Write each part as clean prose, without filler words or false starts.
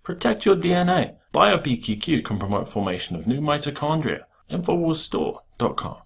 Protect your DNA. BioPQQ can promote formation of new mitochondria. Infowarsstore.com.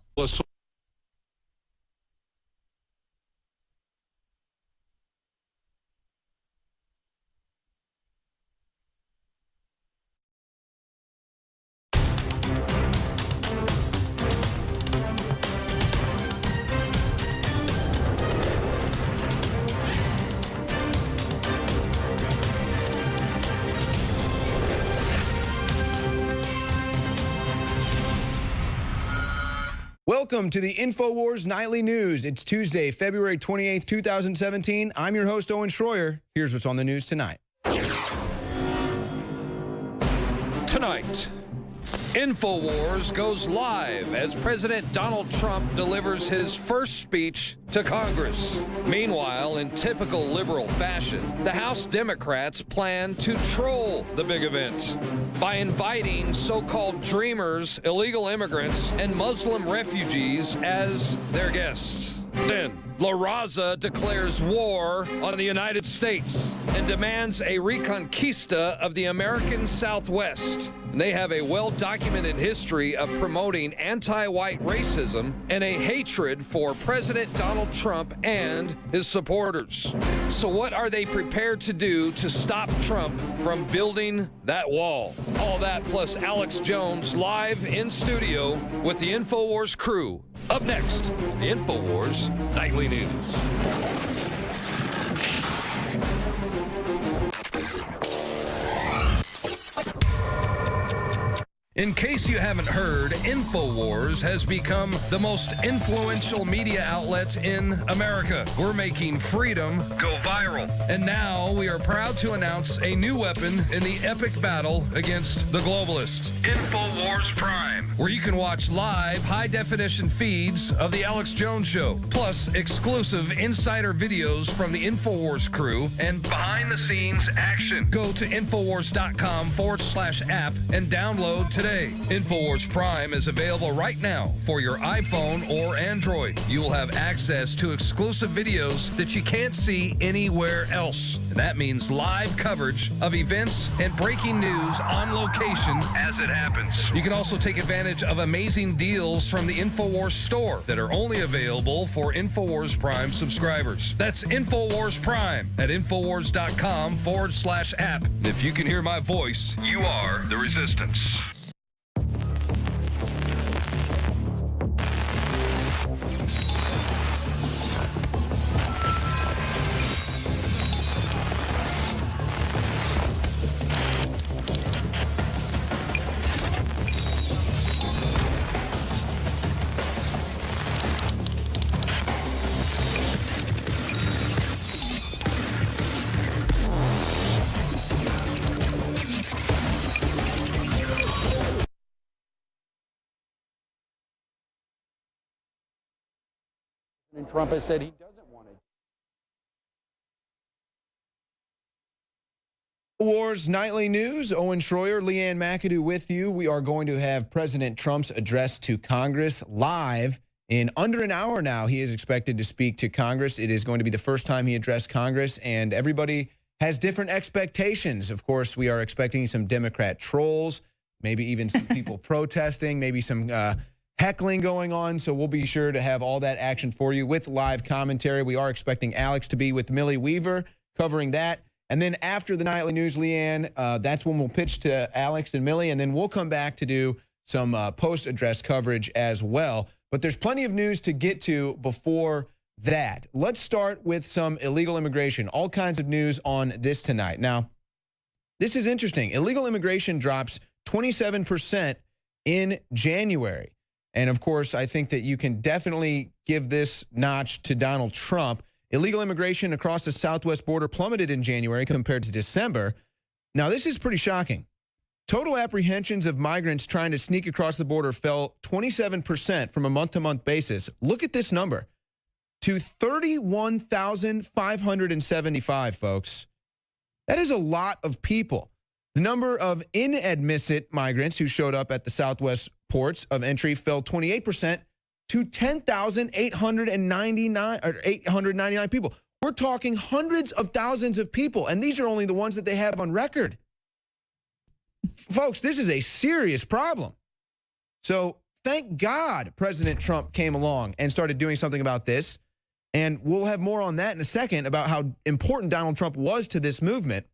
Welcome to the Infowars Nightly News. It's Tuesday, February 28th, 2017. I'm your host, Owen Schroyer. Here's what's on the news tonight. Tonight, Infowars goes live as President Donald Trump delivers his first speech to Congress. Meanwhile, in typical liberal fashion, the House Democrats plan to troll the big event by inviting so-called dreamers, illegal immigrants, and Muslim refugees as their guests. Then, La Raza declares war on the United States and demands a reconquista of the American Southwest. And they have a well-documented history of promoting anti-white racism and a hatred for President Donald Trump and his supporters. So what are they prepared to do to stop Trump from building that wall? All that plus Alex Jones live in studio with the Infowars crew. Up next, the Infowars Nightly News. In case you haven't heard, Infowars has become the most influential media outlet in America. We're making freedom go viral. And now we are proud to announce a new weapon in the epic battle against the globalists. Infowars Prime, where you can watch live high-definition feeds of The Alex Jones Show, plus exclusive insider videos from the Infowars crew and behind-the-scenes action. Go to Infowars.com/app and download today. Infowars Prime is available right now for your iPhone or Android. You will have access to exclusive videos that you can't see anywhere else. And that means live coverage of events and breaking news on location as it happens. You can also take advantage of amazing deals from the Infowars store that are only available for Infowars Prime subscribers. That's Infowars Prime at Infowars.com/app. And if you can hear my voice, you are the resistance. And Trump has said he doesn't want it. Wars Nightly News. Owen Schroyer, Leanne McAdoo with you. We are going to have President Trump's address to Congress live in under an hour now. He is expected to speak to Congress. It is going to be the first time he addressed Congress, and everybody has different expectations. Of course, we are expecting some Democrat trolls, maybe even some people protesting, maybe some heckling going on, so we'll be sure to have all that action for you with live commentary. We are expecting Alex to be with Millie Weaver covering that. And then after the Nightly News, Leanne, that's when we'll pitch to Alex and Millie, and then we'll come back to do some post-address coverage as well. But there's plenty of news to get to before that. Let's start with some illegal immigration. All kinds of news on this tonight. Now, this is interesting. Illegal immigration drops 27% in January. And of course, I think that you can definitely give this notch to Donald Trump. Illegal immigration across the southwest border plummeted in January compared to December. Now, this is pretty shocking. Total apprehensions of migrants trying to sneak across the border fell 27% from a month-to-month basis. Look at this number, to 31,575, folks. That is a lot of people. The number of inadmitted migrants who showed up at the southwest ports of entry fell 28% to 899 people. We're talking hundreds of thousands of people, and these are only the ones that they have on record. folks, this is a serious problem. So thank God President Trump came along and started doing something about this. And we'll have more on that in a second about how important Donald Trump was to this movement.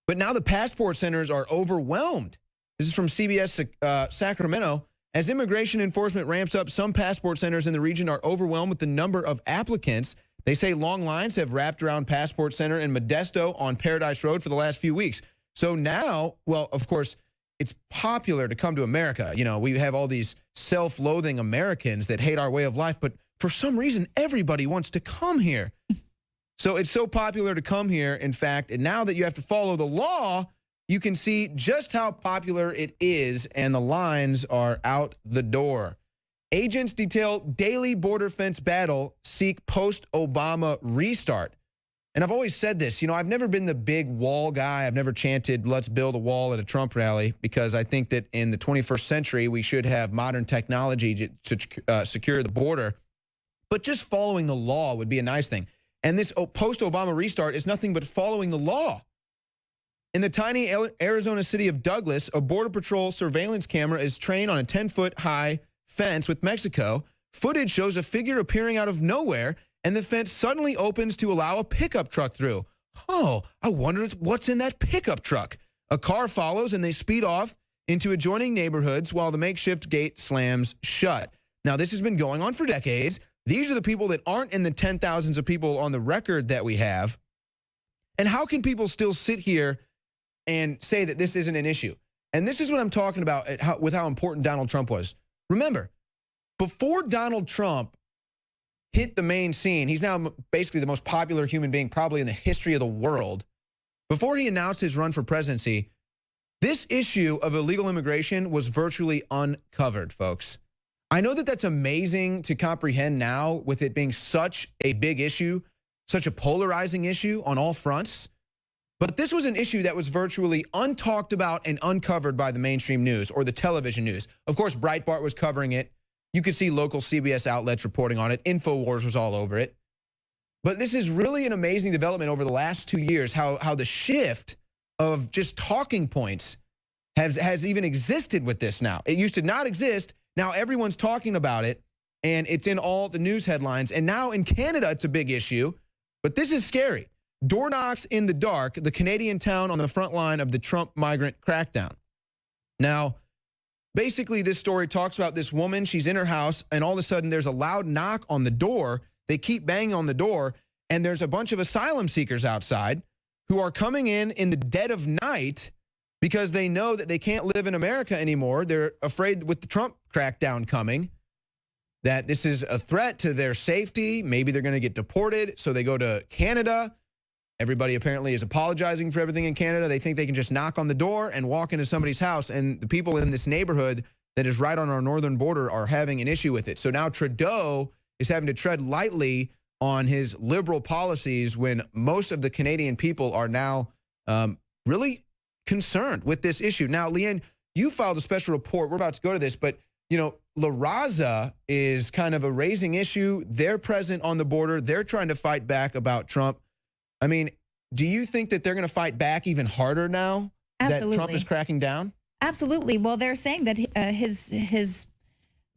But now the passport centers are overwhelmed. This is from CBS Sacramento. As immigration enforcement ramps up, some passport centers in the region are overwhelmed with the number of applicants. They say long lines have wrapped around Passport Center in Modesto on Paradise Road for the last few weeks. So now, well, of course, it's popular to come to America. You know, we have all these self-loathing Americans that hate our way of life, but for some reason, everybody wants to come here. So it's so popular to come here, in fact, and now that you have to follow the law, you can see just how popular it is, and the lines are out the door. Agents detail daily border fence battle, seek post-Obama restart. And I've always said this, you know, I've never been the big wall guy. I've never chanted, let's build a wall at a Trump rally, because I think that in the 21st century, we should have modern technology to secure the border. But just following the law would be a nice thing. And this post-Obama restart is nothing but following the law. In the tiny Arizona city of Douglas, a Border Patrol surveillance camera is trained on a 10-foot-high fence with Mexico. Footage shows a figure appearing out of nowhere, and the fence suddenly opens to allow a pickup truck through. Oh, I wonder what's in that pickup truck. A car follows, and they speed off into adjoining neighborhoods while the makeshift gate slams shut. Now, this has been going on for decades. These are the people that aren't in the 10,000s of people on the record that we have. And how can people still sit here and say that this isn't an issue? And this is what I'm talking about with how important Donald Trump was. Remember, before Donald Trump hit the main scene, he's now basically the most popular human being probably in the history of the world. Before he announced his run for presidency, this issue of illegal immigration was virtually uncovered, folks. I know that that's amazing to comprehend now with it being such a big issue, such a polarizing issue on all fronts. But this was an issue that was virtually untalked about and uncovered by the mainstream news or the television news. Of course, Breitbart was covering it. You could see local CBS outlets reporting on it. Infowars was all over it. But this is really an amazing development over the last 2 years, how the shift of just talking points has even existed with this now. It used to not exist. Now everyone's talking about it, and it's in all the news headlines. And now in Canada, it's a big issue. But this is scary. Door knocks in the dark, the Canadian town on the front line of the Trump migrant crackdown. Now, basically, this story talks about this woman. She's in her house, and all of a sudden, there's a loud knock on the door. They keep banging on the door, and there's a bunch of asylum seekers outside who are coming in the dead of night because they know that they can't live in America anymore. They're afraid with the Trump crackdown coming that this is a threat to their safety. Maybe they're going to get deported, so they go to Canada. Everybody apparently is apologizing for everything in Canada. They think they can just knock on the door and walk into somebody's house, and the people in this neighborhood that is right on our northern border are having an issue with it. So now Trudeau is having to tread lightly on his liberal policies when most of the Canadian people are now really concerned with this issue. Now, Leanne, you filed a special report. We're about to go to this, but, you know, La Raza is kind of a raising issue. They're present on the border. They're trying to fight back about Trump. I mean, do you think that they're going to fight back even harder now that Trump is cracking down? Absolutely. Well, they're saying that his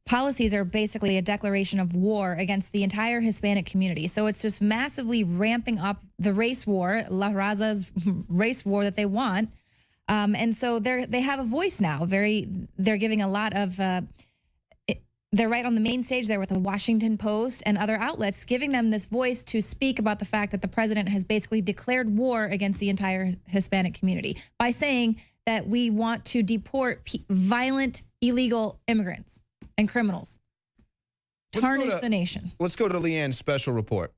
policies are basically a declaration of war against the entire Hispanic community. So it's just massively ramping up the race war, La Raza's race war that they want. And so they have a voice now. They're giving a lot of, they're right on the main stage there with the Washington Post and other outlets, giving them this voice to speak about the fact that the president has basically declared war against the entire Hispanic community by saying that we want to deport violent, illegal immigrants and criminals. Tarnish the nation. Let's go to Leanne's special report.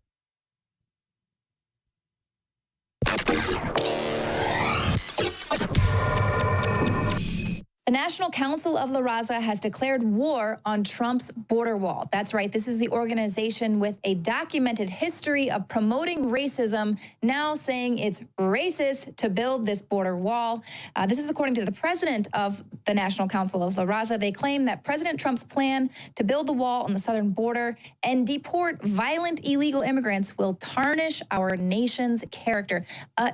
The National Council of La Raza has declared war on Trump's border wall. That's right. This is the organization with a documented history of promoting racism, now saying it's racist to build this border wall. This is according to the president of the National Council of La Raza. They claim that President Trump's plan to build the wall on the southern border and deport violent illegal immigrants will tarnish our nation's character.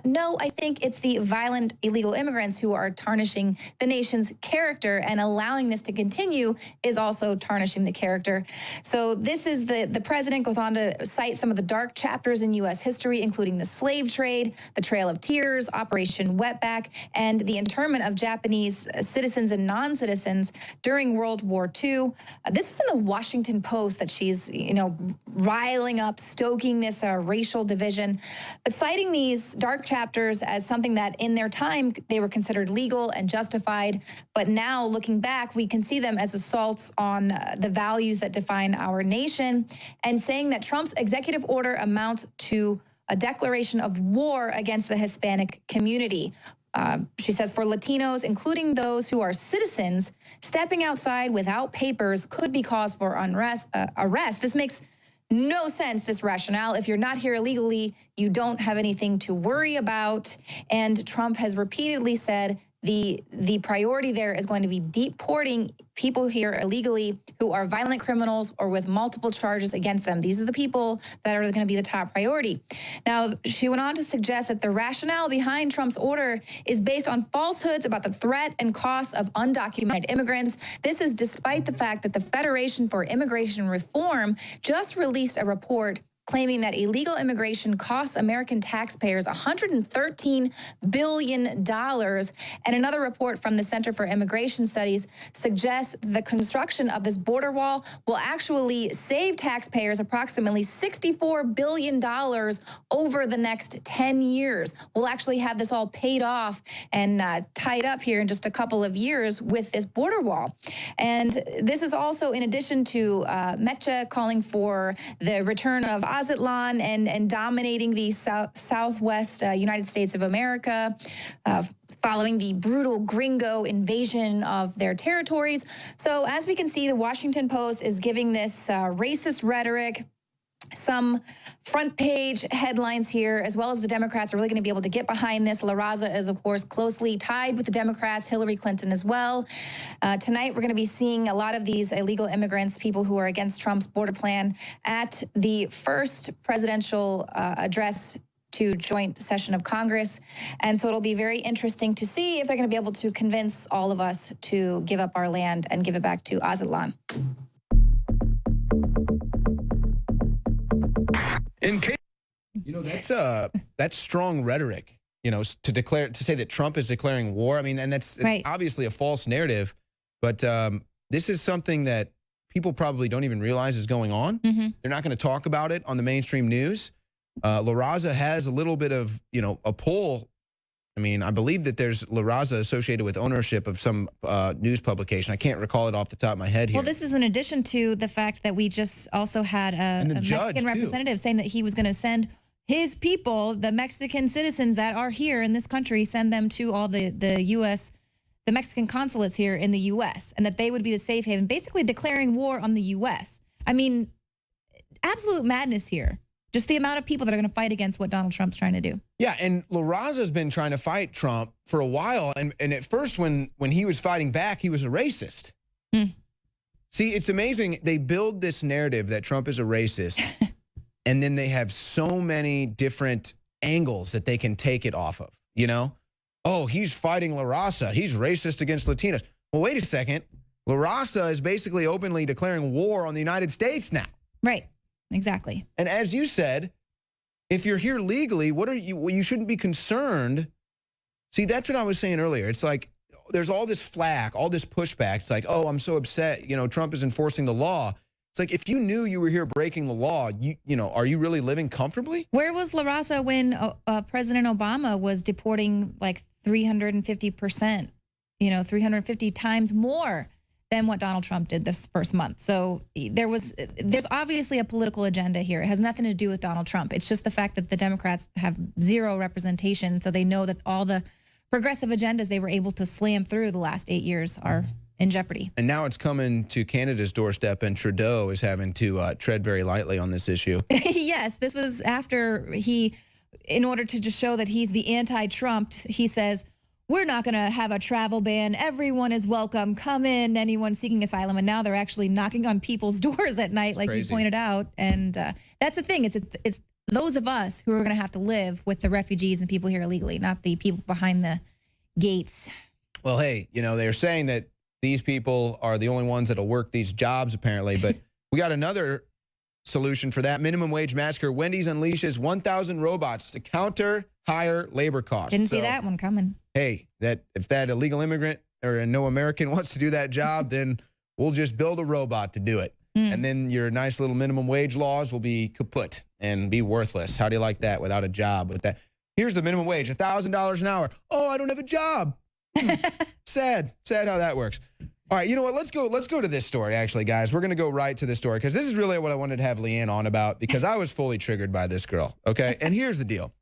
No, I think it's the violent illegal immigrants who are tarnishing the nation's character, and allowing this to continue is also tarnishing the character. So this is the president goes on to cite some of the dark chapters in U.S. history, including the slave trade, the Trail of Tears, Operation Wetback, and the internment of Japanese citizens and non-citizens during World War II. This was in the Washington Post that she's, riling up, stoking this racial division, but citing these dark chapters as something that in their time they were considered legal and justified. But now, looking back, we can see them as assaults on the values that define our nation, and saying that Trump's executive order amounts to a declaration of war against the Hispanic community. She says for Latinos, including those who are citizens, stepping outside without papers could be cause for arrest. This makes no sense, this rationale. If you're not here illegally, you don't have anything to worry about. And Trump has repeatedly said the priority there is going to be deporting people here illegally who are violent criminals or with multiple charges against them. These are the people that are going to be the top priority. Now, she went on to suggest that the rationale behind Trump's order is based on falsehoods about the threat and costs of undocumented immigrants. This is despite the fact that the Federation for Immigration Reform just released a report claiming that illegal immigration costs American taxpayers $113 billion. And another report from the Center for Immigration Studies suggests the construction of this border wall will actually save taxpayers approximately $64 billion over the next 10 years. We'll actually have this all paid off and tied up here in just a couple of years with this border wall. And this is also in addition to Mecha calling for the return of Azatlan and dominating the southwest United States of America, following the brutal gringo invasion of their territories. So as we can see, the Washington Post is giving this racist rhetoric some front page headlines here, as well as the Democrats are really going to be able to get behind this. La Raza is, of course, closely tied with the Democrats, Hillary Clinton as well. Tonight, we're going to be seeing a lot of these illegal immigrants, people who are against Trump's border plan, at the first presidential address to joint session of Congress. And so it'll be very interesting to see if they're going to be able to convince all of us to give up our land and give it back to Azatlan. That's strong rhetoric, to say that Trump is declaring war. I mean, and that's right. Obviously a false narrative, but this is something that people probably don't even realize is going on. Mm-hmm. They're not going to talk about it on the mainstream news. La Raza has a little bit of, a pull. I mean, I believe that there's La Raza associated with ownership of some news publication. I can't recall it off the top of my head here. Well, this is in addition to the fact that we just also had a Mexican representative saying that he was going to send his people, the Mexican citizens that are here in this country, send them to all the U.S., the Mexican consulates here in the U.S., and that they would be the safe haven, basically declaring war on the U.S. I mean, absolute madness here. Just the amount of people that are going to fight against what Donald Trump's trying to do. Yeah, and La Raza's been trying to fight Trump for a while, and at first when he was fighting back, he was a racist. See, it's amazing. They build this narrative that Trump is a racist, and then they have so many different angles that they can take it off of, Oh, he's fighting La Raza. He's racist against Latinos. Well, wait a second. La Raza is basically openly declaring war on the United States now. Right. Exactly. And as you said, if you're here legally, you shouldn't be concerned. See, that's what I was saying earlier. It's like there's all this flack, all this pushback. It's like, oh, I'm so upset. Trump is enforcing the law. It's like, if you knew you were here breaking the law, are you really living comfortably? Where was La Raza when President Obama was deporting like 350%, 350 times more than what Donald Trump did this first month? So there's obviously a political agenda here. It has nothing to do with Donald Trump. It's just the fact that the Democrats have zero representation, so they know that all the progressive agendas they were able to slam through the last 8 years are in jeopardy. And now it's coming to Canada's doorstep, and Trudeau is having to tread very lightly on this issue. Yes, this was after he, in order to just show that he's the anti-Trump, he says, we're not going to have a travel ban. Everyone is welcome. Come in, anyone seeking asylum. And now they're actually knocking on people's doors at night, like Crazy. you pointed out. And that's the thing. It's those of us who are going to have to live with the refugees and people here illegally, not the people behind the gates. Well, hey, you know, they're saying that these people are the only ones that'll work these jobs, apparently. But we got another solution for that. Minimum wage massacre. Wendy's unleashes 1,000 robots to counter higher labor costs. Didn't see that one coming. Hey, if that illegal immigrant or no American wants to do that job, then we'll just build a robot to do it. And then your nice little minimum wage laws will be kaput and be worthless. How do you like that without a job? With that, here's the minimum wage, $1,000 an hour. Oh, I don't have a job. Sad how that works. All right, you know what? Let's go to this story, actually, guys. We're going to go right to this story because this is really what I wanted to have Leanne on about because I was fully triggered by this girl, okay? And here's the deal.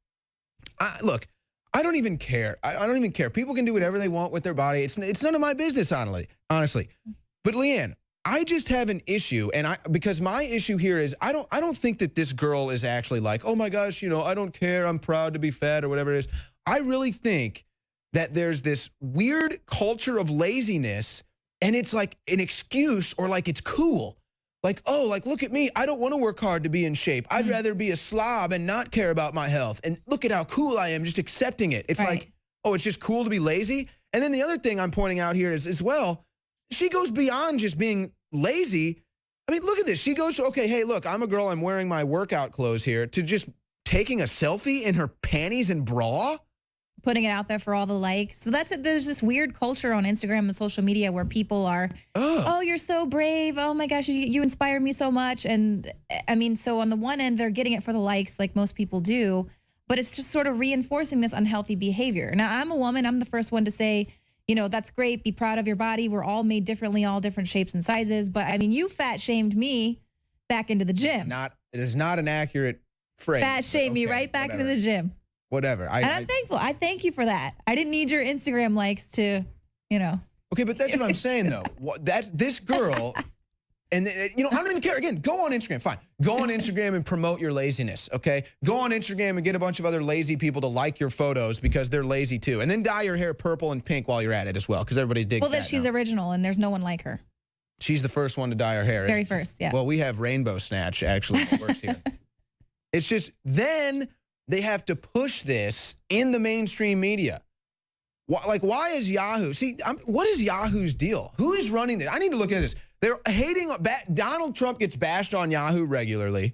Look, I don't even care. I don't even care. People can do whatever they want with their body. It's none of my business, honestly. But Leanne, I just have an issue, and because my issue here is I don't think that this girl is actually like, oh my gosh, you know, I don't care, I'm proud to be fat or whatever it is. I really think that there's this weird culture of laziness, and it's like an excuse or like it's cool. Like, oh, like, look at me. I don't want to work hard to be in shape. I'd rather be a slob and not care about my health. And look at how cool I am just accepting it. It's like, oh, it's just cool to be lazy. And then the other thing I'm pointing out here is as well, she goes beyond just being lazy. I mean, look at this. She goes, okay, hey, look, I'm a girl. I'm wearing my workout clothes here to just taking a selfie in her panties and bra. Putting it out there for all the likes. So that's it. There's this weird culture on Instagram and social media where people are, oh, you're so brave. Oh my gosh, you inspire me so much. And I mean, so on the one end, they're getting it for the likes like most people do, but it's just sort of reinforcing this unhealthy behavior. Now, I'm a woman. I'm the first one to say, you know, that's great. Be proud of your body. We're all made differently, all different shapes and sizes. But I mean, you fat shamed me back into the gym. It is not an accurate phrase. Fat shamed me right back into the gym. Whatever. And I'm thankful. I thank you for that. I didn't need your Instagram likes to, you know. Okay, but that's what I'm saying, though. This girl, and, you know, I don't even care. Again, go on Instagram. Fine. Go on Instagram and promote your laziness, okay? Go on Instagram and get a bunch of other lazy people to like your photos because they're lazy, too. And then dye your hair purple and pink while you're at it as well because everybody digs that. Well, that she's original and there's no one like her. She's the first one to dye her hair. Very first, yeah. Well, we have Rainbow Snatch, actually, that works here. It's just then they have to push this in the mainstream media. Why is Yahoo? See, what is Yahoo's deal? Who is running this? I need to look at this. They're hating. Donald Trump gets bashed on Yahoo regularly.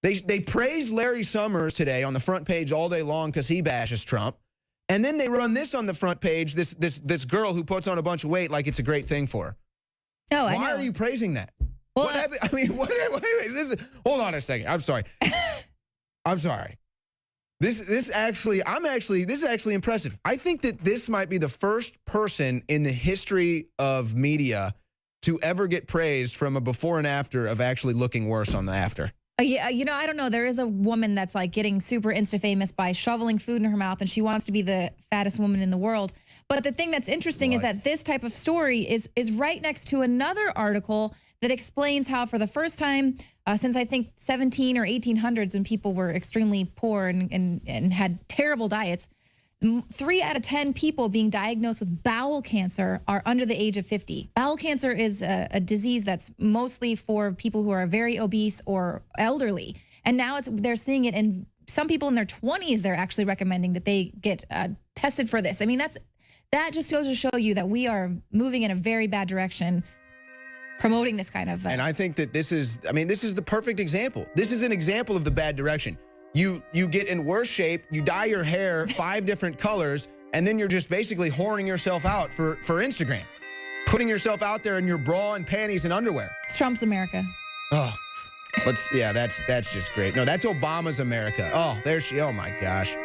They praise Larry Summers today on the front page all day long because he bashes Trump. And then they run this on the front page, this girl who puts on a bunch of weight like it's a great thing for her. Oh, I know. Why are you praising that? Well, what happened? I mean, hold on a second. I'm sorry. I'm sorry. This is actually impressive. I think that this might be the first person in the history of media to ever get praised from a before and after of actually looking worse on the after. Yeah, you know, I don't know. There is a woman that's like getting super Insta famous by shoveling food in her mouth, and she wants to be the fattest woman in the world. But the thing that's interesting is that this type of story is right next to another article that explains how for the first time since I think 17 or 1800s when people were extremely poor and had terrible diets, 3 out of 10 people being diagnosed with bowel cancer are under the age of 50. Bowel cancer is a disease that's mostly for people who are very obese or elderly. And now they're seeing it in some people in their 20s. They're actually recommending that they get tested for this. I mean, that just goes to show you that we are moving in a very bad direction, promoting this kind of. And I think that this is the perfect example. This is an example of the bad direction. You get in worse shape, you dye your hair 5 different colors, and then you're just basically whoring yourself out for Instagram. Putting yourself out there in your bra and panties and underwear. It's Trump's America. Oh, that's just great. No, that's Obama's America. Oh, oh my gosh.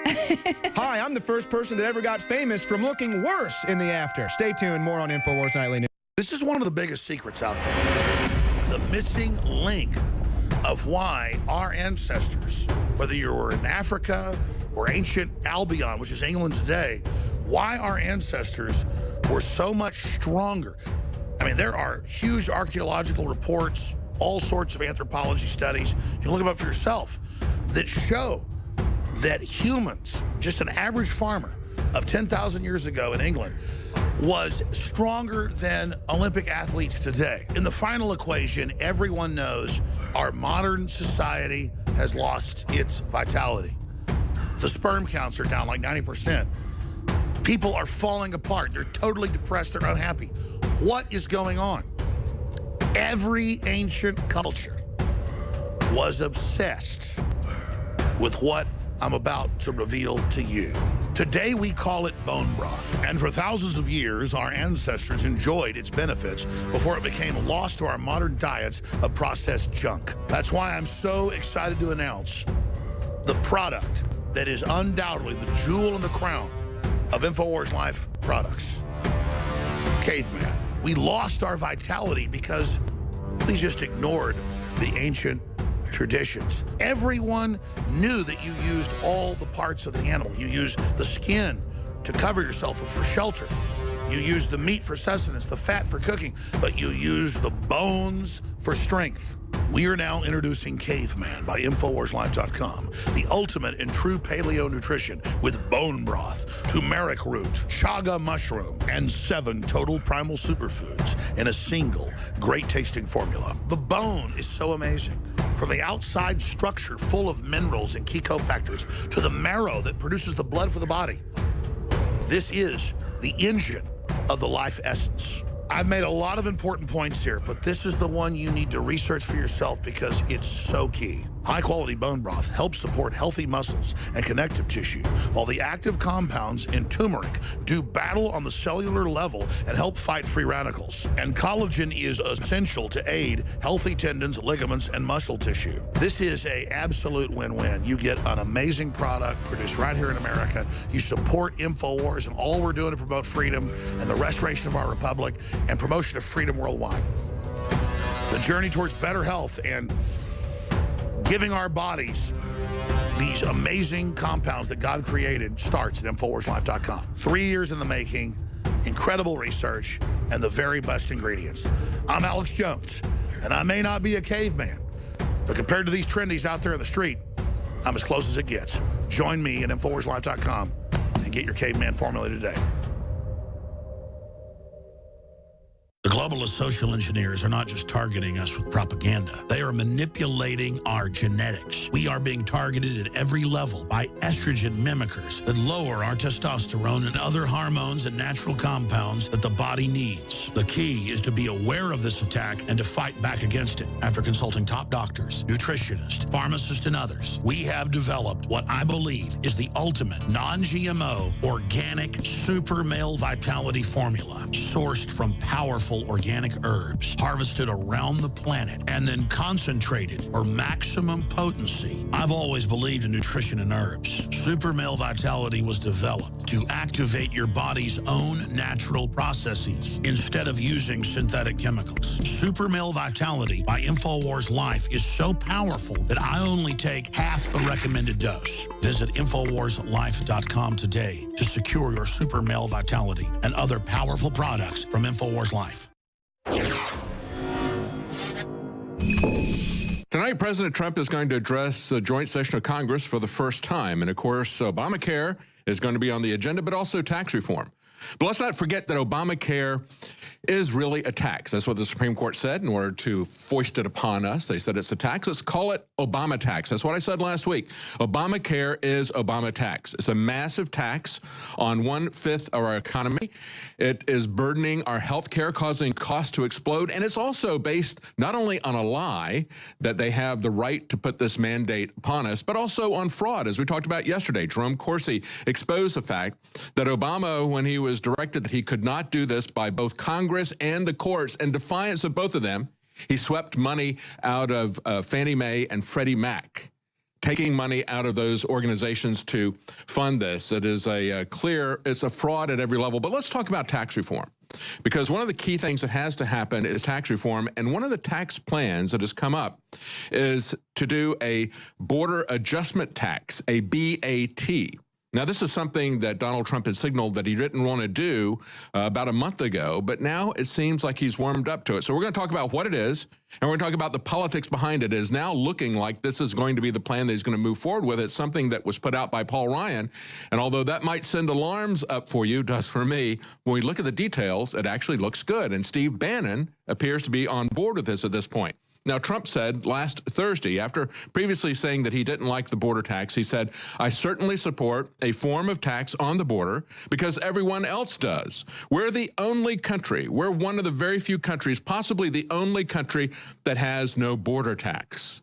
Hi, I'm the first person that ever got famous from looking worse in the after. Stay tuned, more on Infowars Nightly News. This is one of the biggest secrets out there. The missing link of why our ancestors, whether you were in Africa or ancient Albion, which is England today, why our ancestors were so much stronger. I mean, there are huge archaeological reports, all sorts of anthropology studies, you can look them up for yourself, that show that humans, just an average farmer of 10,000 years ago in England, was stronger than Olympic athletes today. In the final equation, everyone knows our modern society has lost its vitality. The sperm counts are down like 90%. People are falling apart. They're totally depressed. They're unhappy. What is going on? Every ancient culture was obsessed with what I'm about to reveal to you. Today we call it bone broth, and for thousands of years our ancestors enjoyed its benefits before it became lost to our modern diets of processed junk. That's why I'm so excited to announce the product that is undoubtedly the jewel in the crown of Infowars Life products. Caveman. We lost our vitality because we just ignored the ancient traditions. Everyone knew that you used all the parts of the animal. You used the skin to cover yourself or for shelter. You used the meat for sustenance, the fat for cooking, but you used the bones for strength. We are now introducing Caveman by InfoWarsLife.com, the ultimate in true paleo nutrition with bone broth, turmeric root, chaga mushroom, and 7 total primal superfoods in a single great-tasting formula. The bone is so amazing. From the outside structure full of minerals and key cofactors to the marrow that produces the blood for the body. This is the engine of the life essence. I've made a lot of important points here, but this is the one you need to research for yourself because it's so key. High-quality bone broth helps support healthy muscles and connective tissue, while the active compounds in turmeric do battle on the cellular level and help fight free radicals. And collagen is essential to aid healthy tendons, ligaments, and muscle tissue. This is an absolute win-win. You get an amazing product produced right here in America. You support Infowars and all we're doing to promote freedom and the restoration of our republic and promotion of freedom worldwide. The journey towards better health and giving our bodies these amazing compounds that God created starts at InfoWarsLife.com. 3 years in the making, incredible research, and the very best ingredients. I'm Alex Jones, and I may not be a caveman, but compared to these trendies out there in the street, I'm as close as it gets. Join me at InfoWarsLife.com and get your caveman formula today. The globalist social engineers are not just targeting us with propaganda. They are manipulating our genetics. We are being targeted at every level by estrogen mimickers that lower our testosterone and other hormones and natural compounds that the body needs. The key is to be aware of this attack and to fight back against it. After consulting top doctors, nutritionists, pharmacists, and others, we have developed what I believe is the ultimate non-GMO organic super male vitality formula sourced from powerful organic herbs harvested around the planet and then concentrated for maximum potency. I've always believed in nutrition and herbs. Super Male Vitality was developed to activate your body's own natural processes instead of using synthetic chemicals. Super Male Vitality by Infowars Life is so powerful that I only take half the recommended dose. Visit InfoWarsLife.com today to secure your Super Male Vitality and other powerful products from Infowars Life. Tonight, President Trump is going to address the joint session of Congress for the first time. And of course, Obamacare is going to be on the agenda, but also tax reform. But let's not forget that Obamacare is really a tax. That's what the Supreme Court said in order to foist it upon us. They said it's a tax. Let's call it Obama tax. That's what I said last week. Obamacare is Obama tax. It's a massive tax on 1/5 of our economy. It is burdening our health care, causing costs to explode. And it's also based not only on a lie that they have the right to put this mandate upon us, but also on fraud. As we talked about yesterday, Jerome Corsi exposed the fact that Obama, when he was directed that he could not do this by both Congress and the courts, in defiance of both of them, he swept money out of Fannie Mae and Freddie Mac, taking money out of those organizations to fund this. It is it's a fraud at every level. But let's talk about tax reform, because one of the key things that has to happen is tax reform. And one of the tax plans that has come up is to do a border adjustment tax, a BAT. Now, this is something that Donald Trump had signaled that he didn't want to do about a month ago, but now it seems like he's warmed up to it. So we're going to talk about what it is, and we're going to talk about the politics behind it. It is now looking like this is going to be the plan that he's going to move forward with. It's something that was put out by Paul Ryan, and although that might send alarms up for you, does for me, when we look at the details, it actually looks good, and Steve Bannon appears to be on board with this at this point. Now, Trump said last Thursday, after previously saying that he didn't like the border tax, he said, I certainly support a form of tax on the border because everyone else does. We're the only country, we're one of the very few countries, possibly the only country that has no border tax.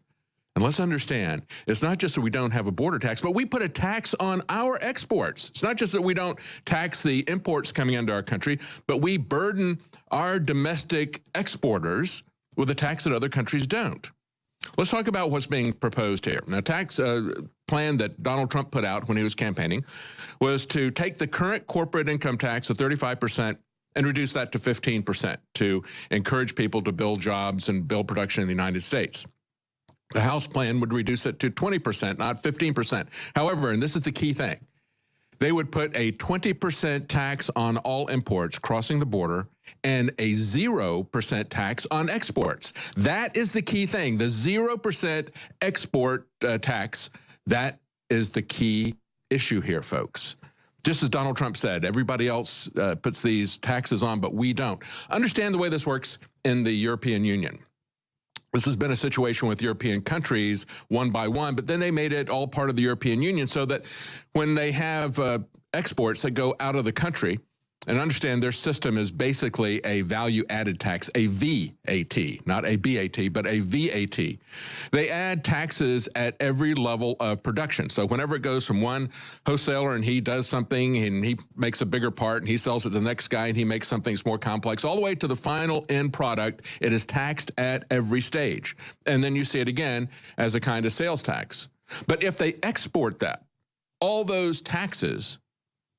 And let's understand, it's not just that we don't have a border tax, but we put a tax on our exports. It's not just that we don't tax the imports coming into our country, but we burden our domestic exporters with a tax that other countries don't. Let's talk about what's being proposed here. Now, tax plan that Donald Trump put out when he was campaigning was to take the current corporate income tax of 35% and reduce that to 15% to encourage people to build jobs and build production in the United States. The House plan would reduce it to 20%, not 15%. However, and this is the key thing, they would put a 20% tax on all imports crossing the border and a 0% tax on exports. That is the key thing. The 0% export tax, that is the key issue here, folks. Just as Donald Trump said, everybody else puts these taxes on, but we don't. Understand the way this works in the European Union. This has been a situation with European countries one by one, but then they made it all part of the European Union so that when they have exports that go out of the country, and understand their system is basically a value-added tax, a VAT, not a BAT, but a VAT. They add taxes at every level of production. So whenever it goes from one wholesaler and he does something and he makes a bigger part and he sells it to the next guy and he makes something more complex, all the way to the final end product, it is taxed at every stage. And then you see it again as a kind of sales tax. But if they export that, all those taxes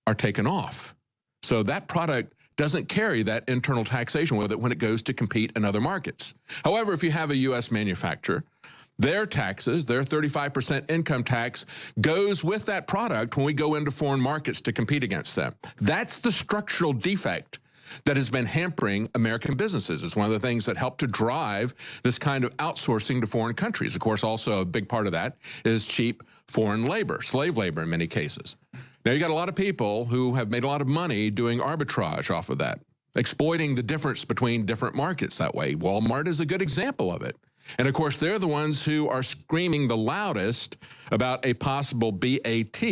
are taken off. So that product doesn't carry that internal taxation with it when it goes to compete in other markets. However, if you have a U.S. manufacturer, their taxes, their 35% income tax goes with that product when we go into foreign markets to compete against them. That's the structural defect that has been hampering American businesses. It's one of the things that helped to drive this kind of outsourcing to foreign countries. Of course, also a big part of that is cheap foreign labor, slave labor in many cases. Now, you got a lot of people who have made a lot of money doing arbitrage off of that, exploiting the difference between different markets that way. Walmart is a good example of it. And of course, they're the ones who are screaming the loudest about a possible BAT.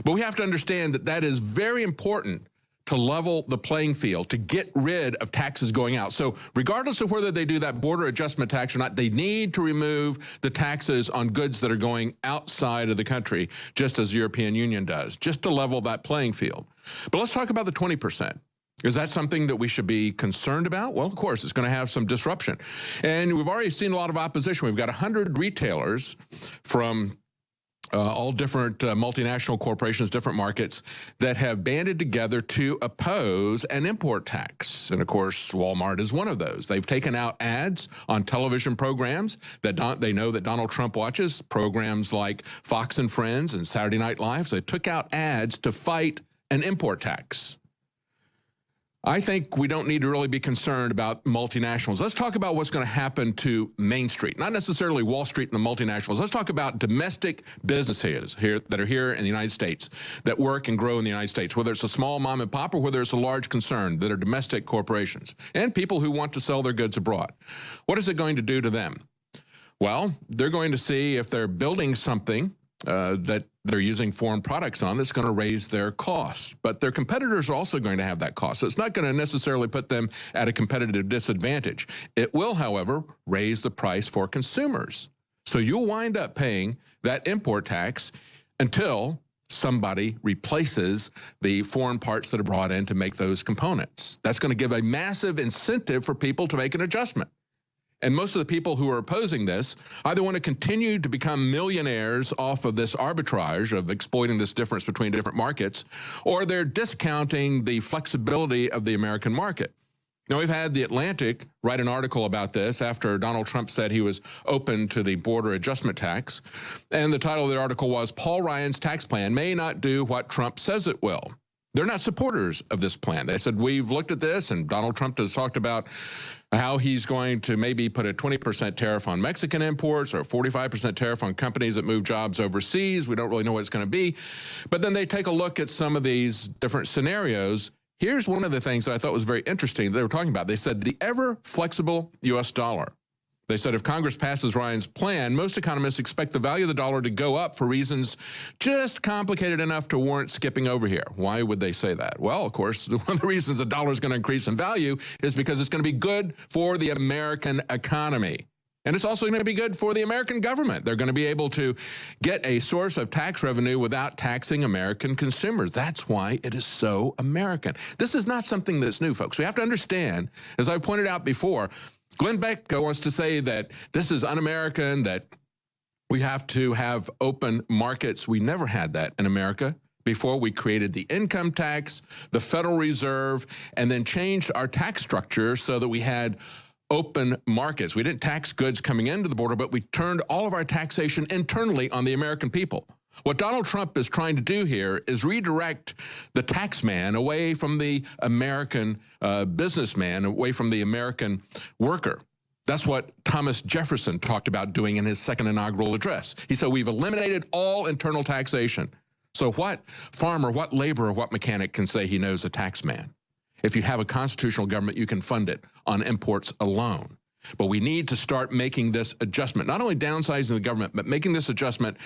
But we have to understand that that is very important to level the playing field, to get rid of taxes going out. So regardless of whether they do that border adjustment tax or not, they need to remove the taxes on goods that are going outside of the country, just as the European Union does, just to level that playing field. But let's talk about the 20%. Is that something that we should be concerned about? Well, of course, it's going to have some disruption. And we've already seen a lot of opposition. We've got 100 retailers from all different multinational corporations, different markets that have banded together to oppose an import tax. And of course, Walmart is one of those. They've taken out ads on television programs that they know that Donald Trump watches, programs like Fox and Friends and Saturday Night Live. So they took out ads to fight an import tax. I think we don't need to really be concerned about multinationals. Let's talk about what's going to happen to Main Street, not necessarily Wall Street and the multinationals. Let's talk about domestic businesses here that are here in the United States that work and grow in the United States, whether it's a small mom and pop or whether it's a large concern that are domestic corporations and people who want to sell their goods abroad. What is it going to do to them? Well, they're going to see if they're building something that they're using foreign products on that's going to raise their costs. But their competitors are also going to have that cost. So it's not going to necessarily put them at a competitive disadvantage. It will, however, raise the price for consumers. So you'll wind up paying that import tax until somebody replaces the foreign parts that are brought in to make those components. That's going to give a massive incentive for people to make an adjustment. And most of the people who are opposing this either want to continue to become millionaires off of this arbitrage of exploiting this difference between different markets, or they're discounting the flexibility of the American market. Now, we've had The Atlantic write an article about this after Donald Trump said he was open to the border adjustment tax. And the title of the article was, Paul Ryan's tax plan may not do what Trump says it will. They're not supporters of this plan. They said, we've looked at this, and Donald Trump has talked about how he's going to maybe put a 20% tariff on Mexican imports or a 45% tariff on companies that move jobs overseas. We don't really know what it's going to be. But then they take a look at some of these different scenarios. Here's one of the things that I thought was very interesting they were talking about. They said the ever-flexible U.S. dollar. They said if Congress passes Ryan's plan, most economists expect the value of the dollar to go up for reasons just complicated enough to warrant skipping over here. Why would they say that? Well, of course, one of the reasons the dollar is going to increase in value is because it's going to be good for the American economy. And it's also going to be good for the American government. They're going to be able to get a source of tax revenue without taxing American consumers. That's why it is so American. This is not something that's new, folks. We have to understand, as I've pointed out before, Glenn Beck wants to say that this is un-American, that we have to have open markets. We never had that in America. Before we created the income tax, the Federal Reserve, and then changed our tax structure so that we had open markets. We didn't tax goods coming into the border, but we turned all of our taxation internally on the American people. What Donald Trump is trying to do here is redirect the tax man away from the American businessman, away from the American worker. That's what Thomas Jefferson talked about doing in his second inaugural address. He said, we've eliminated all internal taxation. So what farmer, what laborer, what mechanic can say he knows a tax man? If you have a constitutional government, you can fund it on imports alone. But we need to start making this adjustment, not only downsizing the government, but making this adjustment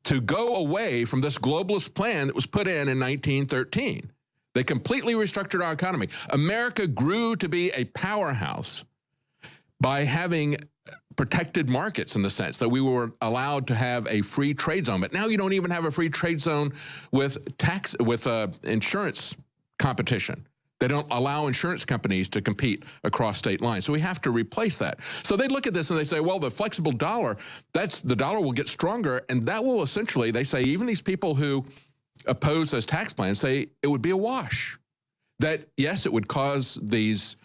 to go away from this globalist plan that was put in 1913. They completely restructured our economy. America grew to be a powerhouse by having protected markets in the sense that we were allowed to have a free trade zone. But now you don't even have a free trade zone with insurance competition. They don't allow insurance companies to compete across state lines. So we have to replace that. So they look at this and they say, well, the flexible dollar, the dollar will get stronger. And that will essentially, they say, even these people who oppose those tax plans say it would be a wash. That, yes, it would cause these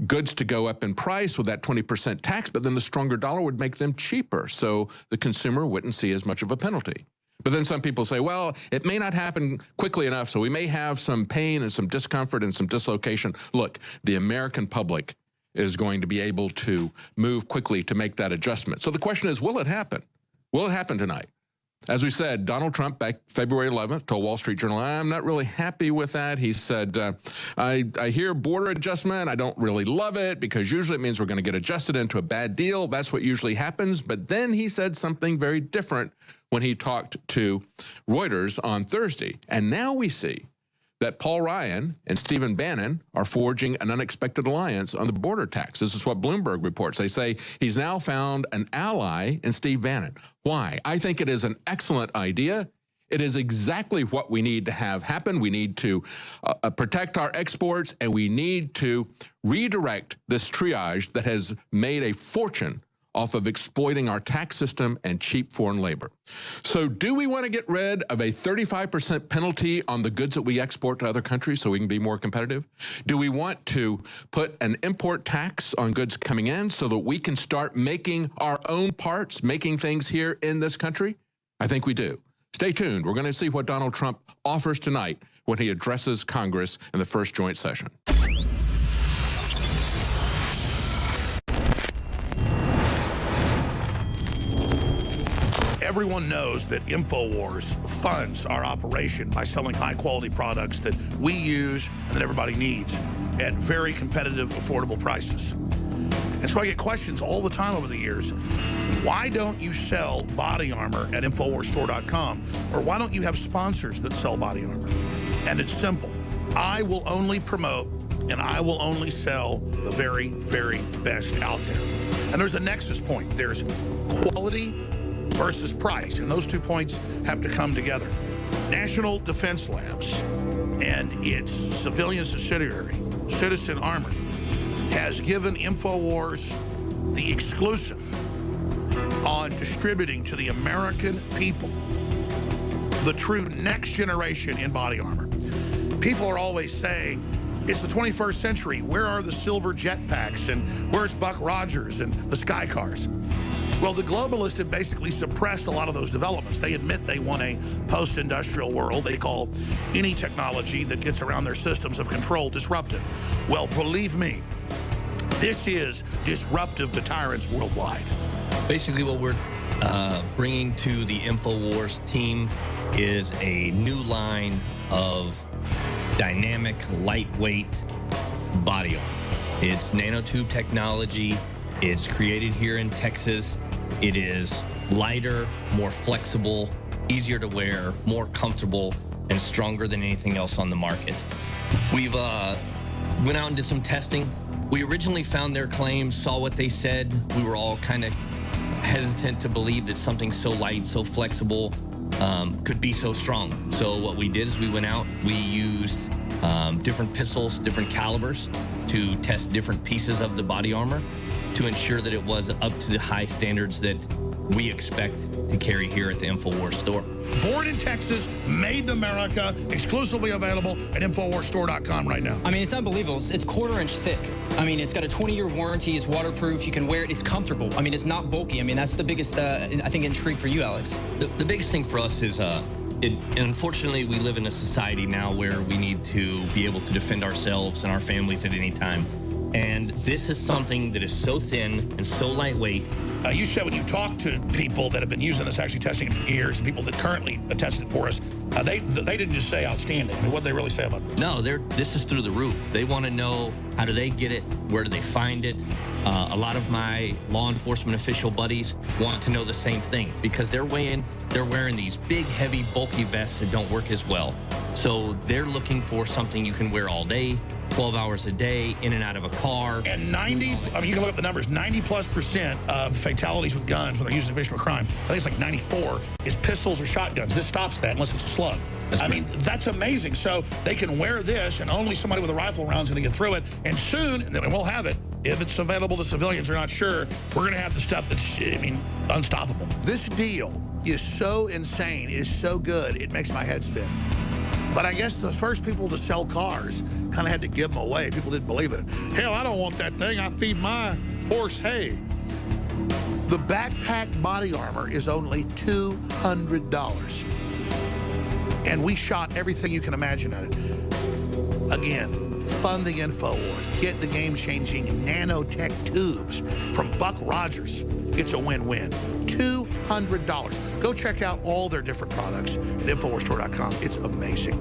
goods to go up in price with that 20% tax, but then the stronger dollar would make them cheaper. So the consumer wouldn't see as much of a penalty. But then some people say, well, it may not happen quickly enough, so we may have some pain and some discomfort and some dislocation. Look, the American public is going to be able to move quickly to make that adjustment. So the question is, will it happen? Will it happen tonight? As we said, Donald Trump back February 11th told Wall Street Journal, I'm not really happy with that. He said, I hear border adjustment. I don't really love it because usually it means we're going to get adjusted into a bad deal. That's what usually happens. But then he said something very different when he talked to Reuters on Thursday. And now we see that Paul Ryan and Stephen Bannon are forging an unexpected alliance on the border tax. This is what Bloomberg reports. They say he's now found an ally in Steve Bannon. Why? I think it is an excellent idea. It is exactly what we need to have happen. We need to protect our exports, and we need to redirect this triage that has made a fortune off of exploiting our tax system and cheap foreign labor. So do we want to get rid of a 35% penalty on the goods that we export to other countries so we can be more competitive? Do we want to put an import tax on goods coming in so that we can start making our own parts, making things here in this country? I think we do. Stay tuned. We're going to see what Donald Trump offers tonight when he addresses Congress in the first joint session. Everyone knows that Infowars funds our operation by selling high-quality products that we use and that everybody needs at very competitive, affordable prices. And so I get questions all the time over the years. Why don't you sell body armor at InfoWarsStore.com? Or why don't you have sponsors that sell body armor? And it's simple. I will only promote and I will only sell the very, very best out there. And there's a nexus point. There's quality versus price, and those 2 points have to come together. National Defense Labs and its civilian subsidiary, Citizen Armor, has given Infowars the exclusive on distributing to the American people the true next generation in body armor. People are always saying, It's the 21st century. Where are the silver jetpacks? And where's Buck Rogers and the sky cars? Well, the globalists have basically suppressed a lot of those developments. They admit they want a post-industrial world. They call any technology that gets around their systems of control disruptive. Well, believe me, this is disruptive to tyrants worldwide. Basically, what we're bringing to the Infowars team is a new line of dynamic, lightweight body armor. It's nanotube technology. It's created here in Texas. It is lighter, more flexible, easier to wear, more comfortable, and stronger than anything else on the market. We've went out and did some testing. We originally found their claims, saw what they said. We were all kind of hesitant to believe that something so light, so flexible, could be so strong. So what we did is we went out, we used different pistols, different calibers to test different pieces of the body armor to ensure that it was up to the high standards that we expect to carry here at the Infowars store. Born in Texas, made in America, exclusively available at InfoWarsStore.com right now. I mean, it's unbelievable. It's quarter-inch thick. I mean, it's got a 20-year warranty. It's waterproof. You can wear it. It's comfortable. I mean, it's not bulky. I mean, that's the biggest, I think, intrigue for you, Alex. The biggest thing for us is, unfortunately, we live in a society now where we need to be able to defend ourselves and our families at any time. And this is something that is so thin and so lightweight. You said when you talk to people that have been using this, actually testing it for years, and people that currently test it for us, they didn't just say outstanding. I mean, what did they really say about this? No, this is through the roof. They want to know, how do they get it? Where do they find it? A lot of my law enforcement official buddies want to know the same thing because they're wearing these big, heavy, bulky vests that don't work as well. So they're looking for something you can wear all day, 12 hours a day, in and out of a car. And 90, I mean, you can look up the numbers, 90+% of fatalities with guns when they're used in victim of crime, I think it's like 94, is pistols or shotguns. This stops that unless it's a slug. I mean, that's amazing. So they can wear this, and only somebody with a rifle round is going to get through it. And soon, and we'll have it, if it's available to civilians, we're not sure, we're going to have the stuff that's, I mean, unstoppable. This deal is so insane, is so good, it makes my head spin. But I guess the first people to sell cars kind of had to give them away. People didn't believe it. Hell, I don't want that thing. I feed my horse hay. The backpack body armor is only $200. And we shot everything you can imagine at it. Again, fund the InfoWar. Get the game-changing nanotech tubes from Buck Rogers. It's a win-win. $200. Go check out all their different products at InfoWarsStore.com. It's amazing.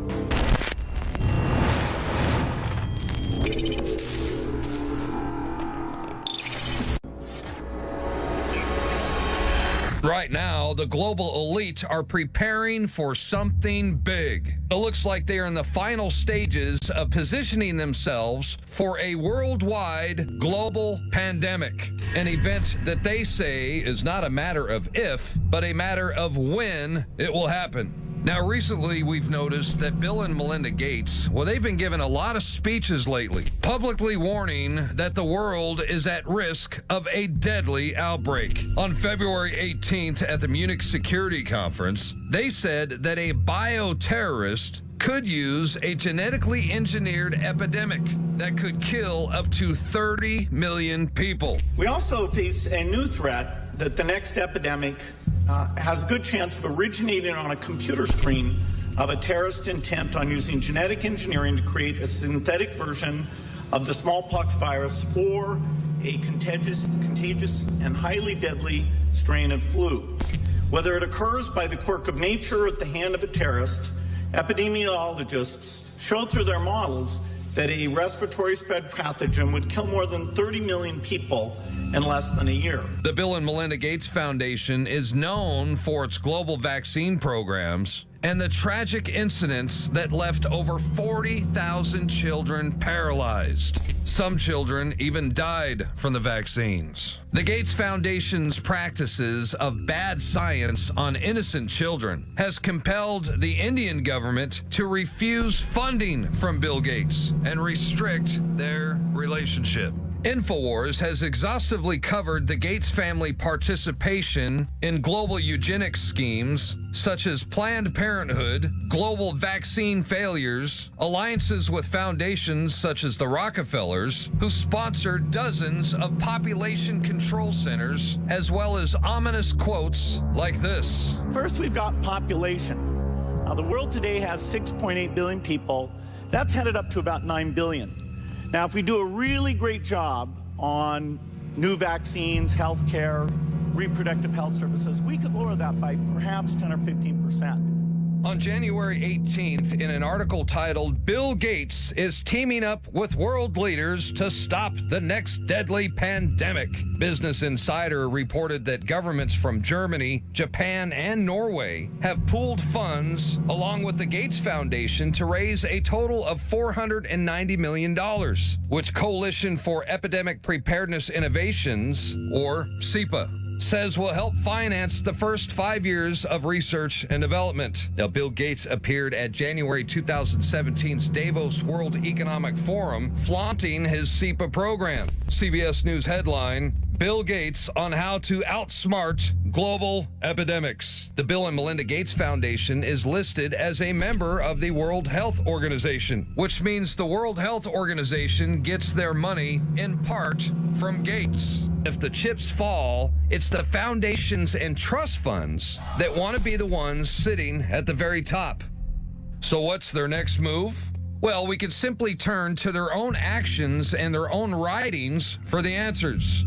Right now, the global elite are preparing for something big. It looks like they are in the final stages of positioning themselves for a worldwide global pandemic, an event that they say is not a matter of if, but a matter of when it will happen. Now, recently, we've noticed that Bill and Melinda Gates, well, they've been giving a lot of speeches lately, publicly warning that the world is at risk of a deadly outbreak. On February 18th at the Munich Security Conference, they said that a bioterrorist could use a genetically engineered epidemic that could kill up to 30 million people. We also face a new threat that the next epidemic has a good chance of originating on a computer screen of a terrorist intent on using genetic engineering to create a synthetic version of the smallpox virus or a contagious and highly deadly strain of flu. Whether it occurs by the quirk of nature or at the hand of a terrorist, epidemiologists show through their models that a respiratory spread pathogen would kill more than 30 million people in less than a year. The Bill and Melinda Gates Foundation is known for its global vaccine programs and the tragic incidents that left over 40,000 children paralyzed. Some children even died from the vaccines. The Gates Foundation's practices of bad science on innocent children has compelled the Indian government to refuse funding from Bill Gates and restrict their relationship. Infowars has exhaustively covered the Gates family participation in global eugenics schemes such as Planned Parenthood, global vaccine failures, alliances with foundations such as the Rockefellers, who sponsor dozens of population control centers, as well as ominous quotes like this. First, we've got population. The world today has 6.8 billion people. That's headed up to about 9 billion. Now, if we do a really great job on new vaccines, healthcare, reproductive health services, we could lower that by perhaps 10 or 15%. On January 18th, in an article titled, "Bill Gates is teaming up with world leaders to stop the next deadly pandemic," Business Insider reported that governments from Germany, Japan, and Norway have pooled funds along with the Gates Foundation to raise a total of $490 million, which Coalition for Epidemic Preparedness Innovations, or CEPA, says will help finance the first 5 years of research and development. Now, Bill Gates appeared at January 2017's Davos World Economic Forum, flaunting his CEPA program. CBS News headline, "Bill Gates on how to outsmart global epidemics." The Bill and Melinda Gates Foundation is listed as a member of the World Health Organization, which means the World Health Organization gets their money in part from Gates. If the chips fall, it's the foundations and trust funds that want to be the ones sitting at the very top. So what's their next move? Well, we could simply turn to their own actions and their own writings for the answers.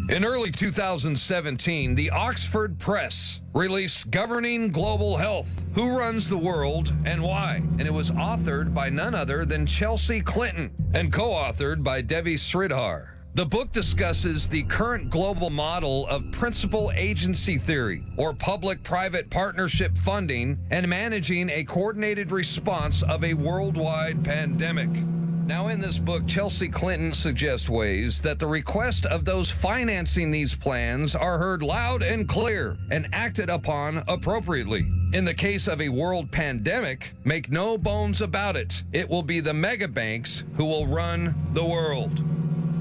In early 2017, the Oxford Press released Governing Global Health, Who Runs the World and Why? And it was authored by none other than Chelsea Clinton and co-authored by Devi Sridhar. The book discusses the current global model of principal agency theory, or public-private partnership funding, and managing a coordinated response of a worldwide pandemic. Now, in this book, Chelsea Clinton suggests ways that the request of those financing these plans are heard loud and clear and acted upon appropriately. In the case of a world pandemic, make no bones about it, it will be the mega banks who will run the world.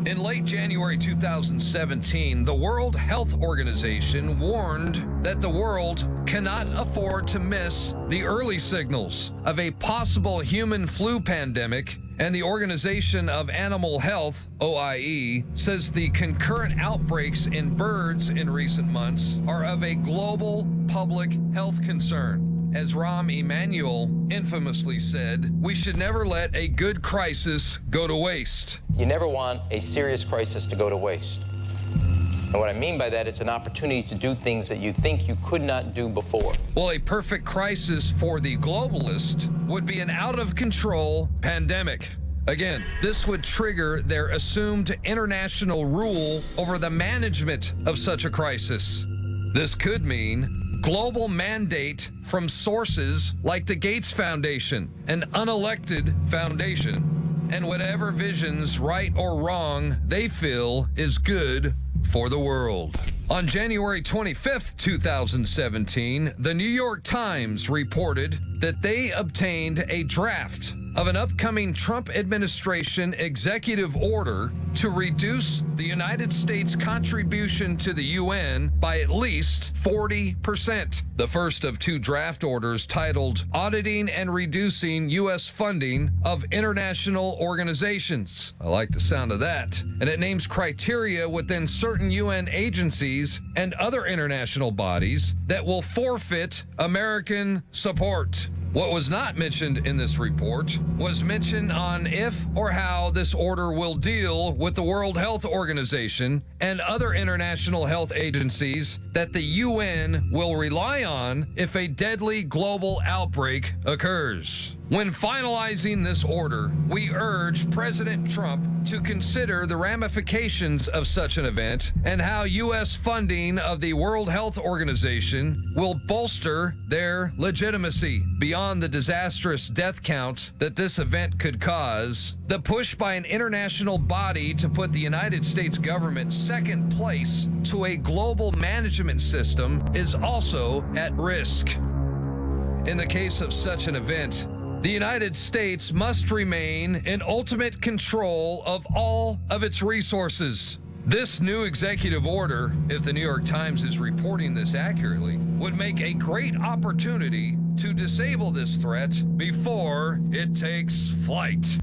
In late January 2017, the World Health Organization warned that the world cannot afford to miss the early signals of a possible human flu pandemic, and the Organization of Animal Health, OIE, says the concurrent outbreaks in birds in recent months are of a global public health concern. As Rahm Emanuel infamously said, we should never let a good crisis go to waste. You never want a serious crisis to go to waste. And what I mean by that, it's an opportunity to do things that you think you could not do before. Well, a perfect crisis for the globalist would be an out-of-control pandemic. Again, this would trigger their assumed international rule over the management of such a crisis. This could mean global mandate from sources like the Gates Foundation, an unelected foundation, and whatever visions, right or wrong, they feel is good for the world. On January 25th, 2017, the New York Times reported that they obtained a draft of an upcoming Trump administration executive order to reduce the United States contribution to the UN by at least 40%. The first of two draft orders titled Auditing and Reducing U.S. Funding of International Organizations. I like the sound of that. And it names criteria within certain UN agencies and other international bodies that will forfeit American support. What was not mentioned in this report was mention on if or how this order will deal with the World Health Organization and other international health agencies that the UN will rely on if a deadly global outbreak occurs. When finalizing this order, we urge President Trump to consider the ramifications of such an event and how U.S. funding of the World Health Organization will bolster their legitimacy. Beyond the disastrous death count that this event could cause, the push by an international body to put the United States government second place to a global management system is also at risk. In the case of such an event, The United States must remain in ultimate control of all of its resources. This new executive order, if the New York Times is reporting this accurately, would make a great opportunity to disable this threat before it takes flight.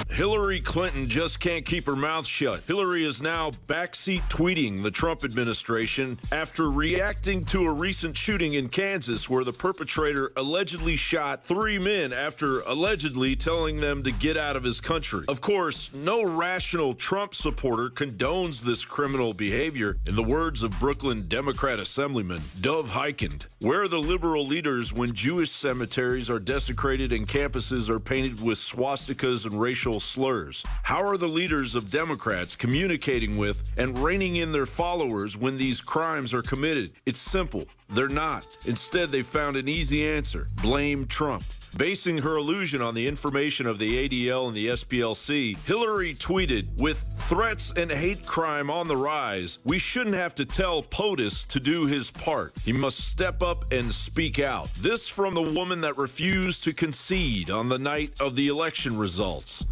Hillary Clinton just can't keep her mouth shut. Hillary is now backseat tweeting the Trump administration after reacting to a recent shooting in Kansas where the perpetrator allegedly shot 3 men after allegedly telling them to get out of his country. Of course, no rational Trump supporter condones this criminal behavior. In the words of Brooklyn Democrat Assemblyman Dov Hikind, where are the liberal leaders when Jewish cemeteries are desecrated and campuses are painted with swastikas and racial slurs? How are the leaders of Democrats communicating with and reining in their followers when these crimes are committed? It's simple. They're not. Instead, they found an easy answer. Blame Trump. Basing her illusion on the information of the ADL and the SPLC, Hillary tweeted, "With threats and hate crime on the rise, we shouldn't have to tell POTUS to do his part. He must step up and speak out." This from the woman that refused to concede on the night of the election results.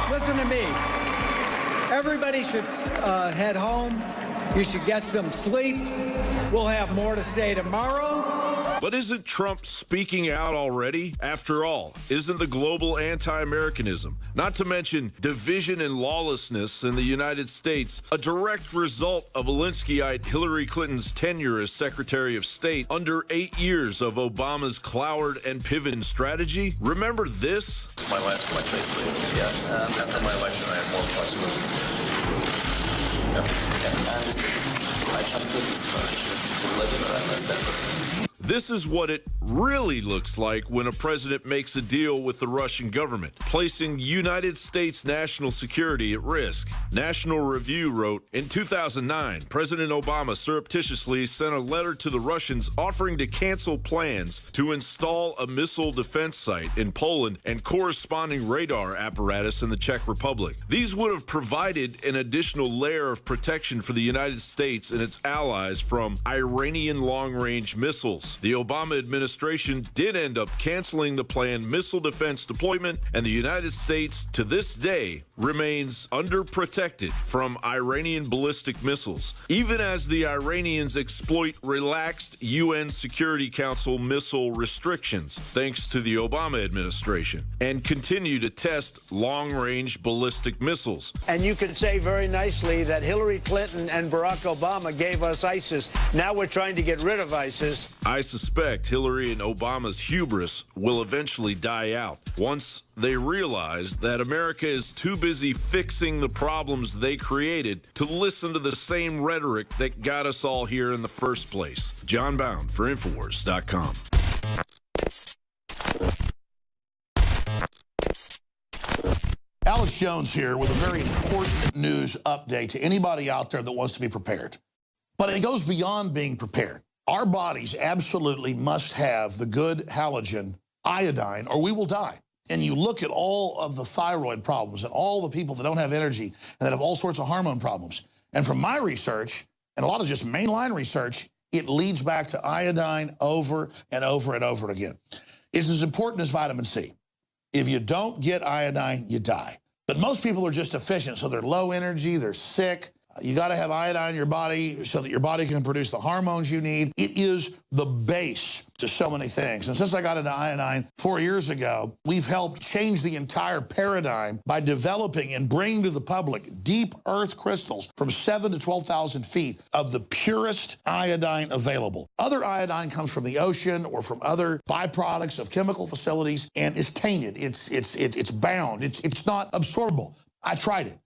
Listen to me. Everybody should head home. You should get some sleep. We'll have more to say tomorrow. But isn't Trump speaking out already? After all, isn't the global anti-Americanism, not to mention division and lawlessness in the United States, a direct result of Alinskyite Hillary Clinton's tenure as Secretary of State under 8 years of Obama's Cloward and Piven strategy? Remember this? My wife's much faithfully. Yeah. After my election, I have more flexibility. Yeah. I understand. I trust this partnership. We're living around that. This is what it really looks like when a president makes a deal with the Russian government, placing United States national security at risk. National Review wrote, in 2009, President Obama surreptitiously sent a letter to the Russians offering to cancel plans to install a missile defense site in Poland and corresponding radar apparatus in the Czech Republic. These would have provided an additional layer of protection for the United States and its allies from Iranian long-range missiles. The Obama administration did end up canceling the planned missile defense deployment, and the United States, to this day, remains underprotected from Iranian ballistic missiles, even as the Iranians exploit relaxed UN Security Council missile restrictions, thanks to the Obama administration, and continue to test long-range ballistic missiles. And you can say very nicely that Hillary Clinton and Barack Obama gave us ISIS. Now we're trying to get rid of ISIS. I suspect Hillary and Obama's hubris will eventually die out once they realize that America is too busy fixing the problems they created to listen to the same rhetoric that got us all here in the first place. John Bound for Infowars.com. Alex Jones here with a very important news update to anybody out there that wants to be prepared. But it goes beyond being prepared. Our bodies absolutely must have the good halogen iodine or we will die. And you look at all of the thyroid problems and all the people that don't have energy and that have all sorts of hormone problems. And from my research, and a lot of just mainline research, it leads back to iodine over and over and over again. It's as important as vitamin C. If you don't get iodine, you die. But most people are just deficient, so they're low energy, they're sick. You got to have iodine in your body so that your body can produce the hormones you need. It is the base to so many things. And since I got into iodine 4 years ago, we've helped change the entire paradigm by developing and bringing to the public deep earth crystals from 7,000 to 12,000 feet of the purest iodine available. Other iodine comes from the ocean or from other byproducts of chemical facilities and is tainted. It's bound. It's not absorbable. I tried it.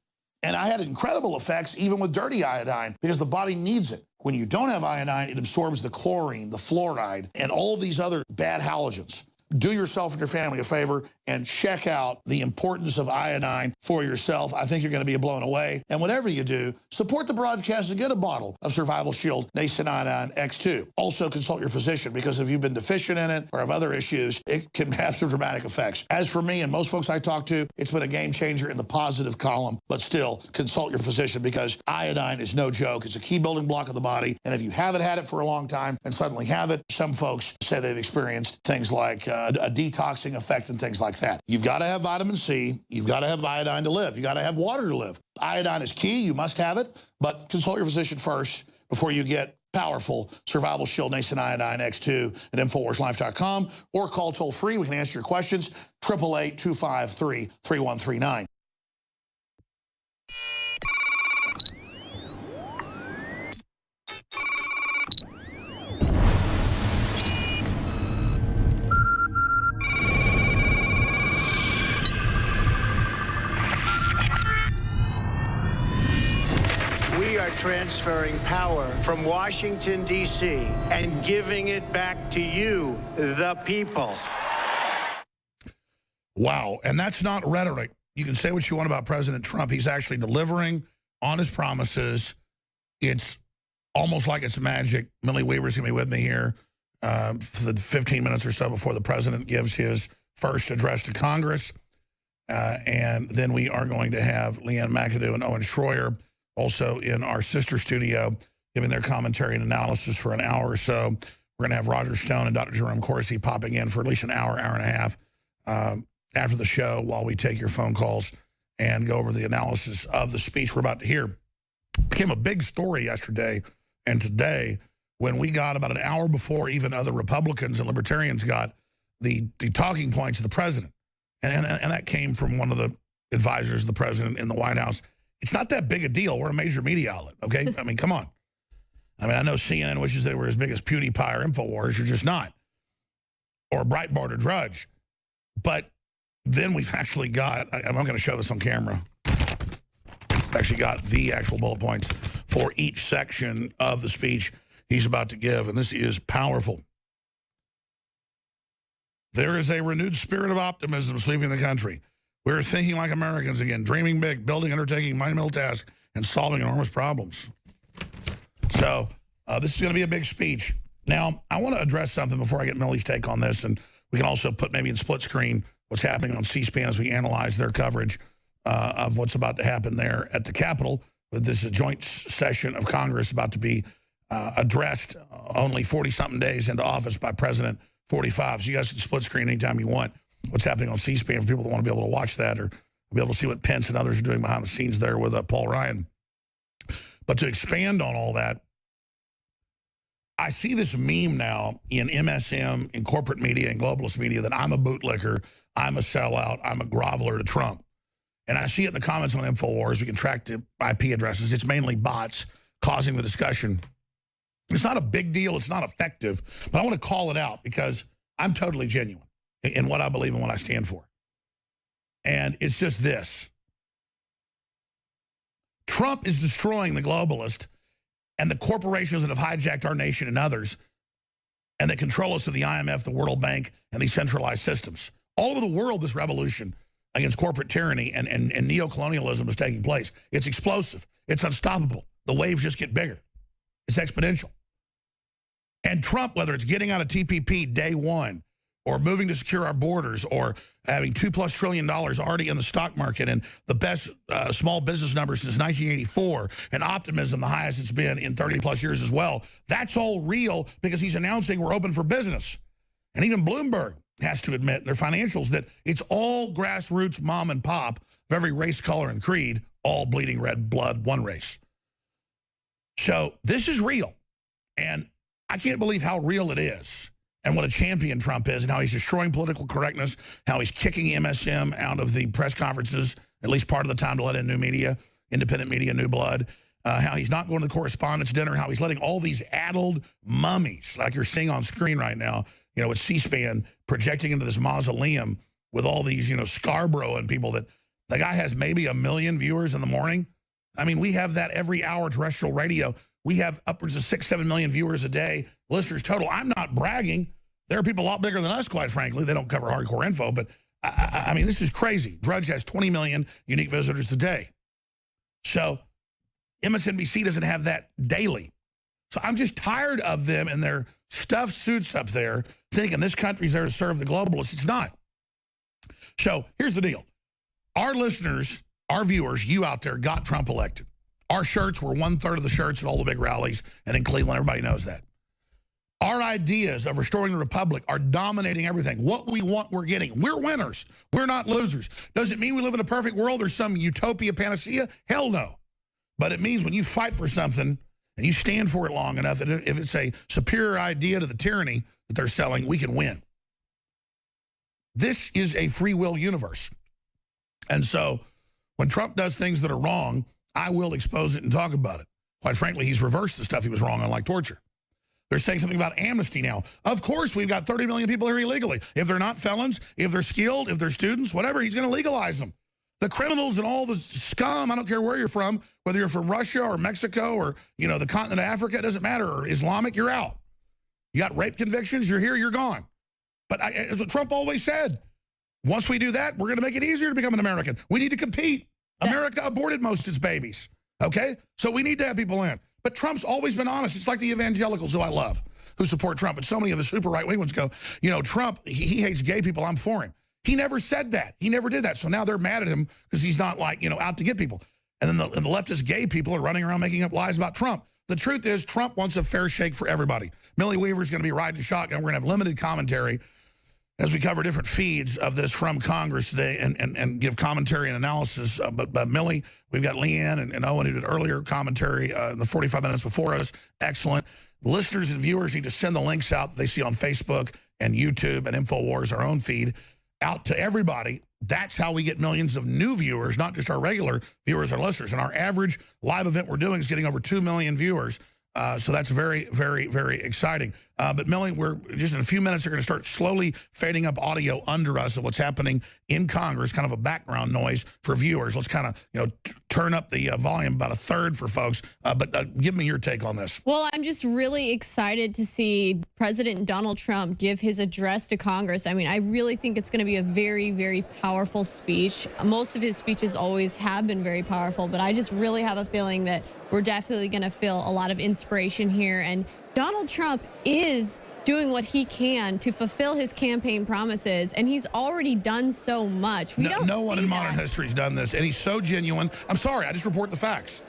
And I had incredible effects even with dirty iodine because the body needs it. When you don't have iodine, it absorbs the chlorine, the fluoride, and all these other bad halogens. do yourself and your family a favor and check out the importance of iodine for yourself. I think you're going to be blown away. And whatever you do, support the broadcast and get a bottle of Survival Shield Nascent Iodine X2. Also consult your physician, because if you've been deficient in it or have other issues, it can have some dramatic effects. As for me and most folks I talk to, it's been a game changer in the positive column, but still consult your physician, because iodine is no joke. It's a key building block of the body. And if you haven't had it for a long time and suddenly have it, some folks say they've experienced things like a detoxing effect and things like that. You've got to have vitamin C. You've got to have iodine to live. You've got to have water to live. Iodine is key. You must have it, but consult your physician first before you get powerful Survival Shield Nascent Iodine X2 at InfoWarsLife.com, or call toll free. We can answer your questions, 888-253-3139. We are transferring power from Washington, D.C., and giving it back to you, the people. Wow, and that's not rhetoric. You can say what you want about President Trump. He's actually delivering on his promises. It's almost like it's magic. Millie Weaver's going to be with me here for the 15 minutes or so before the president gives his first address to Congress. And then we are going to have Leanne McAdoo and Owen Schroyer also in our sister studio giving their commentary and analysis for an hour or so. We're going to have Roger Stone and Dr. Jerome Corsi popping in for at least an hour, hour and a half after the show while we take your phone calls and go over the analysis of the speech we're about to hear. It became a big story yesterday and today when we got about an hour before even other Republicans and Libertarians got the talking points of the president. And that came from one of the advisors of the president in the White House. It's not that big a deal. We're a major media outlet, okay? I mean, come on. I mean, I know CNN wishes they were as big as PewDiePie or Infowars. You're just not. Or Breitbart or Drudge. But then we've actually got, I'm not going to show this on camera, actually got the actual bullet points for each section of the speech he's about to give, and this is powerful. There is a renewed spirit of optimism sweeping the country. We're thinking like Americans again, dreaming big, building, undertaking monumental tasks, and solving enormous problems. So this is going to be a big speech. Now, I want to address something before I get Millie's take on this, and we can also put maybe in split screen what's happening on C-SPAN as we analyze their coverage of what's about to happen there at the Capitol. But this is a joint session of Congress about to be addressed only 40-something days into office by President 45. So you guys can split screen anytime you want what's happening on C-SPAN for people that want to be able to watch that or be able to see what Pence and others are doing behind the scenes there with Paul Ryan. But to expand on all that, I see this meme now in MSM, in corporate media and globalist media that I'm a bootlicker, I'm a sellout, I'm a groveler to Trump. And I see it in the comments on Infowars. We can track the IP addresses. It's mainly bots causing the discussion. It's not a big deal. It's not effective. But I want to call it out because I'm totally genuine in what I believe and what I stand for. And it's just this. Trump is destroying the globalist and the corporations that have hijacked our nation and others and that control us through the IMF, the World Bank, and these centralized systems. All over the world, this revolution against corporate tyranny and neocolonialism is taking place. It's explosive. It's unstoppable. The waves just get bigger. It's exponential. And Trump, whether it's getting out of TPP day one or moving to secure our borders or having $2+ trillion already in the stock market and the best small business numbers since 1984 and optimism, the highest it's been in 30+ years as well, that's all real because he's announcing we're open for business. And even Bloomberg has to admit in their financials that it's all grassroots mom and pop of every race, color, and creed, all bleeding red blood, one race. So this is real. And I can't believe how real it is and what a champion Trump is and how he's destroying political correctness, how he's kicking MSM out of the press conferences, at least part of the time to let in new media, independent media, new blood, how he's not going to the correspondence dinner, how he's letting all these addled mummies, like you're seeing on screen right now, you know, with C-SPAN projecting into this mausoleum with all these, you know, Scarborough and people that the guy has maybe 1 million viewers in the morning. I mean, we have that every hour terrestrial radio. We have upwards of 6-7 million viewers a day, listeners total. I'm not bragging. There are people a lot bigger than us, quite frankly. They don't cover hardcore info, but I mean, this is crazy. Drudge has 20 million unique visitors a day. So MSNBC doesn't have that daily. So I'm just tired of them and their stuffed suits up there thinking this country's there to serve the globalists. It's not. So here's the deal. Our listeners, our viewers, you out there got Trump elected. Our shirts were 1/3 of the shirts at all the big rallies, and in Cleveland, everybody knows that. Our ideas of restoring the republic are dominating everything. What we want, we're getting. We're winners. We're not losers. Does it mean we live in a perfect world or some utopia panacea? Hell no. But it means when you fight for something and you stand for it long enough, that if it's a superior idea to the tyranny that they're selling, we can win. This is a free will universe. And so when Trump does things that are wrong, I will expose it and talk about it. Quite frankly, he's reversed the stuff he was wrong on, like torture. They're saying something about amnesty now. Of course, we've got 30 million people here illegally. If they're not felons, if they're skilled, if they're students, whatever, he's going to legalize them. The criminals and all the scum, I don't care where you're from, whether you're from Russia or Mexico or, you know, the continent of Africa, it doesn't matter, or Islamic, you're out. You got rape convictions, you're here, you're gone. But it's what Trump always said. Once we do that, we're going to make it easier to become an American. We need to compete. America aborted most of its babies, okay? So we need to have people in. But Trump's always been honest. It's like the evangelicals, who I love, who support Trump. But so many of the super right-wing ones go, you know, Trump, he hates gay people, I'm for him. He never said that. He never did that. So now they're mad at him because he's not, like, you know, out to get people. And then the leftist gay people are running around making up lies about Trump. The truth is Trump wants a fair shake for everybody. Millie Weaver's going to be riding shotgun. We're going to have limited commentary as we cover different feeds of this from Congress today and give commentary and analysis. But Millie, we've got Leanne and Owen, who did earlier commentary in the 45 minutes before us. Excellent. Listeners and viewers need to send the links out that they see on Facebook and YouTube and Infowars, our own feed, out to everybody. That's how we get millions of new viewers, not just our regular viewers or listeners. And our average live event we're doing is getting over 2 million viewers. So that's very, very, very exciting. But Millie, we're just in a few minutes, are going to start slowly fading up audio under us of what's happening in Congress, kind of a background noise for viewers. Let's kind of, you know, turn up the volume about 1/3 for folks. But give me your take on this. Well, I'm just really excited to see President Donald Trump give his address to Congress. I mean, I really think it's going to be a very, very powerful speech. Most of his speeches always have been very powerful, but I just really have a feeling that we're definitely going to feel a lot of inspiration here. And Donald Trump is doing what he can to fulfill his campaign promises, and he's already done so much. No one in modern history has done this, and he's so genuine. I'm sorry, I just report the facts.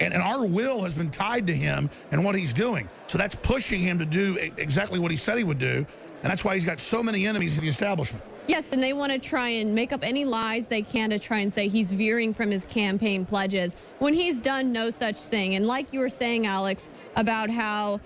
And our will has been tied to him and what he's doing. So that's pushing him to do exactly what he said he would do, and that's why he's got so many enemies in the establishment. Yes, and they want to try and make up any lies they can to try and say he's veering from his campaign pledges when he's done no such thing. And like you were saying, Alex, about how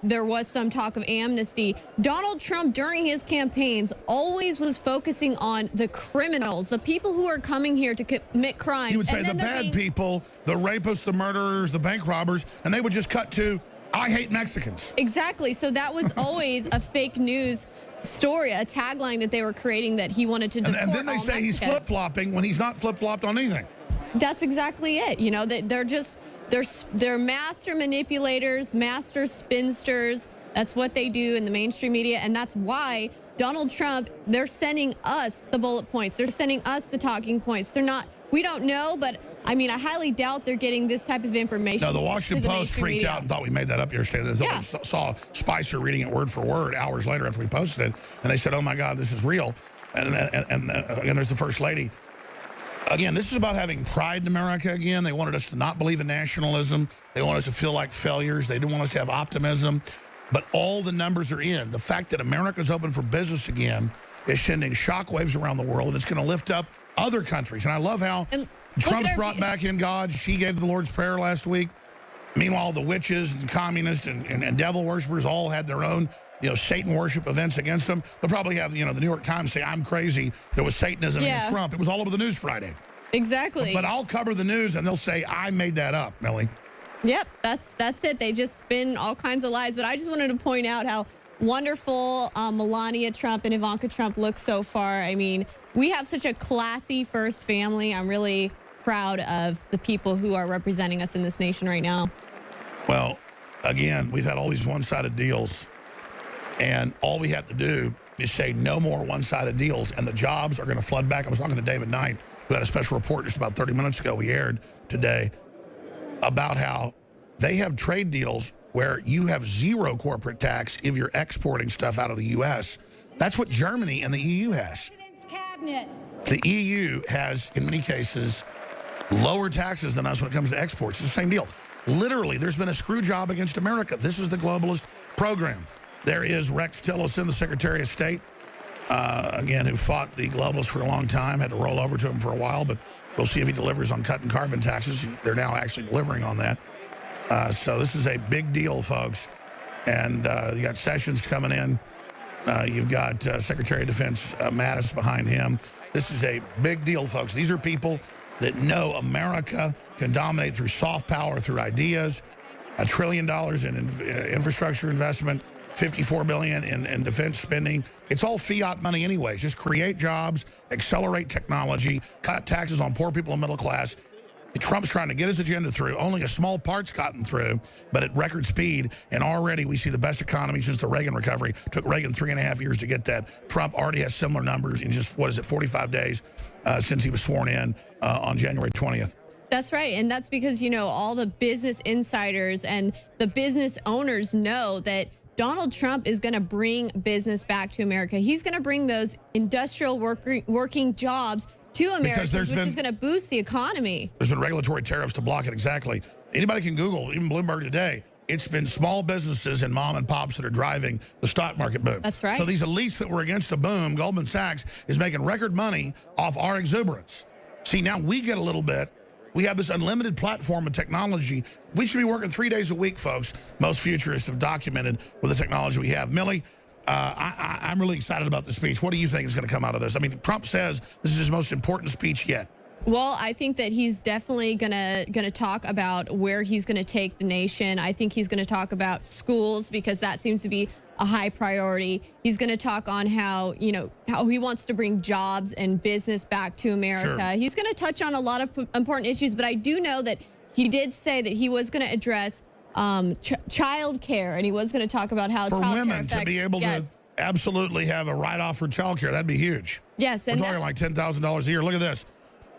there was some talk of amnesty, Donald Trump during his campaigns always was focusing on the criminals, the people who are coming here to commit crimes. He would say the bad people, the rapists, the murderers, the bank robbers, and they would just cut to, I hate Mexicans. Exactly. So that was always a fake news story, a tagline that they were creating that he wanted to deport and then they all say Mexicans. He's flip-flopping when he's not flip-flopped on anything. That's exactly it. You know, they're master manipulators, master spinsters. That's what they do in the mainstream media, and that's why Donald Trump, they're sending us the bullet points. They're sending us the talking points. They're not, we don't know, but I mean, I highly doubt they're getting this type of information. No, the Washington Post freaked out and thought we made that up yesterday. They saw Spicer reading it word for word hours later after we posted it, and they said, oh my God, this is real. And again, there's the First Lady. Again, this is about having pride in America again. They wanted us to not believe in nationalism. They want us to feel like failures. They didn't want us to have optimism. But all the numbers are in. The fact that America's open for business again is sending shockwaves around the world, and it's going to lift up other countries. And I love how Trump's brought back in God. She gave the Lord's Prayer last week. Meanwhile, the witches and communists and devil worshippers all had their own, you know, Satan worship events against them. They'll probably have, you know, the New York Times say, I'm crazy. There was Satanism against Trump. It was all over the news Friday. Exactly. But I'll cover the news, and they'll say, I made that up, Millie. Yep, that's it. They just spin all kinds of lies. But I just wanted to point out how wonderful Melania Trump and Ivanka Trump look so far. I mean, we have such a classy first family. I'm really proud of the people who are representing us in this nation right now. Well, again, we've had all these one-sided deals. And all we have to do is say no more one-sided deals, and the jobs are going to flood back. I was talking to David Knight, who had a special report just about 30 minutes ago we aired today, about how they have trade deals where you have zero corporate tax if you're exporting stuff out of the U.S. That's what Germany and the EU has. The EU has, in many cases, lower taxes than us when it comes to exports. It's the same deal. Literally, there's been a screw job against America. This is the globalist program. There is Rex Tillerson, the Secretary of State, again, who fought the globalists for a long time, had to roll over to him for a while, but we'll see if he delivers on cutting carbon taxes. They're now actually delivering on that. So this is a big deal, folks. And you got Sessions coming in. You've got Secretary of Defense Mattis behind him. This is a big deal, folks. These are people that know America can dominate through soft power, through ideas, $1 trillion in infrastructure investment, $54 billion in defense spending. It's all fiat money anyways. Just create jobs, accelerate technology, cut taxes on poor people and middle class. Trump's trying to get his agenda through. Only a small part's gotten through, but at record speed. And already we see the best economy since the Reagan recovery. Took Reagan 3.5 years to get that. Trump already has similar numbers in just, 45 days since he was sworn in on January 20th. That's right. And that's because, all the business insiders and the business owners know that Donald Trump is going to bring business back to America. He's going to bring those industrial working jobs to America, which is going to boost the economy. There's been regulatory tariffs to block it, exactly. Anybody can Google, even Bloomberg today. It's been small businesses and mom and pops that are driving the stock market boom. That's right. So these elites that were against the boom, Goldman Sachs is making record money off our exuberance. See, now we get a little bit. We have this unlimited platform of technology. We should be working 3 days a week, folks. Most futurists have documented with the technology we have. Millie, I'm really excited about the speech. What do you think is going to come out of this? I mean, Trump says this is his most important speech yet. Well, I think that he's definitely gonna talk about where he's gonna take the nation. I think he's gonna talk about schools because that seems to be a high priority. He's gonna talk on how he wants to bring jobs and business back to America. Sure. He's gonna touch on a lot of important issues, but I do know that he did say that he was gonna address child care, and he was going to talk about how for women to be able to absolutely have a write-off for child care. That'd be huge. Yes. We're talking like $10,000 a year. Look at this.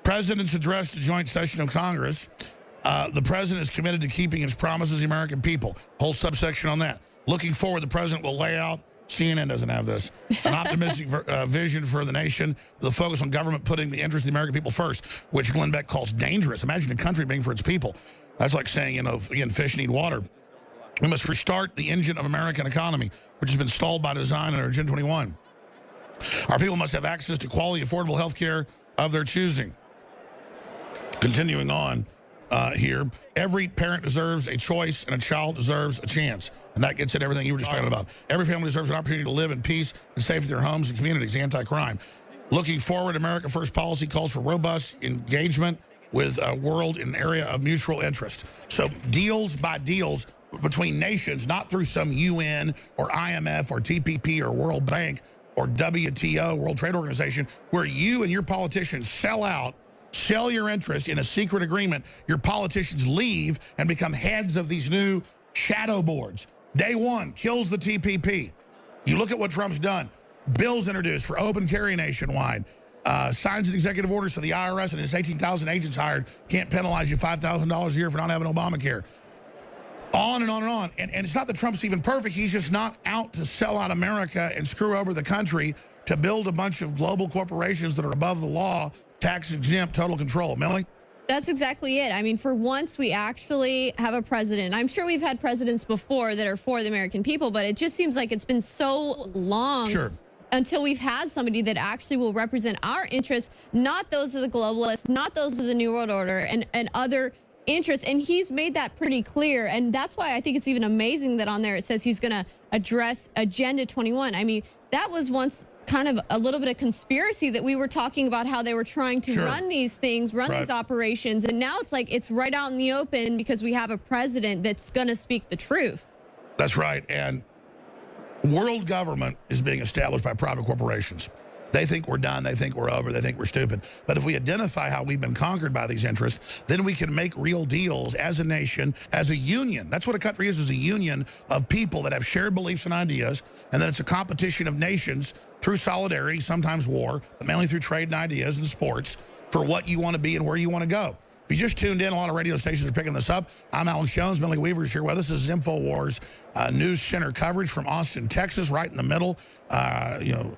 President's address to joint session of Congress. The president is committed to keeping his promises to the American people. Whole subsection on that. Looking forward, the president will lay out, CNN doesn't have this, an optimistic vision for the nation with a focus on government putting the interest of the American people first, which Glenn Beck calls dangerous. Imagine a country being for its people. That's like saying, again, fish need water. We must restart the engine of American economy, which has been stalled by design under Agenda 21. Our people must have access to quality, affordable health care of their choosing. Continuing on here, every parent deserves a choice and a child deserves a chance. And that gets at everything you were just talking about. Every family deserves an opportunity to live in peace and safety in their homes and communities, anti-crime. Looking forward, America First policy calls for robust engagement with a world in an area of mutual interest. So deals by deals between nations, not through some UN or IMF or TPP or World Bank or WTO, World Trade Organization, where you and your politicians sell your interest in a secret agreement. Your politicians leave and become heads of these new shadow boards. Day one, kills the TPP. You look at what Trump's done. Bills introduced for open carry nationwide. Signs an executive order so the IRS and its 18,000 agents hired can't penalize you $5,000 a year for not having Obamacare. On and on and on. And it's not that Trump's even perfect. He's just not out to sell out America and screw over the country to build a bunch of global corporations that are above the law, tax exempt, total control. Millie? That's exactly it. I mean, for once, we actually have a president. I'm sure we've had presidents before that are for the American people, but it just seems like it's been so long. Sure. Until we've had somebody that actually will represent our interests, not those of the globalists, not those of the New World Order and other interests. And he's made that pretty clear. And that's why I think it's even amazing that on there it says he's going to address Agenda 21. I mean, that was once kind of a little bit of conspiracy that we were talking about how they were trying to run these things, these operations. And now it's like it's right out in the open because we have a president that's going to speak the truth. That's right. And world government is being established by private corporations. They think we're done. They think we're over. They think we're stupid. But if we identify how we've been conquered by these interests, then we can make real deals as a nation, as a union. That's what a country is a union of people that have shared beliefs and ideas, and then it's a competition of nations through solidarity, sometimes war, but mainly through trade and ideas and sports for what you want to be and where you want to go. If you just tuned in, a lot of radio stations are picking this up. I'm Alex Jones. Millie Weaver's here with us. This is Infowars News Center coverage from Austin, Texas, right in the middle,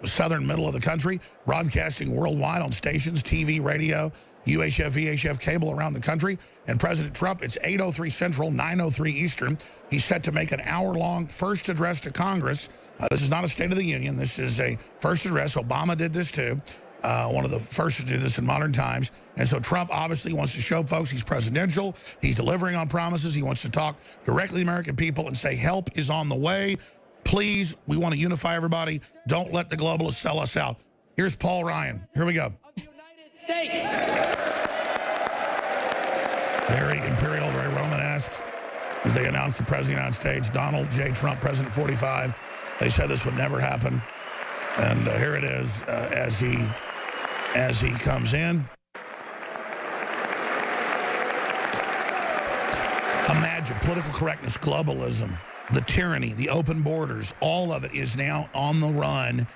southern middle of the country, broadcasting worldwide on stations, TV, radio, UHF, VHF cable around the country. And President Trump, it's 8:03 Central, 9:03 Eastern. He's set to make an hour-long first address to Congress. This is not a State of the Union. This is a first address. Obama did this too. One of the first to do this in modern times. And so Trump obviously wants to show folks he's presidential. He's delivering on promises. He wants to talk directly to the American people and say help is on the way. Please, we want to unify everybody. Don't let the globalists sell us out. Here's Paul Ryan. Here we go. States. Very imperial, very Romanesque. As they announced the President of the United States, Donald J. Trump, President 45. They said this would never happen. And here it is as he comes in. Imagine political correctness, globalism, the tyranny, the open borders, all of it is now on the run.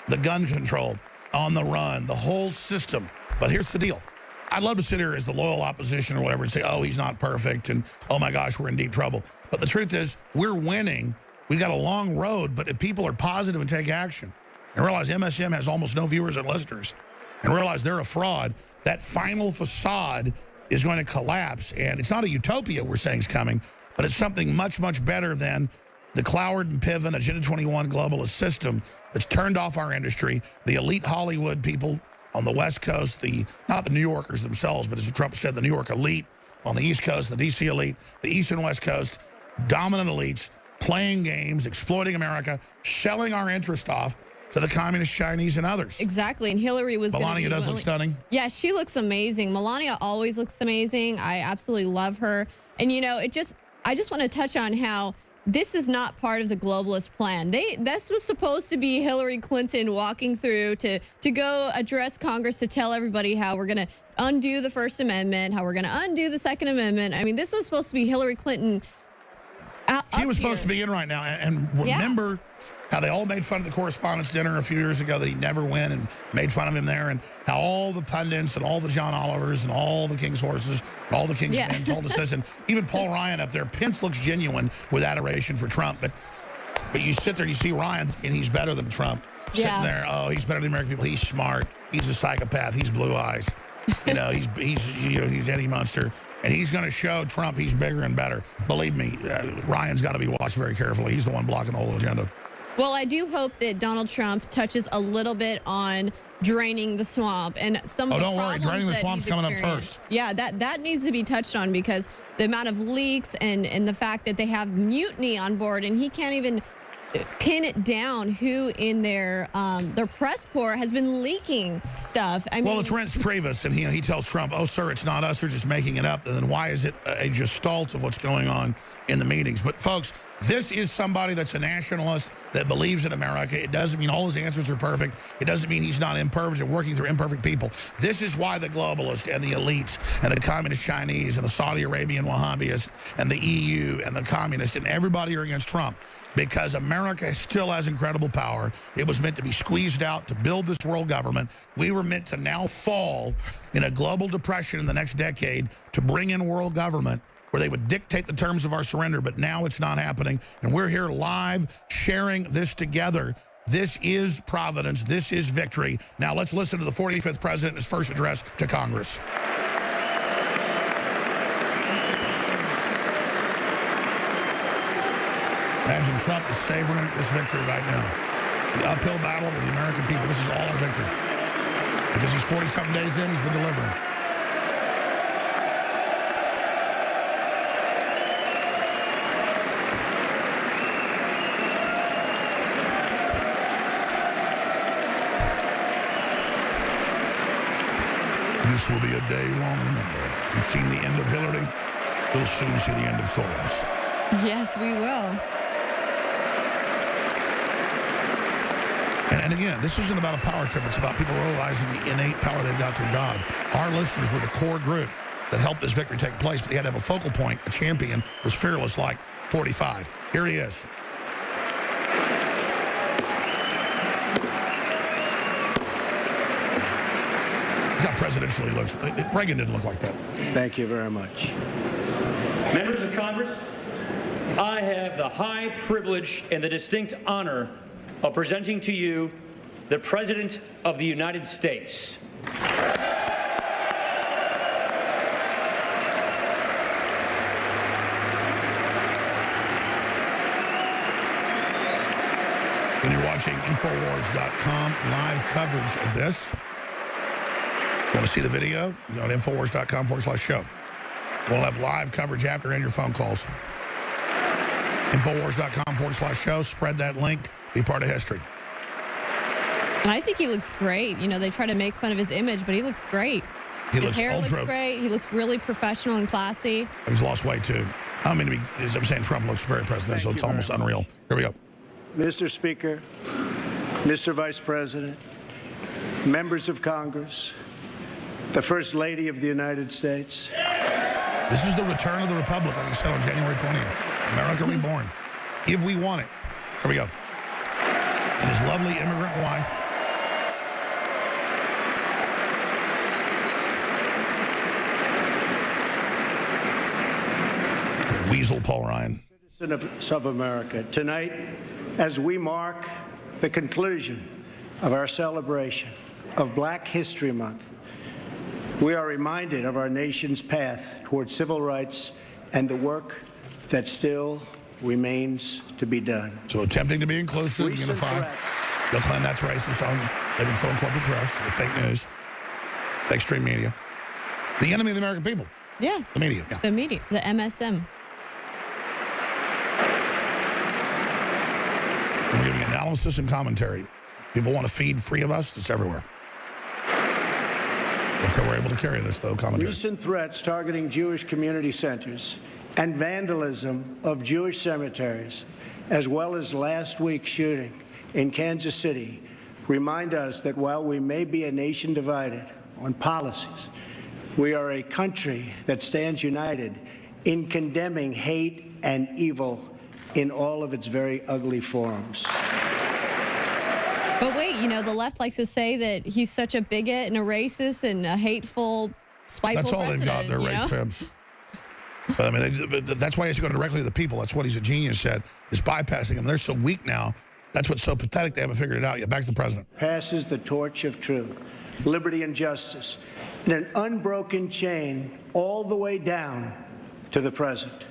The gun control, on the run, the whole system. But here's the deal. I'd love to sit here as the loyal opposition or whatever and say, oh, he's not perfect, and oh my gosh, we're in deep trouble. But the truth is, we're winning. We've got a long road, but if people are positive and take action, and realize MSM has almost no viewers and listeners, and realize they're a fraud, that final facade is going to collapse. And it's not a utopia we're saying is coming, but it's something much, much better than the Cloward and Piven Agenda 21 globalist system that's turned off our industry, the elite Hollywood people on the West Coast, not the New Yorkers themselves, but as Trump said, the New York elite on the East Coast, the D.C. elite, the East and West Coast, dominant elites, playing games, exploiting America, selling our interest off to the communist Chinese and others. Exactly, and Hillary was Melania does look stunning. Yeah, she looks amazing. Melania always looks amazing. I absolutely love her. And you know, I just want to touch on how this is not part of the globalist plan. This was supposed to be Hillary Clinton walking through to go address Congress to tell everybody how we're going to undo the First Amendment, how we're going to undo the Second Amendment. I mean, this was supposed to be Hillary Clinton. She was supposed to be in right now. And remember how they all made fun of the Correspondents' Dinner a few years ago that he'd never win, and made fun of him there, and how all the pundits and all the John Olivers and all the King's horses and all the King's men told us this. And even Paul Ryan up there, Pence looks genuine with adoration for Trump. But you sit there and you see Ryan, and he's better than Trump. Sitting there, oh, he's better than the American people. He's smart. He's a psychopath. He's blue eyes. You know, he's Eddie Munster. And he's going to show Trump he's bigger and better. Believe me, Ryan's got to be watched very carefully. He's the one blocking the whole agenda. Well, I do hope that Donald Trump touches a little bit on draining the swamp and some of the problems. Oh, don't worry, draining the swamp's coming up first. Yeah, that needs to be touched on, because the amount of leaks and the fact that they have mutiny on board, and he can't even pin it down who in their press corps has been leaking stuff. I mean, well, it's Reince Priebus, and he tells Trump, "Oh, sir, it's not us. They're just making it up." And then why is it a gestalt of what's going on in the meetings? But folks, this is somebody that's a nationalist that believes in America. It doesn't mean all his answers are perfect. It doesn't mean he's not imperfect and working through imperfect people. This is why the globalists and the elites and the communist Chinese and the Saudi Arabian Wahhabists and the EU and the communists and everybody are against Trump. Because America still has incredible power. It was meant to be squeezed out to build this world government. We were meant to now fall in a global depression in the next decade to bring in world government where they would dictate the terms of our surrender, but now it's not happening. And we're here live sharing this together. This is Providence. This is victory. Now let's listen to the 45th president in his first address to Congress. Imagine Trump is savoring this victory right now. The uphill battle with the American people. This is all our victory. Because he's 40-something days in, he's been delivering. This will be a day long remembered. You've seen the end of Hillary. You'll soon see the end of Soros. Yes, we will. And again, this isn't about a power trip. It's about people realizing the innate power they've got through God. Our listeners were the core group that helped this victory take place, but they had to have a focal point. A champion was fearless like 45. Here he is. Look how presidential he looks. Reagan didn't look like that. Thank you very much. Members of Congress, I have the high privilege and the distinct honor of presenting to you the President of the United States. When you're watching Infowars.com live coverage of this, you want to see the video? You go to Infowars.com/show. We'll have live coverage after and your phone calls. Infowars.com/show. Spread that link. Be part of history. And I think he looks great. You know, they try to make fun of his image, but he looks great. His hair looks great. He looks really professional and classy. He's lost weight, too. I mean, to be, as I'm saying, Trump looks very presidential. It's almost unreal. Here we go. Mr. Speaker, Mr. Vice President, members of Congress, the First Lady of the United States. This is the return of the Republic, like he said on January 20th. America reborn. If we want it. Here we go. And his lovely immigrant wife. Weasel Paul Ryan. Citizens of America, tonight, as we mark the conclusion of our celebration of Black History Month, we are reminded of our nation's path toward civil rights and the work that still remains to be done. So attempting to be inclusive, unified. They'll claim that's racist on the controlled corporate press, the fake news, fake stream media. The enemy of the American people. Yeah. The media. Yeah. The media. The MSM. And we're giving analysis and commentary. People want to feed free of us. It's everywhere. That's how we're able to carry this, though, commentary. Recent threats targeting Jewish community centers and vandalism of Jewish cemeteries, as well as last week's shooting in Kansas City, remind us that while we may be a nation divided on policies, we are a country that stands united in condemning hate and evil in all of its very ugly forms. But wait, you know, the left likes to say that he's such a bigot and a racist and a hateful, spiteful That's all they've got. They're race pimps. But I mean, that's why he has to go directly to the people. That's what he's a genius at, is bypassing them. They're so weak now. That's what's so pathetic. They haven't figured it out yet. Back to the president. Passes the torch of truth, liberty, and justice in an unbroken chain all the way down to the present.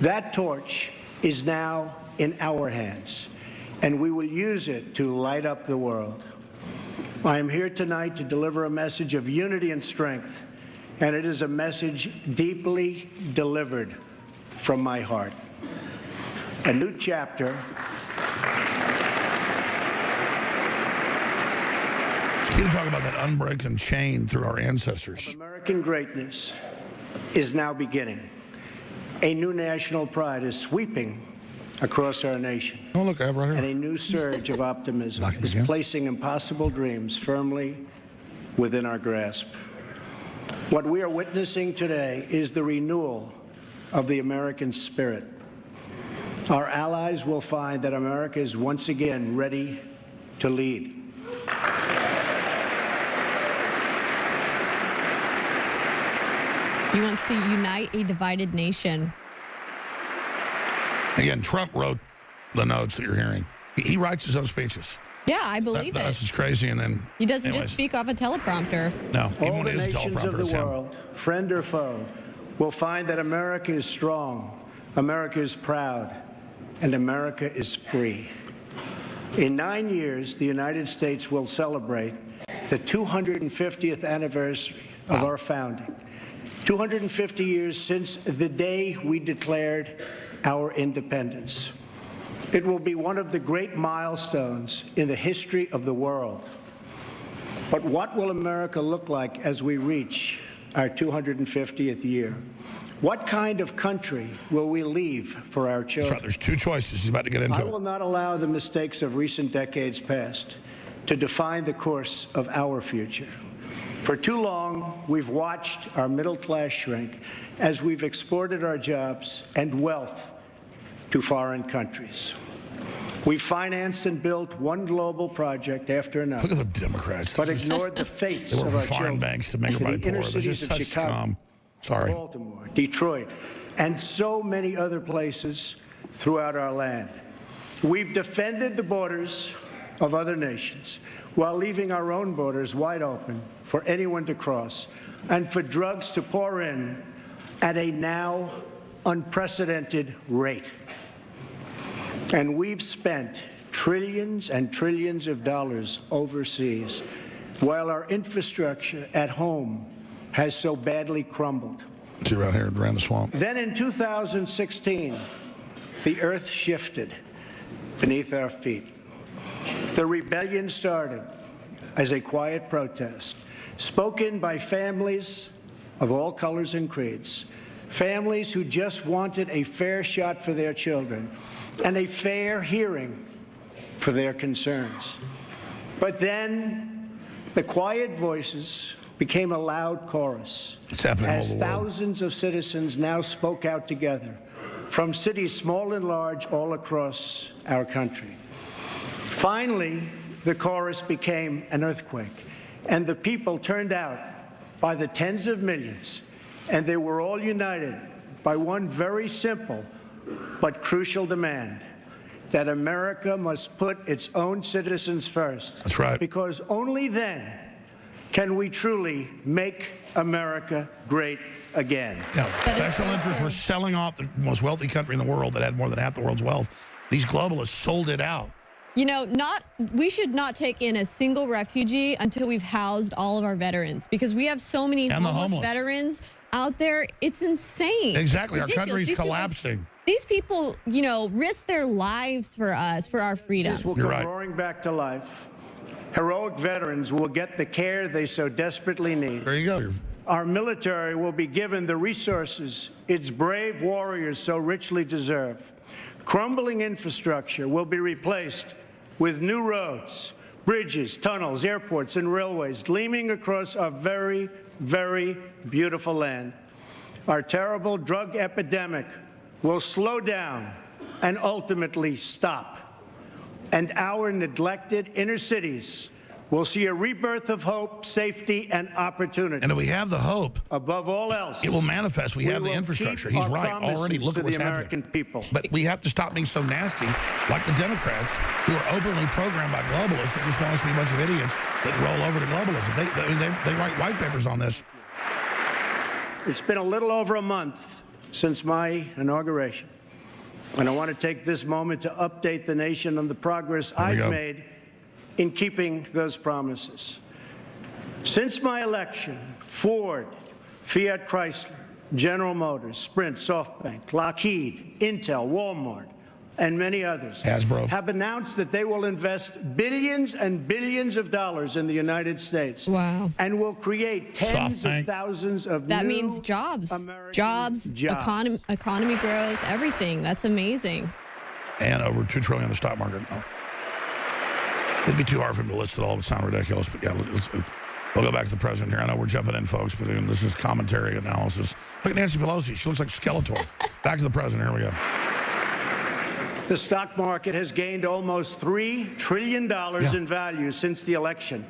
That torch is now in our hands, and we will use it to light up the world. I am here tonight to deliver a message of unity and strength, and it is a message deeply delivered from my heart. A new chapter. Can you talk about that unbroken chain through our ancestors? American greatness is now beginning. A new national pride is sweeping across our nation. Oh, look, I have right here. And a new surge of optimism is placing impossible dreams firmly within our grasp. What we are witnessing today is the renewal of the American spirit. Our allies will find that America is once again ready to lead. He wants to unite a divided nation. Again, Trump wrote the notes that you're hearing. He writes his own speeches. Yeah, I believe it. That's just crazy. And then he doesn't just speak off a teleprompter. No, even all when the it is a nations teleprompter, of the it's him. world, friend or foe, will find that America is strong, America is proud, and America is free. In 9 years, the United States will celebrate the 250th anniversary of our founding. 250 years since the day we declared our independence. It will be one of the great milestones in the history of the world. But what will America look like as we reach our 250th year? What kind of country will we leave for our That's children? right. There's two choices he's about to get into. I will not allow the mistakes of recent decades past to define the course of our future. For too long, we've watched our middle class shrink as we've exported our jobs and wealth to foreign countries. We've financed and built one global project after another. Look at the Democrats. But ignored the fates They work of for our foreign children. banks to make everybody in the inner poor. They're cities just of such Chicago, scum. Sorry. Baltimore, Detroit, and so many other places throughout our land. We've defended the borders of other nations while leaving our own borders wide open for anyone to cross and for drugs to pour in at a now unprecedented rate. And we've spent trillions and trillions of dollars overseas while our infrastructure at home has so badly crumbled. See around here around the swamp. Then in 2016, the earth shifted beneath our feet. The rebellion started as a quiet protest, spoken by families of all colors and creeds, families who just wanted a fair shot for their children and a fair hearing for their concerns. But then the quiet voices became a loud chorus It's happening all as over the world. thousands of citizens now spoke out together from cities small and large all across our country. Finally, the chorus became an earthquake, and the people turned out by the tens of millions, and they were all united by one very simple but crucial demand: that America must put its own citizens first. That's right. Because only then can we truly make America great again. Yeah, special interests were selling off the most wealthy country in the world that had more than half the world's wealth. These globalists sold it out. You know, we should not take in a single refugee until we've housed all of our veterans, because we have so many homeless veterans out there. It's insane. Exactly. Ridiculous. Our country's These people- collapsing. These people, you know, risk their lives for us, for our freedoms. Will come roaring back to life. Heroic veterans will get the care they so desperately need. There you go. Our military will be given the resources its brave warriors so richly deserve. Crumbling infrastructure will be replaced with new roads, bridges, tunnels, airports, and railways gleaming across our very, very beautiful land. Our terrible drug epidemic will slow down and ultimately stop. And our neglected inner cities will see a rebirth of hope, safety, and opportunity. And if we have the hope, above all else, it will manifest. We have the will infrastructure. keep He's our right. promises Already, look to at what's the happening. American people. But we have to stop being so nasty, like the Democrats, who are openly programmed by globalists that just want us to be a bunch of idiots that roll over to globalism. They write white papers on this. It's been a little over a month since my inauguration, and I want to take this moment to update the nation on the progress I've made in keeping those promises. Since my election, Ford, Fiat Chrysler, General Motors, Sprint, SoftBank, Lockheed, Intel, Walmart, and many others have announced that they will invest billions and billions of dollars in the United States. Wow. And will create tens of thousands of That new means jobs, jobs. economy growth, everything. That's amazing. And over $2 trillion in the stock market. Oh. It'd be too hard for him to list it all. It would sound ridiculous. But yeah, we'll go back to the president here. I know we're jumping in, folks, but this is commentary analysis. Look at Nancy Pelosi. She looks like Skeletor. Back to the president. Here we go. The stock market has gained almost $3 trillion in value since the election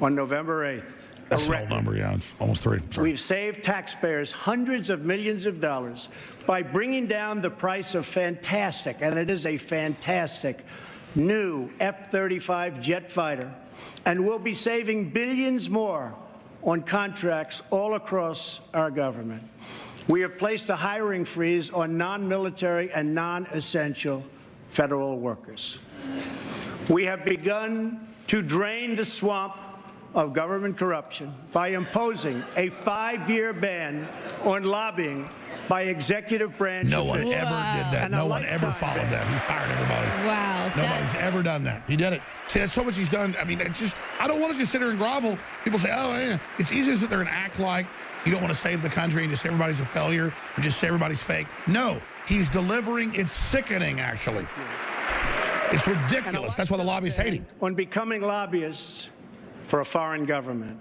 on November 8th. That's an old number, yeah. It's almost 3. Sorry. We've saved taxpayers hundreds of millions of dollars by bringing down the price of fantastic, and it is a fantastic, new F-35 jet fighter. And we'll be saving billions more on contracts all across our government. We have placed a hiring freeze on non-military and non-essential federal workers. We have begun to drain the swamp of government corruption by imposing a 5-year ban on lobbying by executive branch. No one ever did that. No one ever followed that. He fired everybody. Wow. Nobody's ever done that. He did it. See, that's so much he's done. I mean, it's just, I don't want to just sit here and grovel. People say, oh, yeah. It's easy to sit there and act like you don't want to save the country and just say everybody's a failure and just say everybody's fake. No, he's delivering. It's sickening, actually. It's ridiculous. That's why the lobbyists hate him. On becoming lobbyists for a foreign government,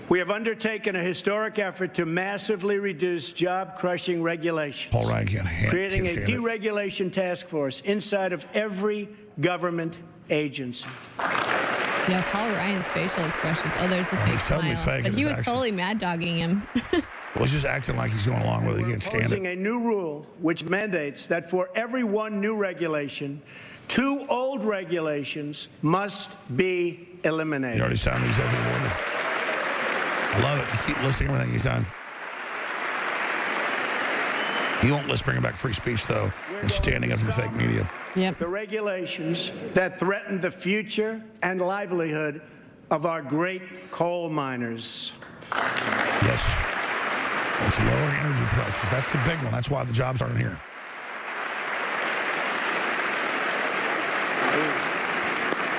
we have undertaken a historic effort to massively reduce job-crushing regulations. Paul Ryan can't creating a stand it. deregulation task force inside of every government agency. Yeah, Paul Ryan's facial expressions. Oh, there's the fake he's totally smile. fake But in he his was action. totally mad-dogging him. Well, he's just acting like he's going along with it. He can't stand Proposing it. a new rule which mandates that for every one new regulation, 2 old regulations must be eliminated. He already signed the executive order. I love it. Just keep listing everything he's done. He won't list bringing back free speech, though, and standing up to the fake media. Yep. The regulations that threaten the future and livelihood of our great coal miners. Yes. It's lowering energy prices. That's the big one. That's why the jobs aren't here.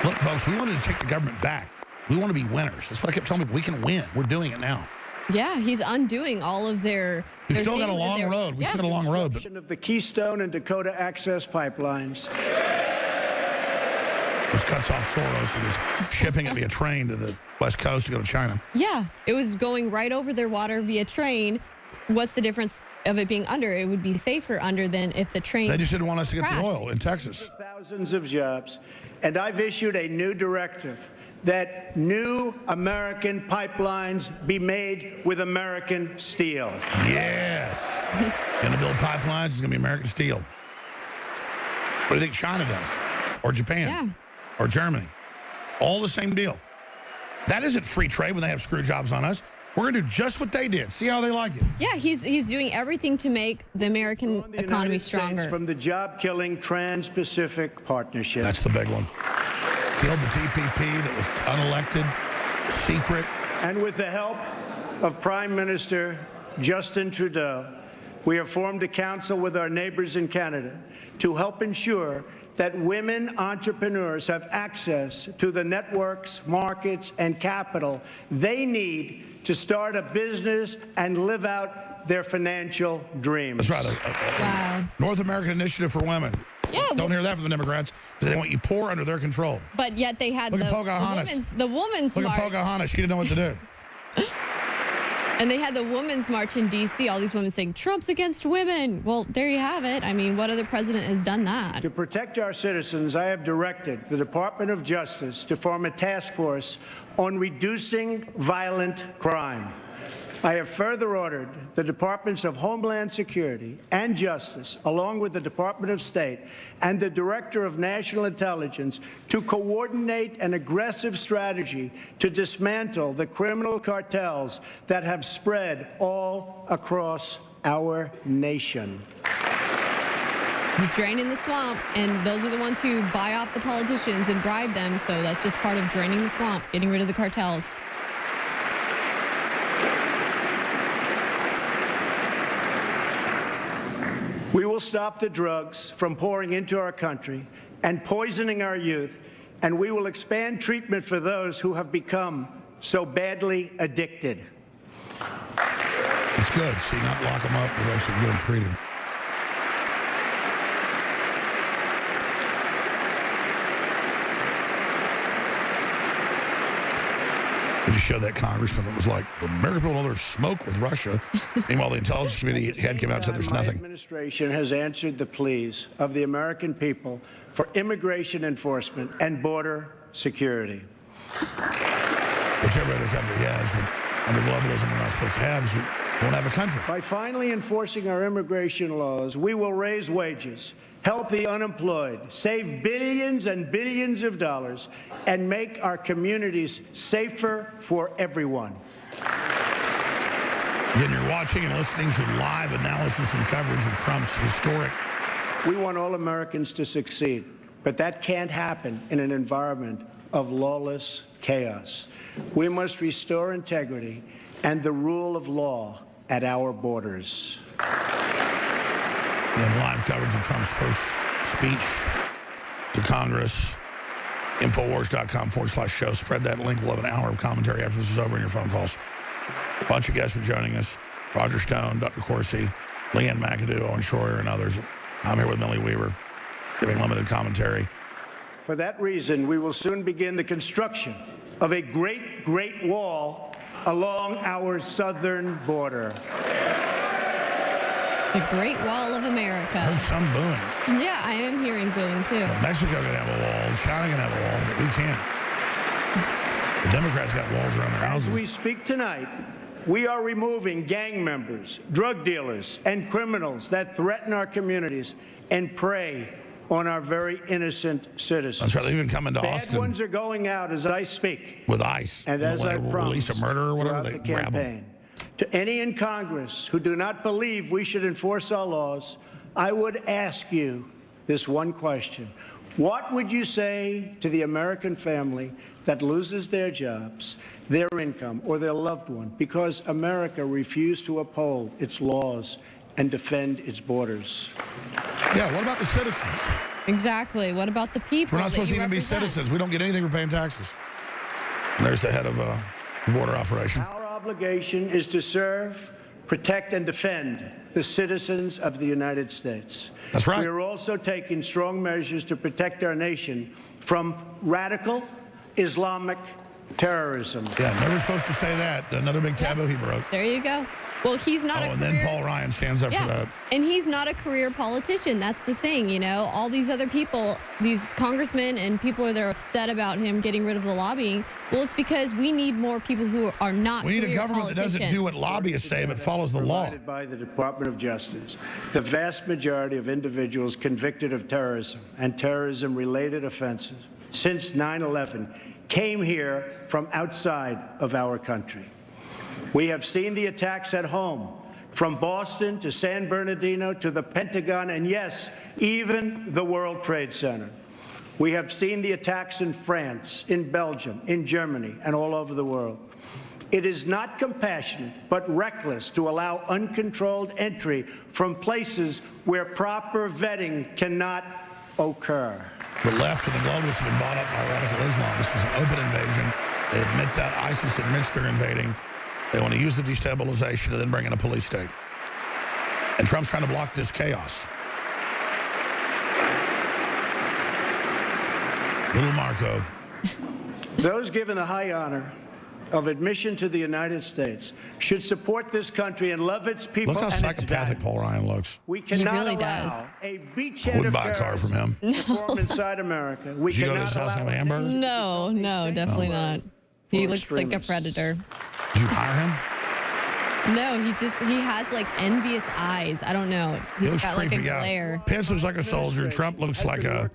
Look, folks, we wanted to take the government back. We want to be winners. That's what I kept telling people. We can win. We're doing it now. Yeah, he's undoing all of their. We've their still got a things that long they're- road. We Yeah. still got a long road. But Of the Keystone and Dakota Access pipelines. this cuts off Soros and is shipping it via train to the West Coast to go to China. Yeah, it was going right over their water via train. What's the difference of it being under? It would be safer under than if the train. They just didn't want us to get crashed. the oil in Texas. Thousands of jobs. And I've issued a new directive that new American pipelines be made with American steel. Yes. Going to build pipelines. It's going to be American steel. What do you think China does? Or Japan? Yeah. Or Germany? All the same deal. That isn't free trade when they have screw jobs on us. We're going to do just what they did. See how they like it. Yeah, he's doing everything to make the American economy United States stronger. From the job-killing Trans-Pacific Partnership. That's the big one. Killed the TPP that was unelected, secret. And with the help of Prime Minister Justin Trudeau, we have formed a council with our neighbors in Canada to help ensure that women entrepreneurs have access to the networks, markets, and capital they need to start a business and live out their financial dreams. That's right. Wow. North American Initiative for Women. Yeah, Don't hear that from the Democrats because they want you poor under their control. But yet they had Look at the Pocahontas. women's Look march. at Pocahontas. She didn't know what to do. And they had the women's march in D.C. All these women saying, Trump's against women. Well, there you have it. I mean, what other president has done that? To protect our citizens, I have directed the Department of Justice to form a task force on reducing violent crime. I have further ordered the Departments of Homeland Security and Justice, along with the Department of State and the Director of National Intelligence, to coordinate an aggressive strategy to dismantle the criminal cartels that have spread all across our nation. He's draining the swamp, and those are the ones who buy off the politicians and bribe them. So that's just part of draining the swamp, getting rid of the cartels. We will stop the drugs from pouring into our country and poisoning our youth, and we will expand treatment for those who have become so badly addicted. It's good. See, not lock them up, but actually get them treated. They just showed that congressman that was like, American people know there's smoke with Russia. Meanwhile, the intelligence community head came out and said there's My nothing. administration has answered the pleas of the American people for immigration enforcement and border security. Which every other country has, but under globalism we're not supposed to have because we won't have a country. By finally enforcing our immigration laws, we will raise wages, help the unemployed, save billions and billions of dollars, and make our communities safer for everyone. Again, you're watching and listening to live analysis and coverage of Trump's historic. We want all Americans to succeed, but that can't happen in an environment of lawless chaos. We must restore integrity and the rule of law at our borders. And live coverage of Trump's first speech to Congress. Infowars.com/show. Spread that link. We'll have an hour of commentary after this is over in your phone calls. A bunch of guests are joining us. Roger Stone, Dr. Corsi, Leanne McAdoo, Owen Schroyer, and others. I'm here with Millie Weaver, giving limited commentary. For that reason, we will soon begin the construction of a great wall along our southern border. The Great Wall of America. I heard some booing. Yeah, I am hearing booing too. Well, Mexico can have a wall, and China can have a wall, but we can't. The Democrats got walls around their houses. As we speak tonight, we are removing gang members, drug dealers, and criminals that threaten our communities and prey on our very innocent citizens. That's right. They're even coming to Bad Austin ones are going out as I speak. with ICE. And as I release a murderer or whatever, throughout they the grab them. campaign. To any in Congress who do not believe we should enforce our laws, I would ask you this one question. What would you say to the American family that loses their jobs, their income, or their loved one because America refused to uphold its laws and defend its borders? Yeah, what about the citizens? Exactly. What about the people? We're not supposed to even be citizens. We don't get anything for paying taxes. And there's the head of border operation. Our obligation is to serve, protect, and defend the citizens of the United States. That's right. We are also taking strong measures to protect our nation from radical Islamic terrorism. Yeah, never supposed to say that. Another big taboo he broke. There you go. Well, he's not a and career... then Paul Ryan stands up for that. And he's not a career politician. That's the thing, you know. All these other people, these congressmen and people that are upset about him getting rid of the lobbying, well, it's because we need more people who are not We need a career government that doesn't do what lobbyists say but follows the law. Provided by the Department of Justice. The vast majority of individuals convicted of terrorism and terrorism-related offenses since 9/11 came here from outside of our country. We have seen the attacks at home, from Boston to San Bernardino to the Pentagon, and yes, even the World Trade Center. We have seen the attacks in France, in Belgium, in Germany, and all over the world. It is not compassionate, but reckless to allow uncontrolled entry from places where proper vetting cannot occur. The left and the globalists have been bought up by radical Islam. This is an open invasion. They admit that. ISIS admits they're invading. They want to use the destabilization and then bring in a police state. And Trump's trying to block this chaos. Little Marco. Those given the high honor of admission to the United States should support this country and love its people. Look how and psychopathic its Paul Ryan looks. We cannot really allow does. a I beachhead wouldn't of buy a car from him. to form inside America. We Did you go to cannot his house and allow have a hamburger? No, definitely not. He looks like a extremists. predator. Did you hire him? No, he has like envious eyes. I don't know. He He's looks got like a creepy, yeah. glare. Pence looks like a soldier. Trump looks like a,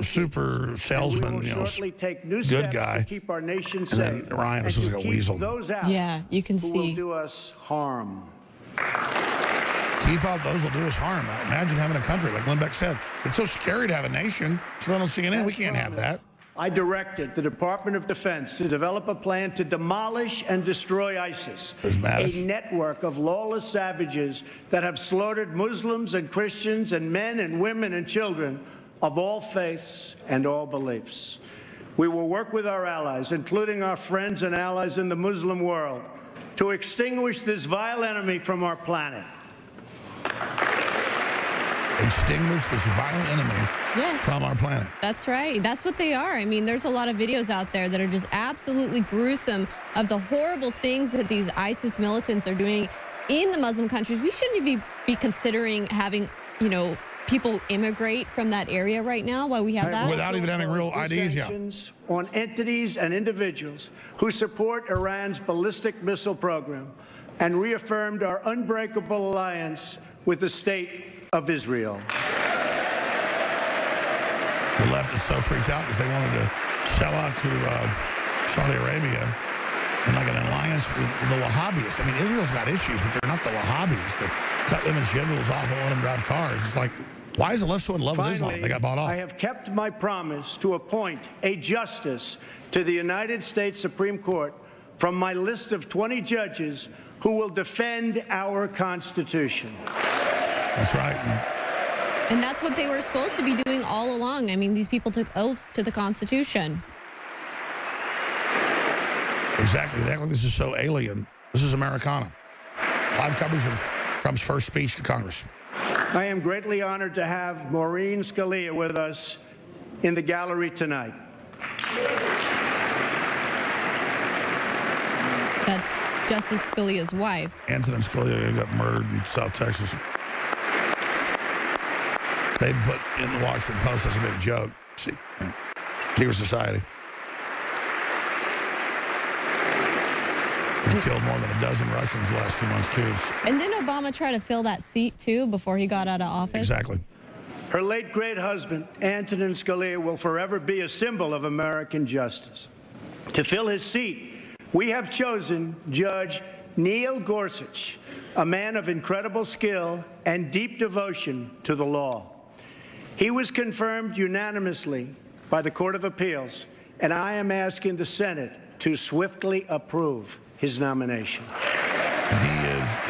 super salesman, good guy. Keep our nation And safe. then Ryan looks like a keep weasel. Those out Yeah, you can who will see. do us harm. Keep out those will do us harm. Imagine having a country, like Lindbeck said. It's so scary to have a nation. So then on CNN, we can't have that. I directed the Department of Defense to develop a plan to demolish and destroy ISIS, a network of lawless savages that have slaughtered Muslims and Christians and men and women and children of all faiths and all beliefs. We will work with our allies, including our friends and allies in the Muslim world, to extinguish this vile enemy from our planet. Extinguish this violent enemy from our planet. That's right. That's what they are. I mean, there's a lot of videos out there that are just absolutely gruesome of the horrible things that these ISIS militants are doing in the Muslim countries. We shouldn't be considering having, people immigrate from that area right now while we have that. Without even having real IDs, yeah. On entities and individuals who support Iran's ballistic missile program and reaffirmed our unbreakable alliance with the state of Israel. The left is so freaked out because they wanted to sell out to Saudi Arabia and like an alliance with the Wahhabis. I mean, Israel's got issues, but they're not the Wahhabis that cut women's genitals off and let them drive cars. It's like, why is the left so in love with Islam? They got bought off. I have kept my promise to appoint a justice to the United States Supreme Court from my list of 20 judges who will defend our Constitution. That's right. And that's what they were supposed to be doing all along. I mean, these people took oaths to the Constitution. Exactly. They act like this is so alien. This is Americana. Live coverage of Trump's first speech to Congress. I am greatly honored to have Maureen Scalia with us in the gallery tonight. That's Justice Scalia's wife. Antonin Scalia got murdered in South Texas. They put in the Washington Post as a big joke. Secret society. He killed more than a dozen Russians the last few months, too. And didn't Obama try to fill that seat, too, before he got out of office? Exactly. Her late great husband, Antonin Scalia, will forever be a symbol of American justice. To fill his seat, we have chosen Judge Neil Gorsuch, a man of incredible skill and deep devotion to the law. He was confirmed unanimously by the Court of Appeals, and I am asking the Senate to swiftly approve his nomination. And he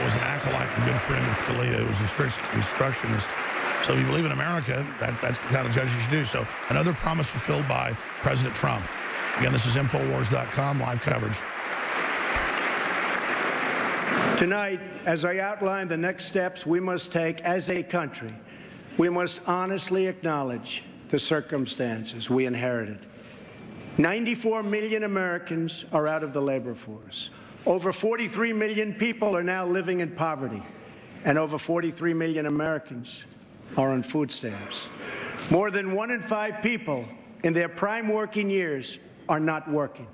was an acolyte and good friend of Scalia. He was a strict constructionist. So if you believe in America, that's the kind of judge you should do. So another promise fulfilled by President Trump. Again, this is Infowars.com, live coverage. Tonight, as I outline the next steps we must take as a country, we must honestly acknowledge the circumstances we inherited. 94 million Americans are out of the labor force. Over 43 million people are now living in poverty, and over 43 million Americans are on food stamps. More than 1 in 5 people in their prime working years are not working.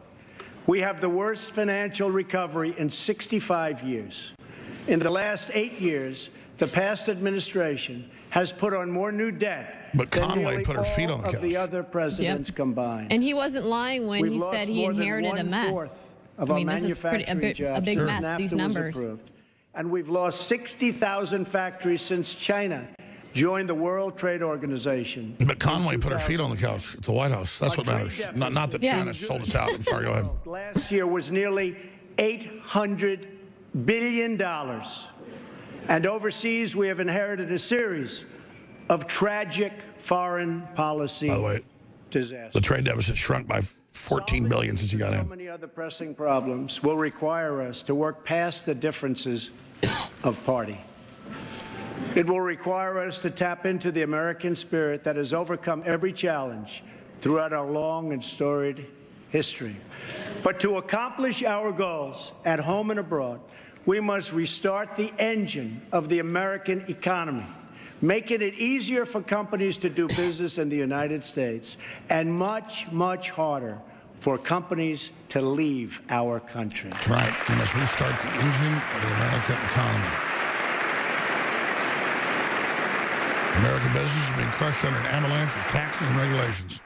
We have the worst financial recovery in 65 years. In the last 8 years, the past administration has put on more new debt but Conway put her feet on the couch. Of the other presidents combined. And he wasn't lying when he said he inherited a mess. I mean, this is a big mess, these numbers. And we've lost 60,000 factories since China joined the World Trade Organization. But Conway put her feet on the couch at the White House. That's what matters. Not that China sold us out. I'm sorry, go ahead. Last year was nearly $800 billion. And overseas, we have inherited a series of tragic foreign policy disasters. The trade deficit shrunk by $14 billion since you got in. So many other pressing problems will require us to work past the differences of party. It will require us to tap into the American spirit that has overcome every challenge throughout our long and storied history. But to accomplish our goals at home and abroad, we must restart the engine of the American economy, making it easier for companies to do business in the United States and much, much harder for companies to leave our country. That's right. We must restart the engine of the American economy. American business is being crushed under an avalanche of taxes and regulations.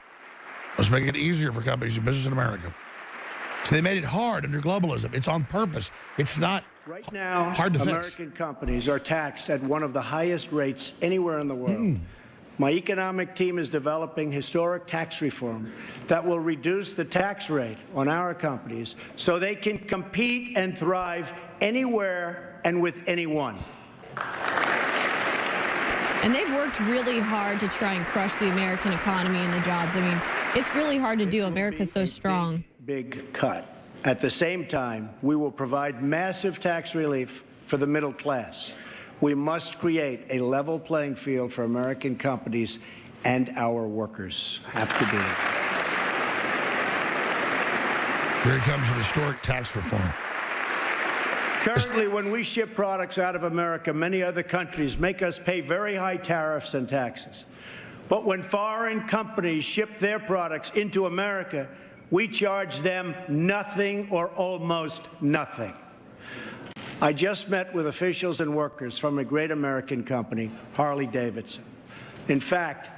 Let's make it easier for companies to do business in America. So they made it hard under globalism. It's on purpose. It's not right now, hard to American companies are taxed at one of the highest rates anywhere in the world. My economic team is developing historic tax reform that will reduce the tax rate on our companies so they can compete and thrive anywhere and with anyone. And they've worked really hard to try and crush the American economy and the jobs. I mean, it's really hard to do. America's so strong. Big cut. At the same time, we will provide massive tax relief for the middle class. We must create a level playing field for American companies, and our workers have to do it. Here comes the historic tax reform. Currently, when we ship products out of America, many other countries make us pay very high tariffs and taxes. But when foreign companies ship their products into America, we charge them nothing or almost nothing. I just met with officials and workers from a great American company, Harley-Davidson. In fact,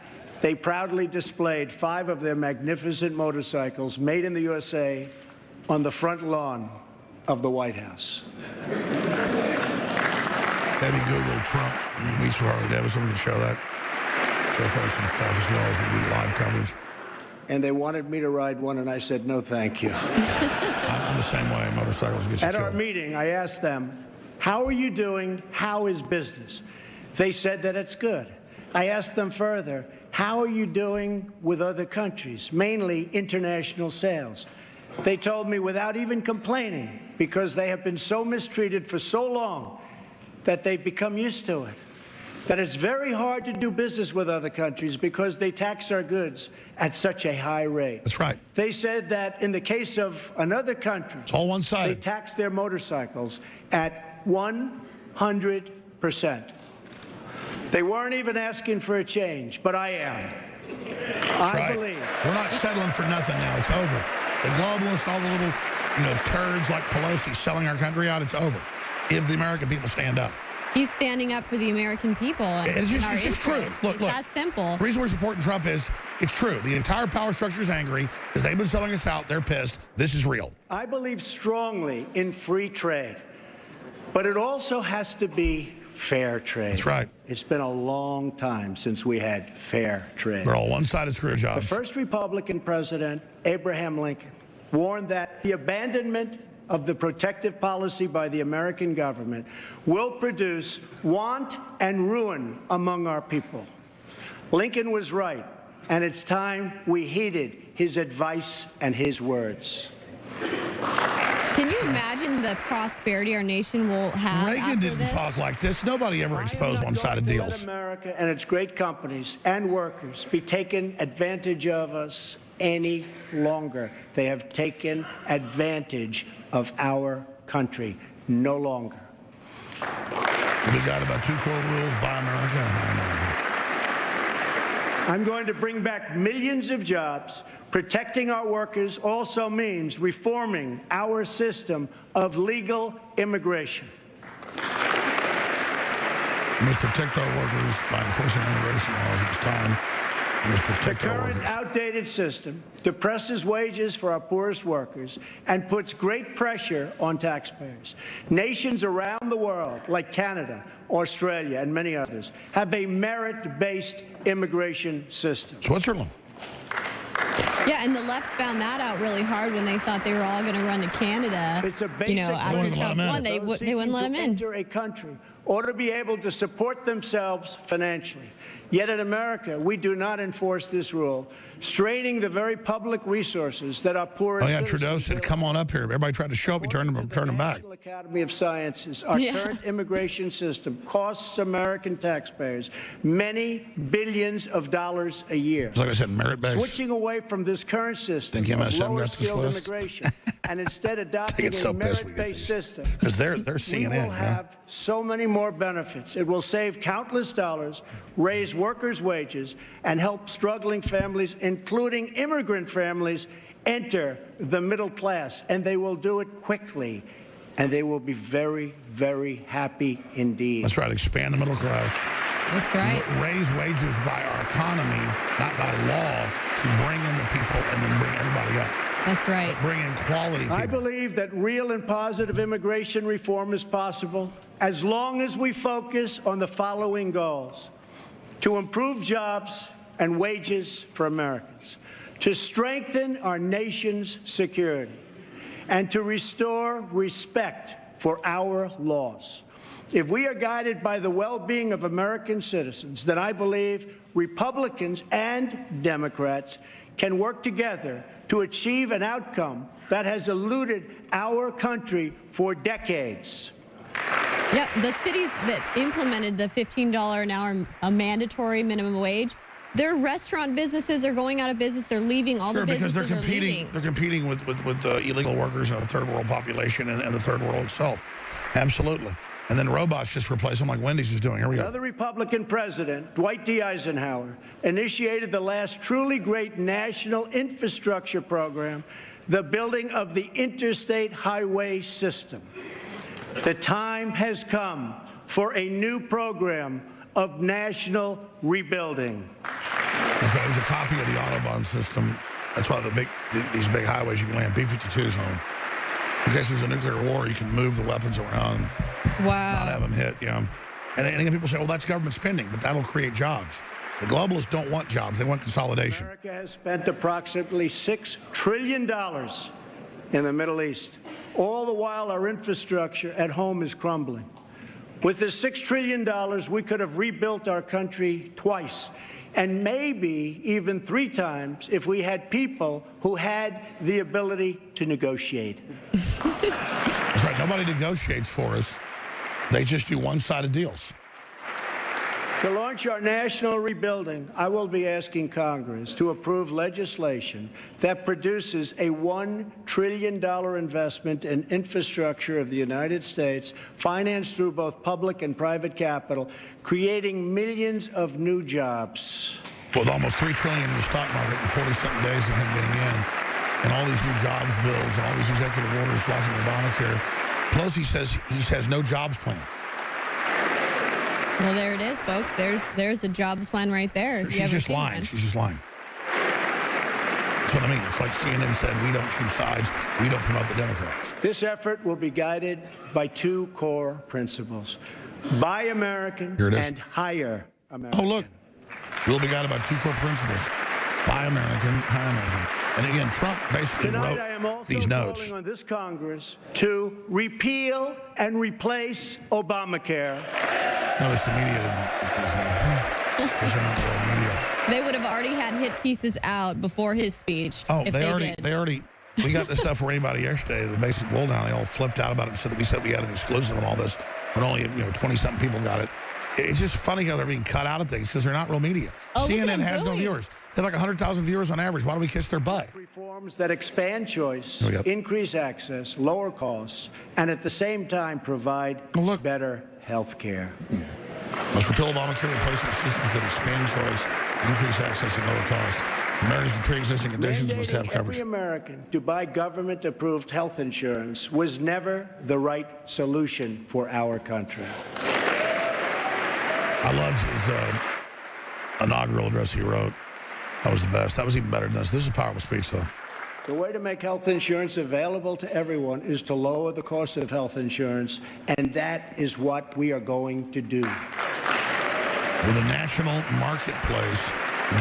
they proudly displayed 5 of their magnificent motorcycles made in the USA on the front lawn of the White House. Maybe Google Trump meets with Harley-Davidson. We can show that. Show folks some stuff as well as we do live coverage. And they wanted me to ride one, and I said, no, thank you. I'm the same way. Motorcycles get you At our killed. meeting, I asked them, how are you doing? How is business? They said that it's good. I asked them further, how are you doing with other countries, mainly international sales? They told me without even complaining, because they have been so mistreated for so long that they've become used to it, that it's very hard to do business with other countries because they tax our goods at such a high rate. That's right. They said that in the case of another country, it's all one-sided. They tax their motorcycles at 100%. They weren't even asking for a change, but I am. I believe. We're not settling for nothing now. It's over. The globalists, all the little, turds like Pelosi selling our country out, it's over. If the American people stand up. He's standing up for the American people. It's just true. Look. It's that simple. The reason we're supporting Trump is it's true. The entire power structure is angry because they've been selling us out. They're pissed. This is real. I believe strongly in free trade, but it also has to be fair trade. That's right. It's been a long time since we had fair trade. They're all one-sided screw jobs. The first Republican president, Abraham Lincoln, warned that the abandonment of the protective policy by the American government will produce want and ruin among our people. Lincoln was right, and it's time we heeded his advice and his words. Can you imagine the prosperity our nation will have Reagan after didn't this? talk like this. Nobody ever exposed one-sided deals. Let America and its great companies and workers be taken advantage of us any longer. They have taken advantage of our country no longer. We got about 2 core rules: buy America and hire America. I'm going to bring back millions of jobs. Protecting our workers also means reforming our system of legal immigration. We must protect our workers by enforcing immigration laws. It's time. We must protect our workers. The current outdated system depresses wages for our poorest workers and puts great pressure on taxpayers. Nations around the world, like Canada, Australia, and many others, have a merit-based immigration system. Switzerland. Yeah, and the left found that out really hard when they thought they were all going to run to Canada. It's a basic after Trump won, they wouldn't let them in. Enter a country ought to be able to support themselves financially. Yet in America, we do not enforce this rule, straining the very public resources that our poorest Trudeau said, come on up here. Everybody tried to show up. He turned them back. National Academy of Sciences, our current immigration system costs American taxpayers many billions of dollars a year. Like I said, merit-based. Switching away from this current system of lower-skilled immigration and instead adopting a merit-based system, because they're CNN. We will have so many more benefits. It will save countless dollars, raise workers' wages, and help struggling families, including immigrant families, enter the middle class. And they will do it quickly. And they will be very, very happy indeed. That's right. Expand the middle class. That's right. Raise wages by our economy, not by law, to bring in the people and then bring everybody up. That's right. But bring in quality people. I believe that real and positive immigration reform is possible as long as we focus on the following goals: to improve jobs and wages for Americans, to strengthen our nation's security, and to restore respect for our laws. If we are guided by the well-being of American citizens, then I believe Republicans and Democrats can work together to achieve an outcome that has eluded our country for decades. Yeah, the cities that implemented the $15 an hour mandatory minimum wage, their restaurant businesses are going out of business. They're leaving. All the businesses because they're competing. They're competing with illegal workers in the third world population and the third world itself. Absolutely. And then robots just replace them like Wendy's is doing. Here we go. Another Republican president, Dwight D. Eisenhower, initiated the last truly great national infrastructure program, the building of the interstate highway system. The time has come for a new program of national rebuilding. Okay, it was a copy of the Autobahn system. That's why these big highways, you can land B-52s on them. In case there's a nuclear war, you can move the weapons around. Wow. Not have them hit, yeah. And again, people say, well, that's government spending, but that'll create jobs. The globalists don't want jobs. They want consolidation. America has spent approximately $6 trillion in the Middle East. All the while, our infrastructure at home is crumbling. With this $6 trillion, we could have rebuilt our country twice, and maybe even 3 times if we had people who had the ability to negotiate. That's right. Nobody negotiates for us. They just do one-sided deals. To launch our national rebuilding, I will be asking Congress to approve legislation that produces a $1 trillion investment in infrastructure of the United States, financed through both public and private capital, creating millions of new jobs. With almost $3 trillion in the stock market in 40-something days of him being in, and all these new jobs bills and all these executive orders blocking Obamacare, Pelosi says he has no jobs plan. Well, there it is, folks. There's a jobs plan right there. She's just lying. She's just lying. That's what I mean. It's like CNN said, we don't choose sides. We don't promote the Democrats. This effort will be guided by two core principles: buy American and hire American. Oh, look. We'll be guided by two core principles: buy American, hire American. And again, Trump basically Tonight, I am wrote also these notes. calling on this Congress to repeal and replace Obamacare. Notice the media didn't. These are not real media. They would have already had hit pieces out before his speech. Oh, if they already. We got this stuff for anybody yesterday. The basic roll down. They all flipped out about it and said that we said we had an exclusive and all this, when only 20-something people got it. It's just funny how they're being cut out of things because they're not real media. CNN has no viewers. They have like 100,000 viewers on average. Why do we kiss their butt? Reforms that expand choice, increase access, lower costs, and at the same time provide better health care. Must repeal Obamacare, replacement systems that expand choice, increase access, and lower costs. Americans with pre-existing conditions must have coverage. Every American to buy government-approved health insurance was never the right solution for our country. I loved his inaugural address he wrote. That was the best. That was even better than this. This is a powerful speech, though. The way to make health insurance available to everyone is to lower the cost of health insurance, and that is what we are going to do. With a national marketplace,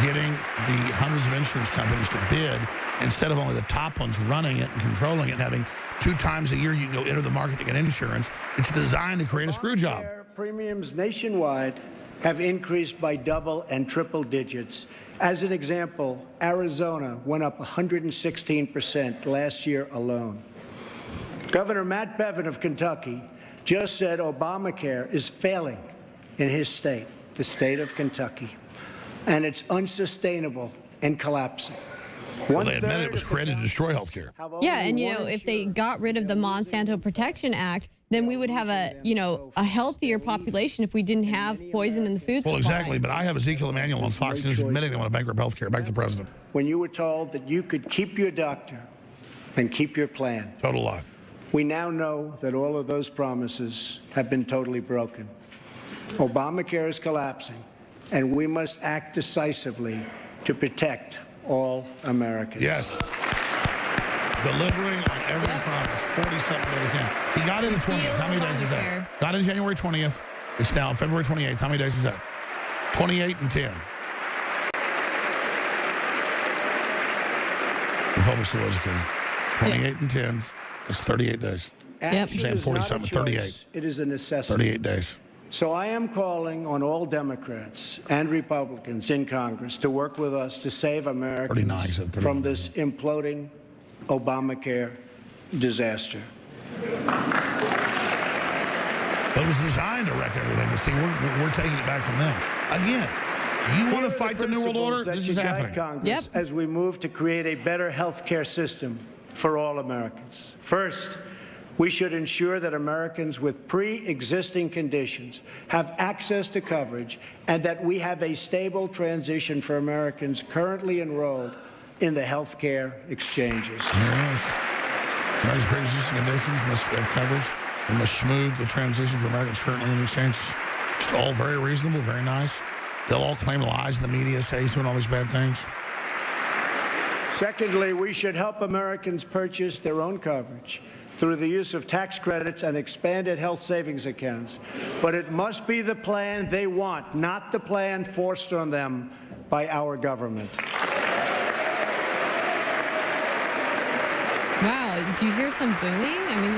getting the hundreds of insurance companies to bid instead of only the top ones running it and controlling it and having 2 times a year you can go enter the market to get insurance. It's designed to create a screw job. Premiums nationwide have increased by double and triple digits. As an example, Arizona went up 116% last year alone. Governor Matt Bevin of Kentucky just said Obamacare is failing in his state, the state of Kentucky, and it's unsustainable and collapsing. Well, they admitted it was created to destroy health care. Yeah, and if they got rid of the Monsanto Protection Act, then we would have a healthier population if we didn't have poison in the food supply. Well, exactly, but I have Ezekiel Emanuel on Fox News admitting they want to bankrupt health care. Back to the president. When you were told that you could keep your doctor and keep your plan. Total lie. We now know that all of those promises have been totally broken. Obamacare is collapsing, and we must act decisively to protect all Americans. Yes. Delivering on every promise, 40-something days in. He got in the 20th. How many days is that? Got in January 20th. It's now February 28th. How many days is that? 28 and 10. The public school education. 28 and 10. That's 38 days. Yep. I'm saying 40-something, 38. It is a necessity. 38 days. So I am calling on all Democrats and Republicans in Congress to work with us to save Americans from this imploding Obamacare disaster. But it was designed to wreck everything. But see, we're taking it back from them. Again, you want to fight the New World Order? This is happening. Congress as we move to create a better health care system for all Americans. First, we should ensure that Americans with pre-existing conditions have access to coverage and that we have a stable transition for Americans currently enrolled in the health care exchanges. Yes. Americans with pre-existing conditions must have coverage and must smooth the transition for Americans currently in the exchanges. It's all very reasonable, very nice. They'll all claim lies in the media, say he's doing all these bad things. Secondly, we should help Americans purchase their own coverage through the use of tax credits and expanded health savings accounts. But it must be the plan they want, not the plan forced on them by our government. Wow, do you hear some booing? I mean,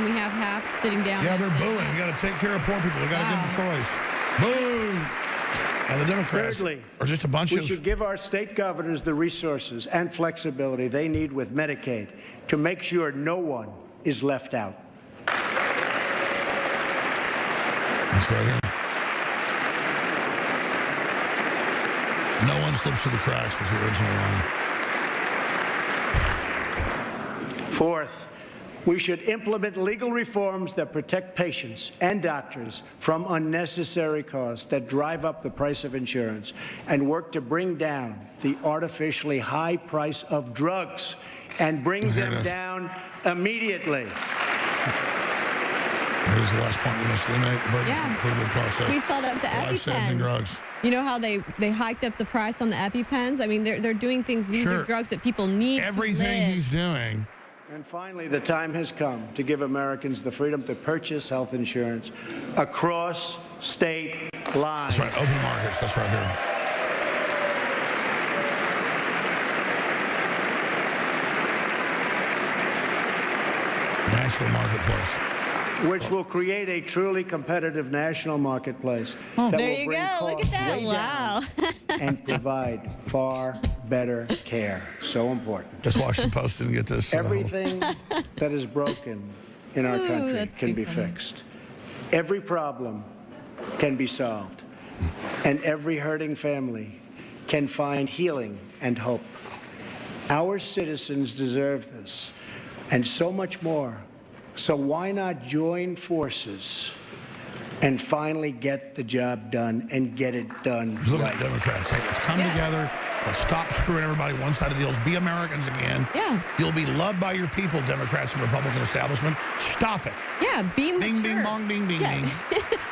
we have half sitting down. Yeah, they're booing. We got to take care of poor people. We got to give them a choice. Boo! And the Democrats Thirdly, are just a bunch we of... should give our state governors the resources and flexibility they need with Medicaid to make sure no one is left out. That's right here. No one slips through the cracks was the original line. Fourth, we should implement legal reforms that protect patients and doctors from unnecessary costs that drive up the price of insurance and work to bring down the artificially high price of drugs and bring them down immediately. Here's the last point. We must eliminate the burdensome approval process. We saw that with the Life-saving EpiPens. drugs. You know how they hiked up the price on the EpiPens? I mean, they're doing things. These are drugs that people need. Everything he's doing. And finally, the time has come to give Americans the freedom to purchase health insurance across state lines. That's right, open markets. That's right here. National marketplace. Which will create a truly competitive national marketplace. There will you bring go. Look at costs that. way Wow. down and provide far better care. So important. Just Washington Post didn't get this. Everything that is broken in our country that's can too be funny. fixed. Every problem can be solved. And every hurting family can find healing and hope. Our citizens deserve this, and so much more. So why not join forces and finally get the job done and get it done Look right? at Democrats. Hey, let's come together. Let's stop screwing everybody one side of deals. Be Americans again. Yeah. You'll be loved by your people, Democrats and Republican establishment. Stop it. Yeah, be mature. Bing, bing, bong, bing, bing, bing.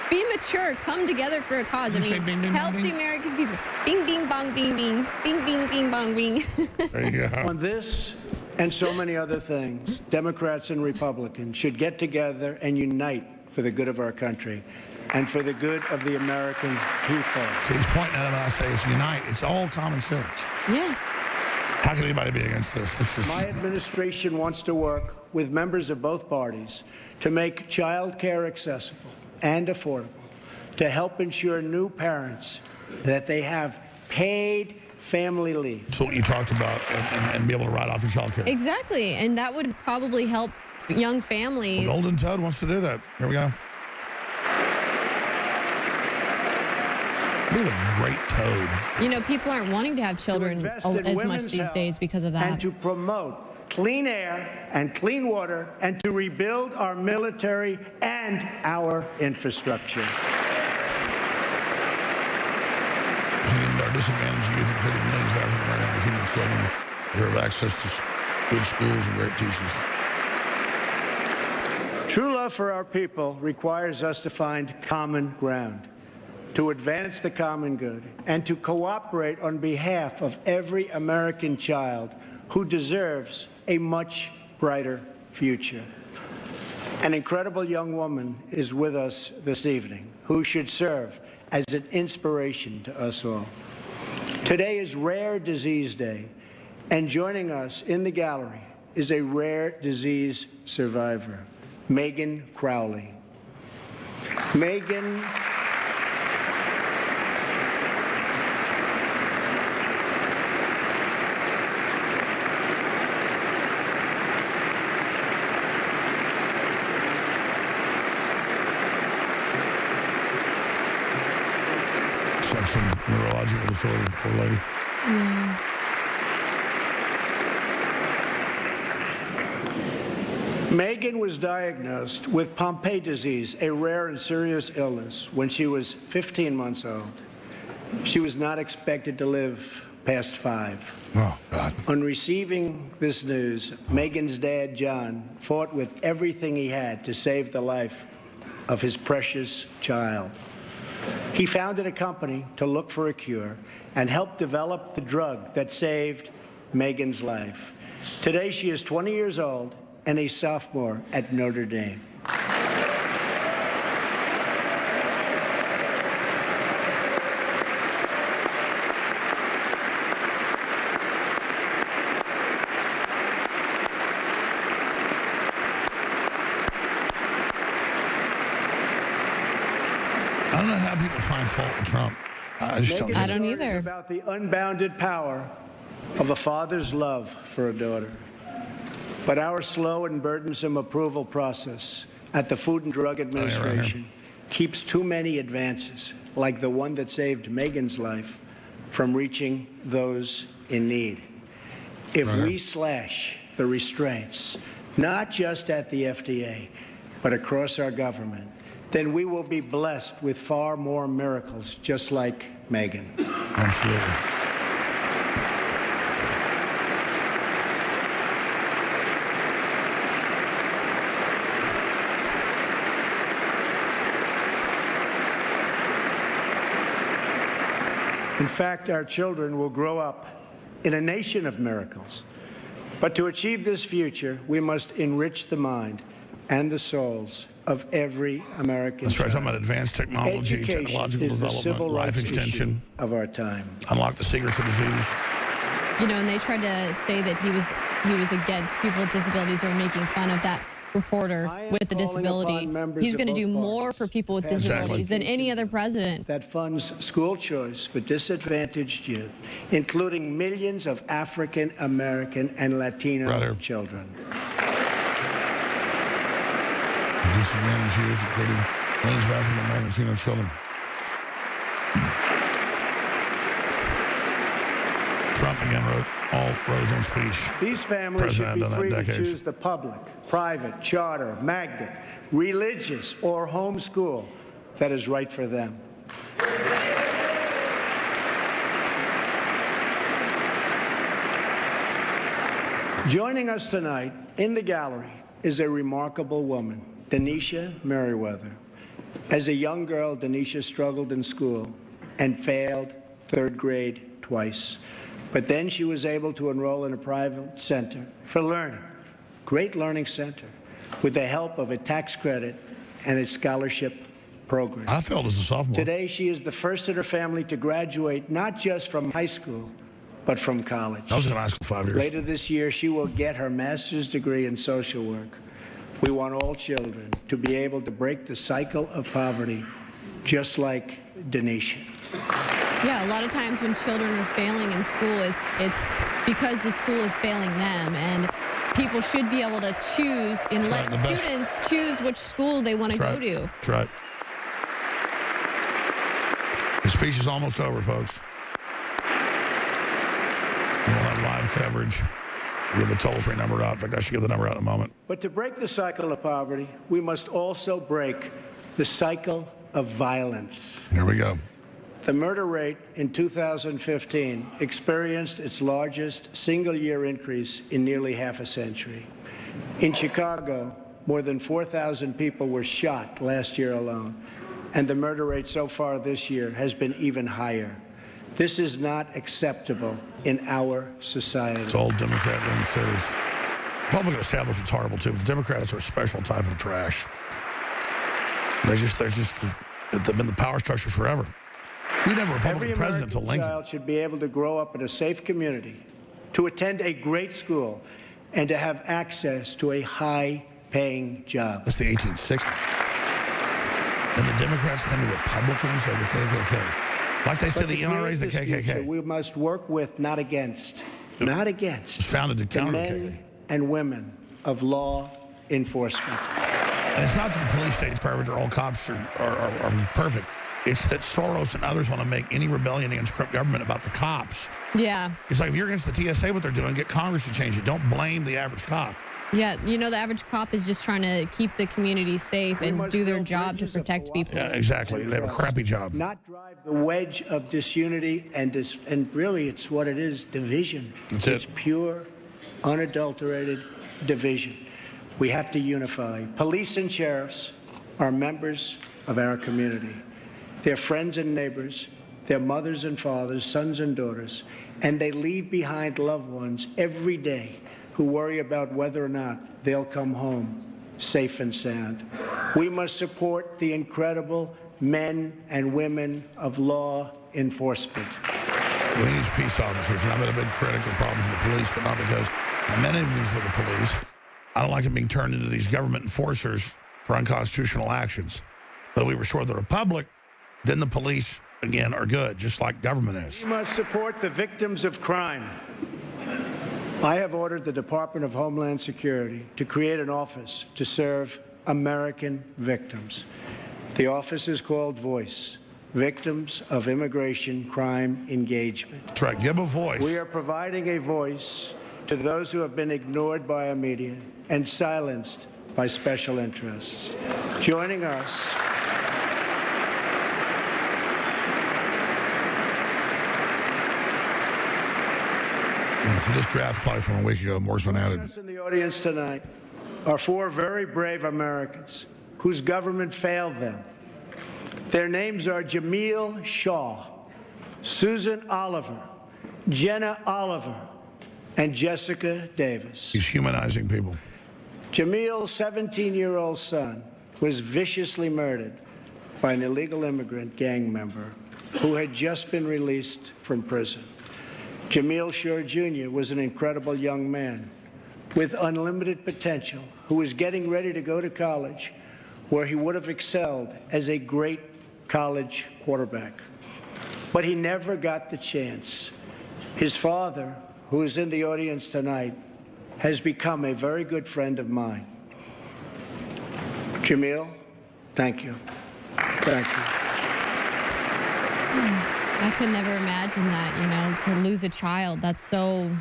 Be mature. Come together for a cause. Did you say bing, bing, help bong, the bing? American people. Bing, bing, bong, bing, bing. Bing, bing, bing, bong, bing. There you go. On this and so many other things, Democrats and Republicans should get together and unite for the good of our country and for the good of the American people. See, he's pointing at him and I say, it's unite. It's all common sense. Yeah. How can anybody be against this? This is... My administration wants to work with members of both parties to make child care accessible and affordable, to help ensure new parents that they have paid family leave. So what you talked about and be able to write off your child care. Exactly. And that would probably help young families. Well, Golden Toad wants to do that. Here we go. Be the great toad. You know, people aren't wanting to have children invest in as much women's these health days because of that. And to promote clean air and clean water and to rebuild our military and our infrastructure. Our disadvantaged youth, including millions of African American human children, who have access to good schools and great teachers. True love for our people requires us to find common ground, to advance the common good, and to cooperate on behalf of every American child who deserves a much brighter future. An incredible young woman is with us this evening who should serve as an inspiration to us all. Today is Rare Disease Day, and joining us in the gallery is a rare disease survivor, Megan Crowley. Megan Some neurological disorders, poor lady. Yeah. Megan was diagnosed with Pompe disease, a rare and serious illness, when she was 15 months old. She was not expected to live past 5. Oh, God. On receiving this news, Megan's dad, John, fought with everything he had to save the life of his precious child. He founded a company to look for a cure and helped develop the drug that saved Megan's life. Today, she is 20 years old and a sophomore at Notre Dame. I don't know how people find fault with Trump. I just don't. I don't either. About the unbounded power of a father's love for a daughter. But our slow and burdensome approval process at the Food and Drug Administration keeps too many advances, like the one that saved Megan's life, from reaching those in need. If we slash the restraints, not just at the FDA, but across our government, then we will be blessed with far more miracles, just like Megan. Absolutely. In fact, our children will grow up in a nation of miracles. But to achieve this future, we must enrich the mind and the souls of every American. That's right. Talking about advanced technology, Education technological is the development, civil life rights extension, issue of our time. unlock the secrets of disease. You know, and they tried to say that he was against people with disabilities, or making fun of that reporter with the disability. He's going to do more for people with disabilities than any other president. That funds school choice for disadvantaged youth, including millions of African American and Latino children. Disadvantaged youth, including millions of African American and Latino children. Trump again wrote his own speech. These families should be free to choose the public, private, charter, magnet, religious, or homeschool that is right for them. Joining us tonight in the gallery is a remarkable woman, Denisha Merriweather. As a young girl, Denisha struggled in school and failed third grade twice. But then she was able to enroll in a private center for learning, great learning center, with the help of a tax credit and a scholarship program. I failed as a sophomore. Today, she is the first in her family to graduate not just from high school, but from college. I was in high school 5 years. Later this year, she will get her master's degree in social work. We want all children to be able to break the cycle of poverty, just like Denisha. Yeah, a lot of times when children are failing in school, it's because the school is failing them, and people should be able to choose and let students choose which school they want to go to. That's right. The speech is almost over, folks. We'll have live coverage. We'll give the toll-free number out. In fact, I should give the number out in a moment. But to break the cycle of poverty, we must also break the cycle of violence. Here we go. The murder rate in 2015 experienced its largest single-year increase in nearly half a century. In Chicago, more than 4,000 people were shot last year alone, and the murder rate so far this year has been even higher. This is not acceptable in our society. It's all Democrat-run cities. Republican establishment's horrible, too, but the Democrats are a special type of trash. They've been the power structure forever. We never Republican president until Lincoln. Every child should be able to grow up in a safe community, to attend a great school, and to have access to a high-paying job. That's the 1860s. And the Democrats claim the Republicans are the KKK. Like they said, the NRA is the KKK. We must work with, not against. Not against. It's founded to counter the men and women of law enforcement. And it's not that the police state is perfect or all cops are perfect. It's that Soros and others want to make any rebellion against corrupt government about the cops. Yeah. It's like if you're against the TSA, what they're doing, get Congress to change it. Don't blame the average cop. Yeah, you know, the average cop is just trying to keep the community safe and do their job to protect people. Yeah, exactly. They have a crappy job. Not drive the wedge of disunity and really it's what it is, division. It's pure, unadulterated division. We have to unify. Police and sheriffs are members of our community. They're friends and neighbors. They're mothers and fathers, sons and daughters. And they leave behind loved ones every day who worry about whether or not they'll come home safe and sound. We must support the incredible men and women of law enforcement. We need peace officers, and I've been a big critic of problems with the police, but not because I'm enemies with the police. I don't like them being turned into these government enforcers for unconstitutional actions. But if we restore the republic, then the police again, are good, just like government is. We must support the victims of crime. I have ordered the Department of Homeland Security to create an office to serve American victims. The office is called VOICE, Victims of Immigration Crime Engagement. That's right, give a voice. We are providing a voice to those who have been ignored by our media and silenced by special interests. Joining us So this draft probably from a week ago, more's been added. in the audience tonight are 4 very brave Americans whose government failed them. Their names are Jamil Shaw, Susan Oliver, Jenna Oliver, and Jessica Davis. He's humanizing people. Jamil's 17-year-old son was viciously murdered by an illegal immigrant gang member who had just been released from prison. Jamil Shaw Jr. was an incredible young man with unlimited potential who was getting ready to go to college where he would have excelled as a great college quarterback. But he never got the chance. His father, who is in the audience tonight, has become a very good friend of mine. Jamil, thank you. Thank you. I could never imagine that, you know, to lose a child. That's so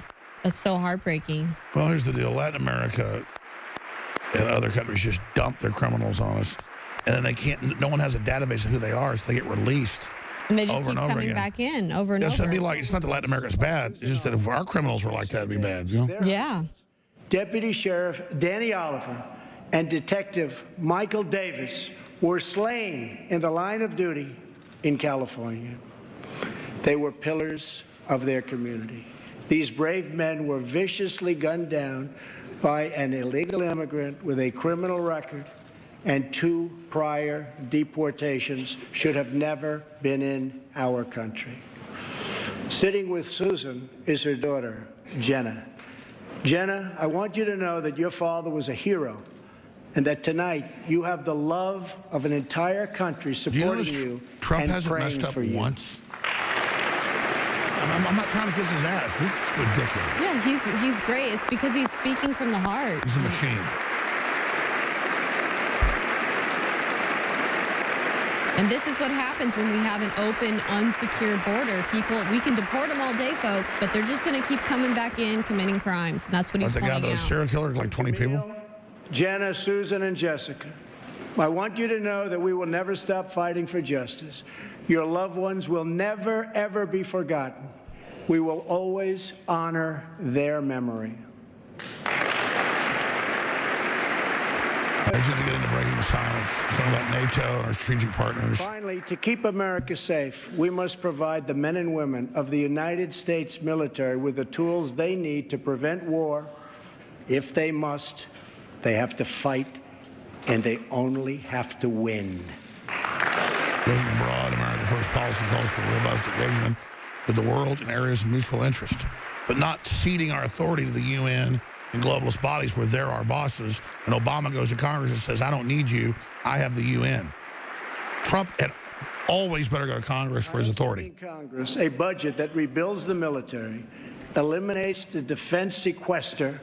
heartbreaking. Well, here's the deal. Latin America and other countries just dump their criminals on us. And then they can't, no one has a database of who they are, so they get released. And they just over keep and over coming again. back in over and Yes, over. it'd be like, it's not that Latin America's bad. It's just that if our criminals were like that, it'd be bad, you know? Yeah. Deputy Sheriff Danny Oliver and Detective Michael Davis were slain in the line of duty in California. They were pillars of their community. These brave men were viciously gunned down by an illegal immigrant with a criminal record, and 2 prior deportations, should have never been in our country. Sitting with Susan is her daughter, Jenna. Jenna, I want you to know that your father was a hero, and that tonight you have the love of an entire country supporting you Trump and hasn't praying messed up for you. once. I'm not trying to kiss his ass. This is ridiculous. Yeah, he's great. It's because he's speaking from the heart. He's a machine. And this is what happens when we have an open, unsecured border. We can deport them all day, folks, but they're just going to keep coming back in, committing crimes. And that's what he's Like the guy, pointing those out. serial killers, like 20 people. Jenna, Susan, and Jessica, I want you to know that we will never stop fighting for justice. Your loved ones will never, ever be forgotten. We will always honor their memory. I need to get into breaking the silence. Something about NATO and our strategic partners. Finally, to keep America safe, we must provide the men and women of the United States military with the tools they need to prevent war. If they must, they have to fight, and they only have to win. Looking abroad, America First policy calls for robust engagement with the world in areas of mutual interest, but not ceding our authority to the UN and globalist bodies where they're our bosses, and Obama goes to Congress and says, I don't need you, I have the UN. Trump had always better go to Congress for his authority. Congress, a budget that rebuilds the military, eliminates the defense sequester,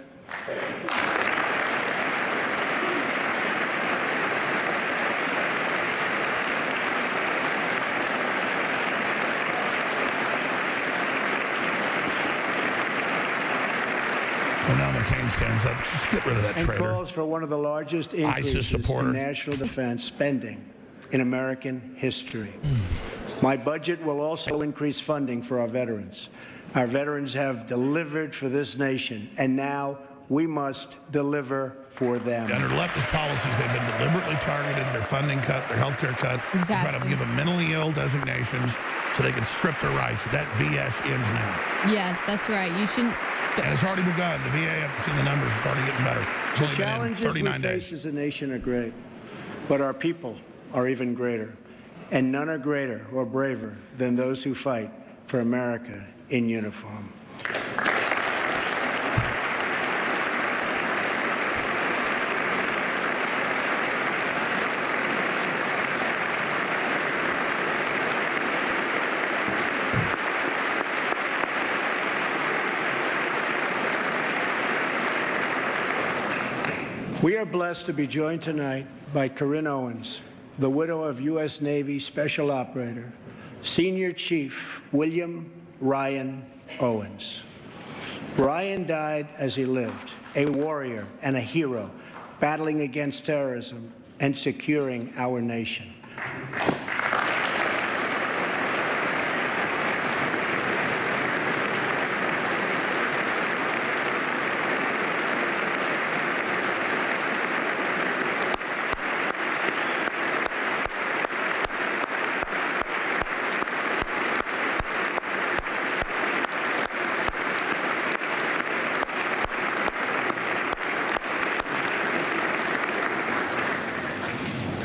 And now McCain stands up. Just get rid of that and traitor. calls for one of the largest increases supporter. in national defense spending in American history. My budget will also increase funding for our veterans. Our veterans have delivered for this nation, and now we must deliver for them. Under leftist policies, they've been deliberately targeted, their funding cut, their health care cut. Exactly. Try to give them mentally ill designations so they can strip their rights. That BS ends now. Yes, that's right. You shouldn't. And it's already begun. The VA, I've seen the numbers, it's already getting better. It's The only been in challenges 39 we days. face as a nation are great, but our people are even greater. And none are greater or braver than those who fight for America in uniform. We are blessed to be joined tonight by Corinne Owens, the widow of U.S. Navy Special Operator, Senior Chief William Ryan Owens. Ryan died as he lived, a warrior and a hero, battling against terrorism and securing our nation.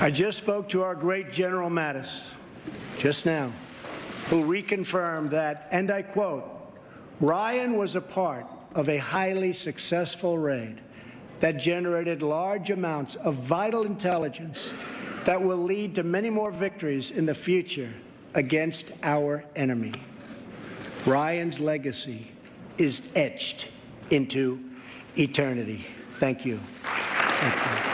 I just spoke to our great General Mattis just now, who reconfirmed that, and I quote, Ryan was a part of a highly successful raid that generated large amounts of vital intelligence that will lead to many more victories in the future against our enemy. Ryan's legacy is etched into eternity. Thank you. Thank you.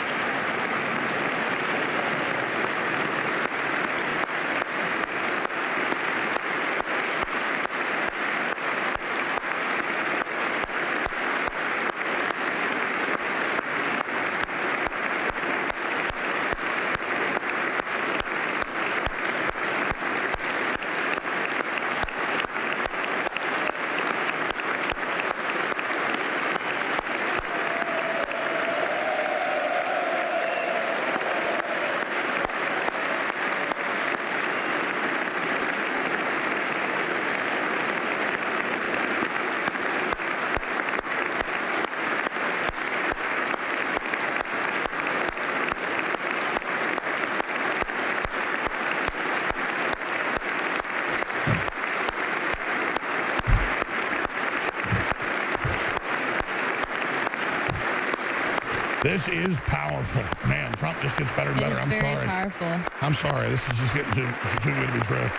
This is powerful. Man, Trump just gets better and better. I'm sorry. Powerful. I'm sorry. This is just getting too good to be true.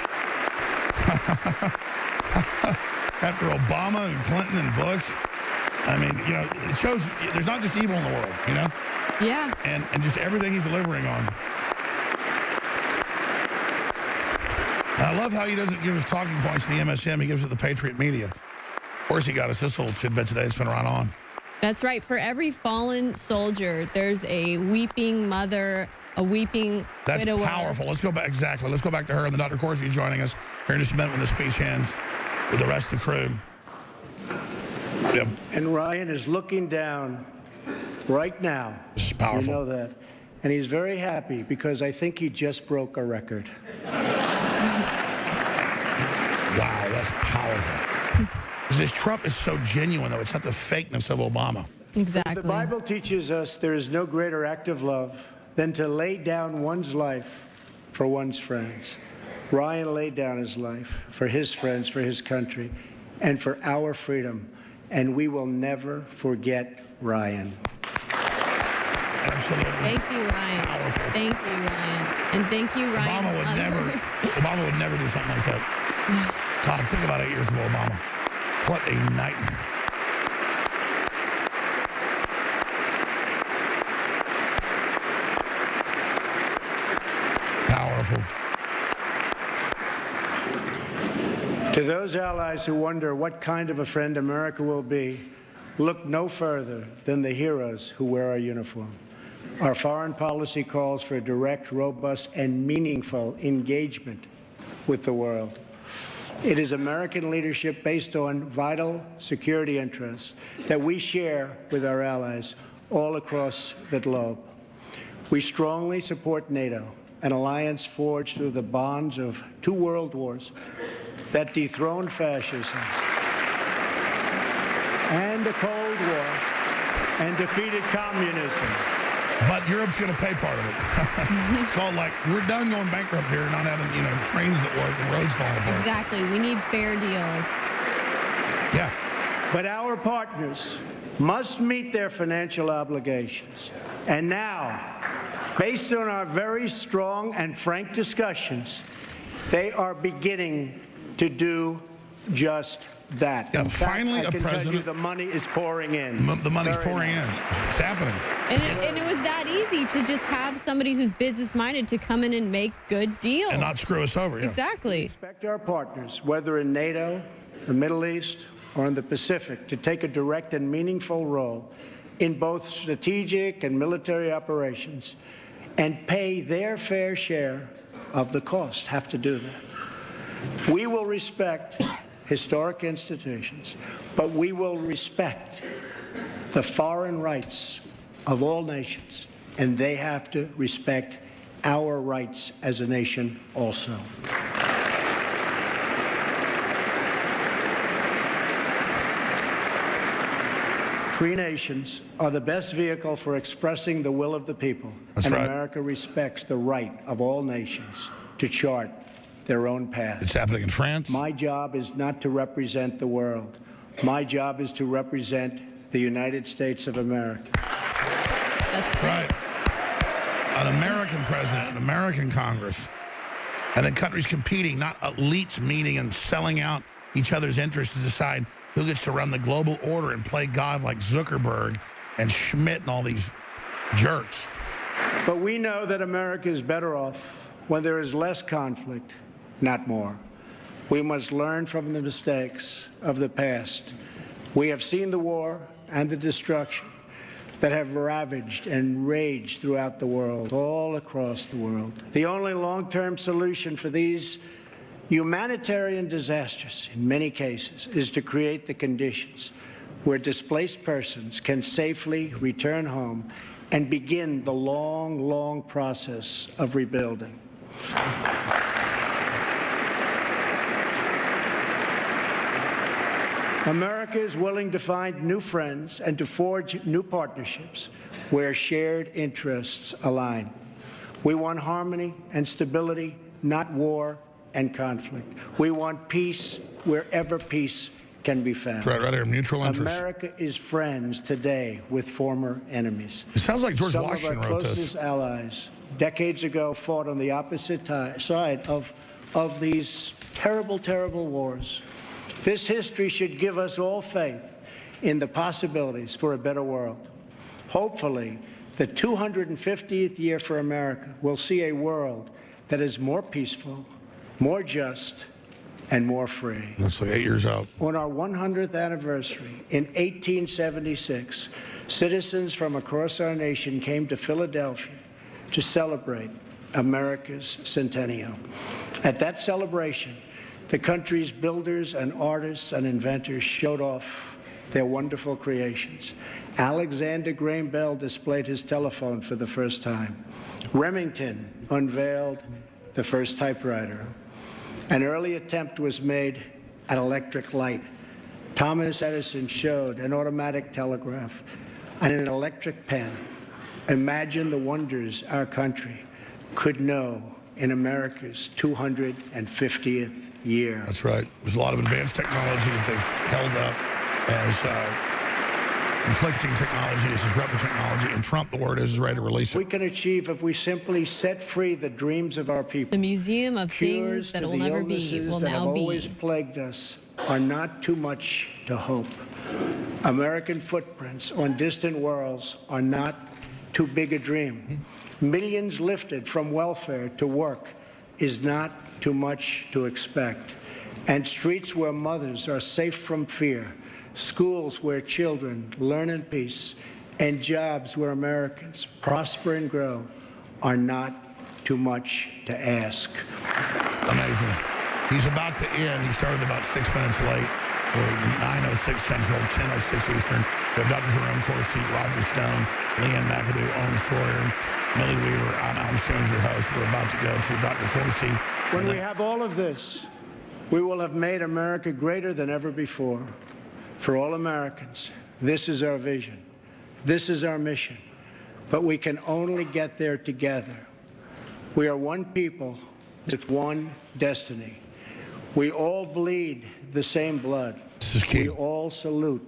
After Obama and Clinton and Bush, I mean, you know, it shows there's not just evil in the world, you know? Yeah. And just everything he's delivering on. And I love how he doesn't give his talking points to the MSM. He gives it the Patriot media. Of course, he got us this little tidbit today. It's been right on. That's right. For every fallen soldier, there's a weeping mother, a weeping widower. That's powerful. Let's go back. Exactly. Let's go back to her. And then Dr. Corsi is joining us here in just a minute when the speech ends with the rest of the crew. Yep. And Ryan is looking down right now. This is powerful. You know that. And he's very happy because I think he just broke a record. Wow, that's powerful. Because Trump is so genuine, though. It's not the fakeness of Obama. Exactly. The Bible teaches us there is no greater act of love than to lay down one's life for one's friends. Ryan laid down his life for his friends, for his country, and for our freedom. And we will never forget Ryan. Absolutely. Thank you, Ryan. Powerful. Thank you, Ryan. And thank you, Ryan. Obama would never do something like that. God, think about 8 years of Obama. What a nightmare. Powerful. To those allies who wonder what kind of a friend America will be, look no further than the heroes who wear our uniform. Our foreign policy calls for direct, robust, and meaningful engagement with the world. It is American leadership based on vital security interests that we share with our allies all across the globe. We strongly support NATO, an alliance forged through the bonds of 2 world wars that dethroned fascism and the Cold War and defeated communism. But Europe's going to pay part of it. It's called, like, we're done going bankrupt here, not having, you know, trains that work and roads falling apart. Exactly. We need fair deals. Yeah. But our partners must meet their financial obligations. And now, based on our very strong and frank discussions, they are beginning to do just that. Yeah, in fact, finally I a can president. tell you the money is pouring in. The money's Very pouring nice. in. happening. And it was that easy to just have somebody who's business-minded to come in and make good deals. And not screw us over. Yeah. Exactly. Expect our partners, whether in NATO, the Middle East, or in the Pacific, to take a direct and meaningful role in both strategic and military operations and pay their fair share of the cost, have to do that. We will respect historic institutions, but we will respect the foreign rights of all nations, and they have to respect our rights as a nation also. Free nations are the best vehicle for expressing the will of the people. That's and right. America respects the right of all nations to chart their own path. It's happening in France. My job is not to represent the world. My job is to represent the United States of America. That's right. An American president, an American Congress, and then countries competing, not elites meeting and selling out each other's interests to decide who gets to run the global order and play God like Zuckerberg and Schmidt and all these jerks. But we know that America is better off when there is less conflict, not more. We must learn from the mistakes of the past. We have seen the war and the destruction that have ravaged and raged throughout the world, all across the world. The only long-term solution for these humanitarian disasters, in many cases, is to create the conditions where displaced persons can safely return home and begin the long, long process of rebuilding. America is willing to find new friends and to forge new partnerships where shared interests align. We want harmony and stability, not war and conflict. We want peace wherever peace can be found. Right here, mutual interest. America is friends today with former enemies. It sounds like George Some Washington of our wrote this. closest allies decades ago fought on the opposite side of these terrible, terrible wars. This history should give us all faith in the possibilities for a better world. Hopefully, the 250th year for America will see a world that is more peaceful, more just, and more free. That's like 8 years out. On our 100th anniversary in 1876, citizens from across our nation came to Philadelphia to celebrate America's centennial. At that celebration, the country's builders and artists and inventors showed off their wonderful creations. Alexander Graham Bell displayed his telephone for the first time. Remington unveiled the first typewriter. An early attempt was made at electric light. Thomas Edison showed an automatic telegraph and an electric pen. Imagine the wonders our country could know in America's 250th year. That's right. There's a lot of advanced technology that they've held up as conflicting technology, as disruptive technology, and Trump, the word is ready to release it. We can achieve if we simply set free the dreams of our people. The museum of things Cures that to will the never be illnesses will that have now always be. plagued us are not too much to hope. American footprints on distant worlds are not too big a dream. Millions lifted from welfare to work is not too much to expect. And streets where mothers are safe from fear, schools where children learn in peace, and jobs where Americans prosper and grow are not too much to ask. Amazing. He's about to end. He started about 6 minutes late. We're 9:06 Central, 10:06 Eastern. We have Dr. Jerome Corsi, Roger Stone, Leanne McAdoo, Owen Schroyer, Millie Weaver. I'm Alan Sims, your host. We're about to go to Dr. Corsi. When we have all of this, we will have made America greater than ever before. For all Americans, this is our vision. This is our mission. But we can only get there together. We are one people with one destiny. We all bleed the same blood. This is key. We all salute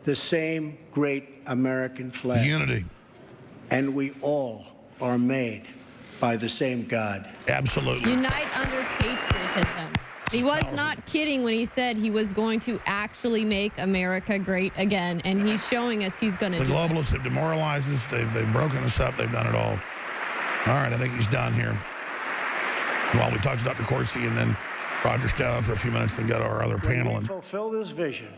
the same great American flag. Unity. And we all are made by the same God. Absolutely. Unite under patriotism. He was not kidding when he said he was going to actually make America great again, and he's showing us he's going to do it. The globalists have demoralized us. They've broken us up. They've done it all. All right, I think he's done here. Well, we talked to Dr. Corsi and then Roger Stone for a few minutes, then go to our other panel. When we fulfill this vision,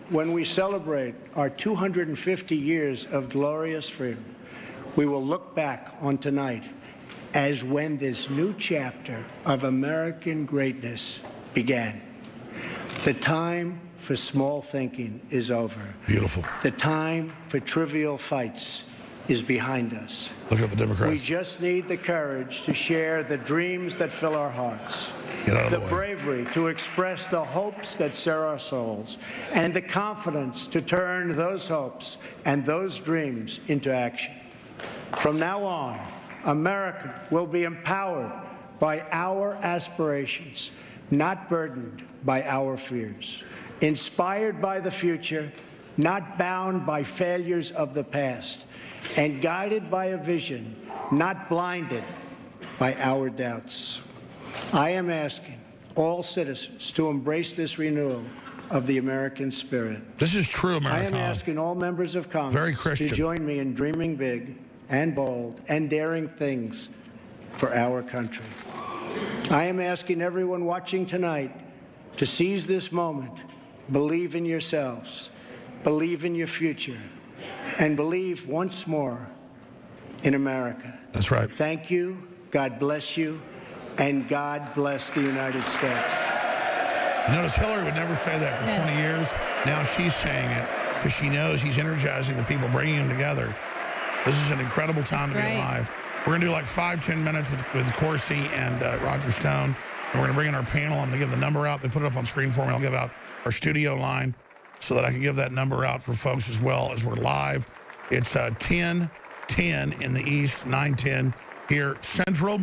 when we celebrate our 250 years of glorious freedom, we will look back on tonight as when this new chapter of American greatness began. The time for small thinking is over. Beautiful. The time for trivial fights is behind us. Look at the Democrats. We just need the courage to share the dreams that fill our hearts, Get out of the the way. bravery to express the hopes that stir our souls, and the confidence to turn those hopes and those dreams into action. From now on, America will be empowered by our aspirations, not burdened by our fears, inspired by the future, not bound by failures of the past, and guided by a vision, not blinded by our doubts. I am asking all citizens to embrace this renewal of the American spirit. This is true, America. I am asking all members of Congress Very Christian. to join me in dreaming big and bold and daring things for our country. I am asking everyone watching tonight to seize this moment, believe in yourselves, believe in your future, and believe once more in America. That's right. Thank you, God bless you, and God bless the United States. You notice Hillary would never say that for 20 years. Now she's saying it because she knows he's energizing the people, bringing them together. This is an incredible time to be alive. We're going to do like 5-10 minutes with Corsi and Roger Stone, and we're going to bring in our panel. I'm going to give the number out. They put it up on screen for me. I'll give out our studio line so that I can give that number out for folks as well as we're live. It's 10:10 in the East, 9:10 here Central.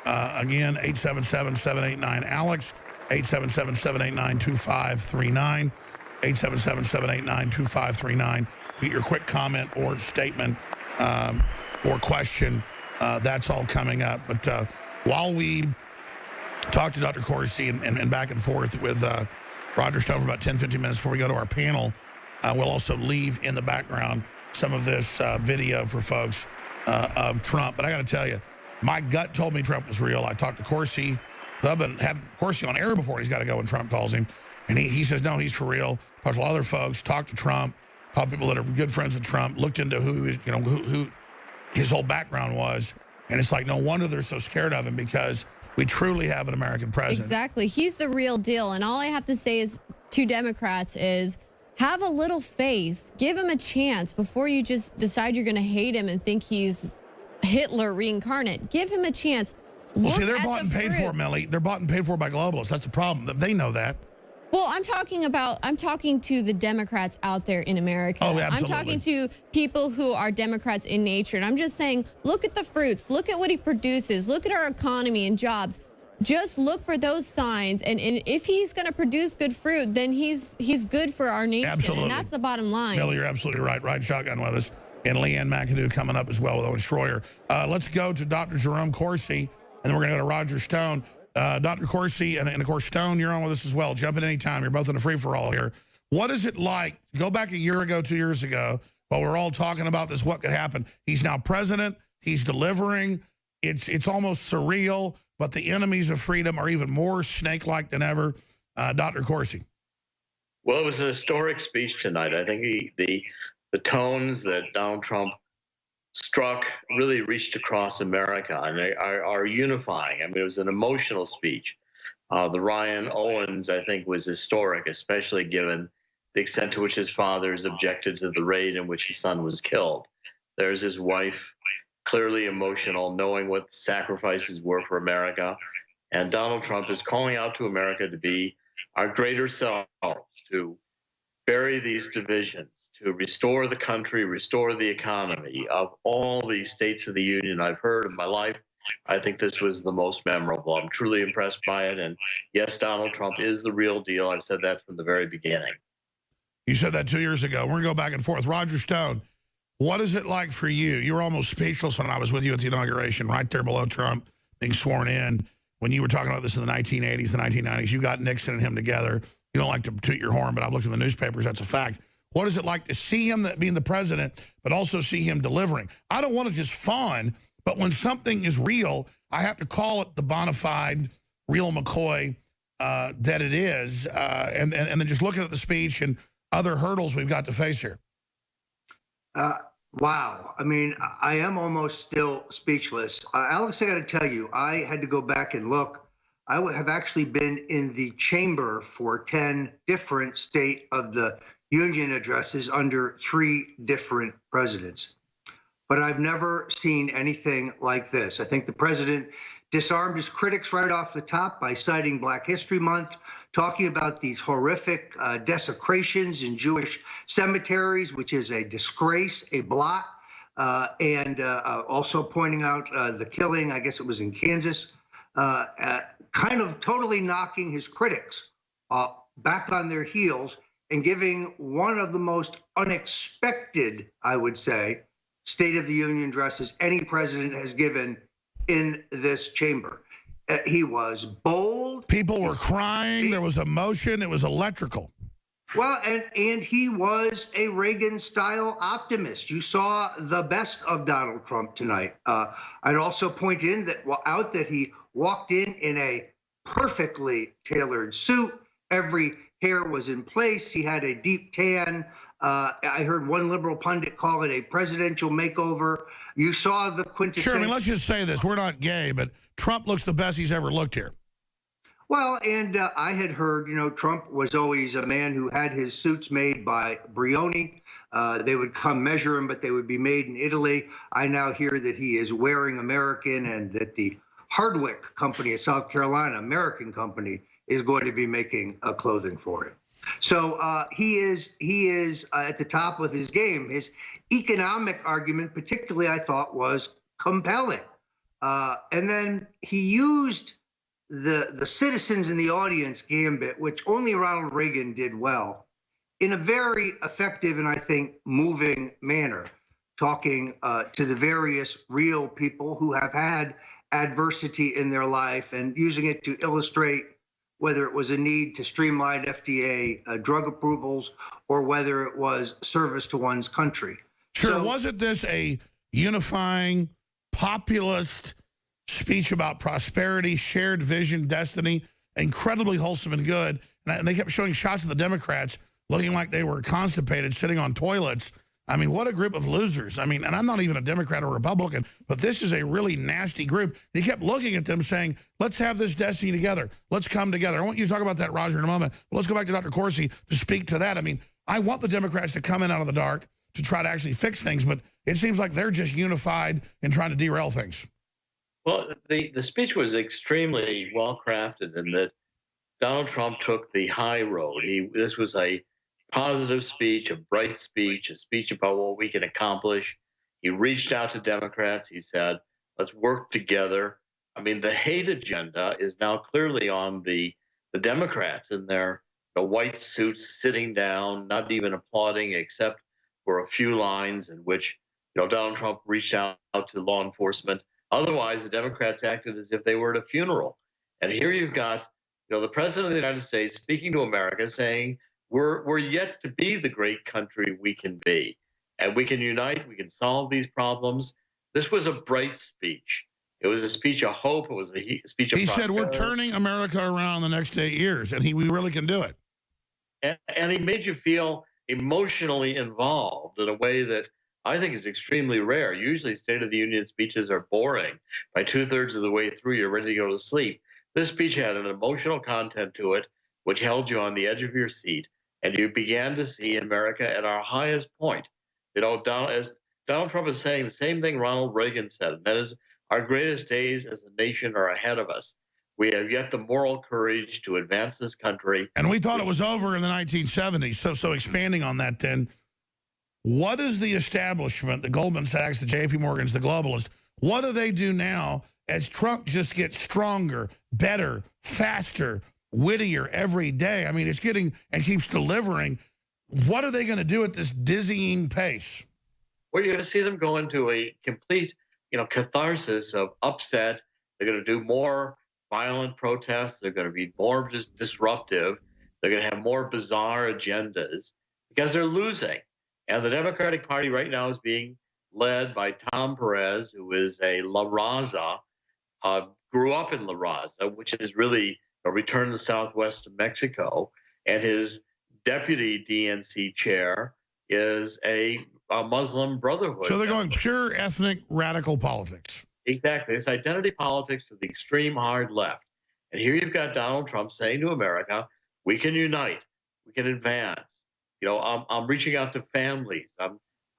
Again, 877-789-ALEX, 877-789-2539, 877-789-2539. Get your quick comment or statement or question. That's all coming up. But while we talk to Dr. Corsi and back and forth with Roger Stone for about 10-15 minutes before we go to our panel, we'll also leave in the background some of this video for folks of Trump. But I got to tell you, my gut told me Trump was real. I talked to Corsi. I've been had Corsi on air before. He's got to go when Trump calls him. And he says, no, he's for real. Talked to a lot of other folks, talked to Trump, talked to people that are good friends with Trump, looked into who his whole background was. And it's like, no wonder they're so scared of him, because we truly have an American president. Exactly. He's the real deal. And all I have to say is to Democrats is have a little faith. Give him a chance before you just decide you're going to hate him and think he's Hitler reincarnate. Give him a chance. Well, see, they're bought and paid for, Melly. They're bought and paid for by globalists. That's the problem. They know that. Well, I'm talking to the Democrats out there in America. Oh, absolutely. I'm talking to people who are Democrats in nature. And I'm just saying, look at the fruits. Look at what he produces. Look at our economy and jobs. Just look for those signs. And if he's going to produce good fruit, then he's good for our nation. Absolutely. And that's the bottom line. Melly, you're absolutely right. Ride shotgun with us. And Leanne McAdoo coming up as well with Owen Schroyer. Let's go to Dr. Jerome Corsi, and then we're going to go to Roger Stone. Dr. Corsi and, of course, Stone, you're on with us as well. Jump in anytime. You're both in a free-for-all here. What is it like? Go back a year ago, 2 years ago, while we're all talking about this, what could happen. He's now president. He's delivering. It's almost surreal, but the enemies of freedom are even more snake-like than ever. Dr. Corsi. Well, it was a historic speech tonight. I think the tones that Donald Trump struck really reached across America and they are unifying. I mean, it was an emotional speech. The Ryan Owens, I think, was historic, especially given the extent to which his fathers objected to the raid in which his son was killed. There's his wife, clearly emotional, knowing what the sacrifices were for America. And Donald Trump is calling out to America to be our greater selves, to bury these divisions, to restore the country, restore the economy. Of all these states of the union I've heard in my life, I think this was the most memorable. I'm truly impressed by it. And yes, Donald Trump is the real deal. I've said that from the very beginning. You said that 2 years ago. We're going to go back and forth. Roger Stone, what is it like for you? You were almost speechless when I was with you at the inauguration, right there below Trump being sworn in. when you were talking about this in the 1980s, the 1990s, you got Nixon and him together. You don't like to toot your horn, but I've looked in the newspapers. That's a fact. What is it like to see him being the president, but also see him delivering? I don't want to just fawn, but when something is real, I have to call it the bona fide, real McCoy that it is, and then just looking at the speech and other hurdles we've got to face here. Wow. I mean, I am almost still speechless. Alex, I got to tell you, I had to go back and look. I have actually been in the chamber for 10 different State of the Union addresses under 3 different presidents. But I've never seen anything like this. I think the president disarmed his critics right off the top by citing Black History Month, talking about these horrific desecrations in Jewish cemeteries, which is a disgrace, a blot, and also pointing out the killing, I guess it was in Kansas, kind of totally knocking his critics back on their heels and giving one of the most unexpected, I would say, State of the Union addresses any president has given in this chamber. He was bold. People were crying. There was emotion. It was electrical. Well, and he was a Reagan-style optimist. You saw the best of Donald Trump tonight. I'd also point out that he walked in a perfectly tailored suit. Every hair was in place. He had a deep tan. I heard one liberal pundit call it a presidential makeover. You saw the quintessential. Sure, I mean, let's just say this. We're not gay, but Trump looks the best he's ever looked here. Well, and I had heard, Trump was always a man who had his suits made by Brioni. They would come measure him, but they would be made in Italy. I now hear that he is wearing American and that the Hardwick Company of South Carolina, American company, is going to be making clothing for him. So he is at the top of his game. His economic argument, particularly, I thought, was compelling. And then he used the citizens in the audience gambit, which only Ronald Reagan did well, in a very effective and I think moving manner, talking to the various real people who have had adversity in their life and using it to illustrate whether it was a need to streamline FDA drug approvals or whether it was service to one's country. Sure, wasn't this a unifying, populist speech about prosperity, shared vision, destiny, incredibly wholesome and good? And they kept showing shots of the Democrats looking like they were constipated, sitting on toilets. I mean, what a group of losers. I mean, and I'm not even a Democrat or Republican, but this is a really nasty group. He kept looking at them saying, let's have this destiny together. Let's come together. I want you to talk about that, Roger, in a moment. But let's go back to Dr. Corsi to speak to that. I mean, I want the Democrats to come in out of the dark to try to actually fix things, but it seems like they're just unified in trying to derail things. Well, the speech was extremely well-crafted in that Donald Trump took the high road. This was a positive speech, a bright speech, a speech about what we can accomplish. He reached out to Democrats. He said, let's work together. I mean, the hate agenda is now clearly on the Democrats in their white suits, sitting down, not even applauding, except for a few lines in which Donald Trump reached out to law enforcement. Otherwise, the Democrats acted as if they were at a funeral. And here you've got the president of the United States speaking to America saying, we're yet to be the great country we can be. And we can unite, we can solve these problems. This was a bright speech. It was a speech of hope. It was a speech of prosperity. He said, we're turning America around the next 8 years, and we really can do it. And he made you feel emotionally involved in a way that I think is extremely rare. Usually State of the Union speeches are boring. By 2/3 of the way through, you're ready to go to sleep. This speech had an emotional content to it, which held you on the edge of your seat. And you began to see America at our highest point. As Donald Trump is saying the same thing Ronald Reagan said, and that is our greatest days as a nation are ahead of us. We have yet the moral courage to advance this country. And we thought it was over in the 1970s. So expanding on that then, what is the establishment, the Goldman Sachs, the JP Morgans, the globalists, what do they do now as Trump just gets stronger, better, faster, wittier every day? I mean, it's getting and keeps delivering. What are they going to do at this dizzying pace? Well, you're going to see them go into a complete, catharsis of upset. They're going to do more violent protests. They're going to be more disruptive. They're going to have more bizarre agendas because they're losing. And the Democratic Party right now is being led by Tom Perez, who is a La Raza, grew up in La Raza, which is really a return to the southwest of Mexico. And his deputy DNC chair is a Muslim Brotherhood. So they're going pure ethnic radical politics. Exactly. It's identity politics to the extreme hard left. And here you've got Donald Trump saying to America, we can unite, we can advance. You know, I'm reaching out to families.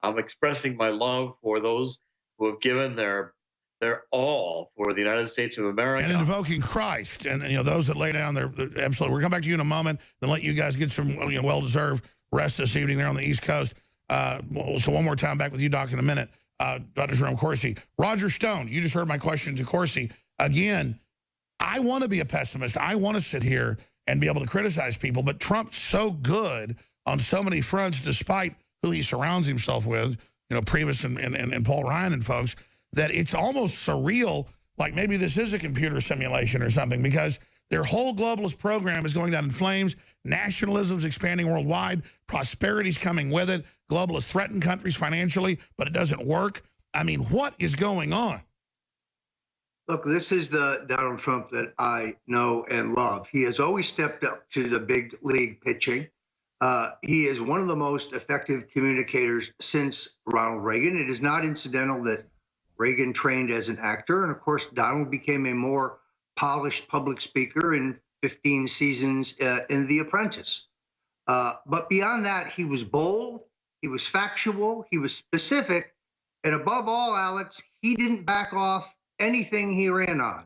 I'm expressing my love for those who have given their all for the United States of America. And invoking Christ. And you know, those that lay down their absolutely. We'll come back to you in a moment, then let you guys get some well-deserved rest this evening there on the East Coast. So one more time back with you, Doc, in a minute. Dr. Jerome Corsi. Roger Stone, you just heard my question to Corsi. Again, I want to be a pessimist. I want to sit here and be able to criticize people, but Trump's so good on so many fronts, despite who he surrounds himself with, you know, Priebus and Paul Ryan and folks, that it's almost surreal, like maybe this is a computer simulation or something, because their whole globalist program is going down in flames. Nationalism's expanding worldwide. Prosperity's coming with it. Globalists threaten countries financially, but it doesn't work. I mean, what is going on? Look, this is the Donald Trump that I know and love. He has always stepped up to the big league pitching. He is one of the most effective communicators since Ronald Reagan. It is not incidental that Reagan trained as an actor. And of course, Donald became a more polished public speaker in 15 seasons in The Apprentice. But beyond that, he was bold, he was factual, he was specific. And above all, Alex, he didn't back off anything he ran on.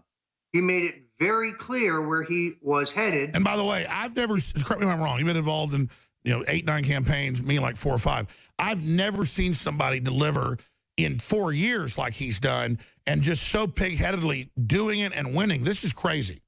He made it very clear where he was headed. And by the way, I've never, correct me if I'm wrong, you've been involved in 8, 9 campaigns, me like 4 or 5. I've never seen somebody deliver in 4 years like he's done and just so pig-headedly doing it and winning. This is crazy.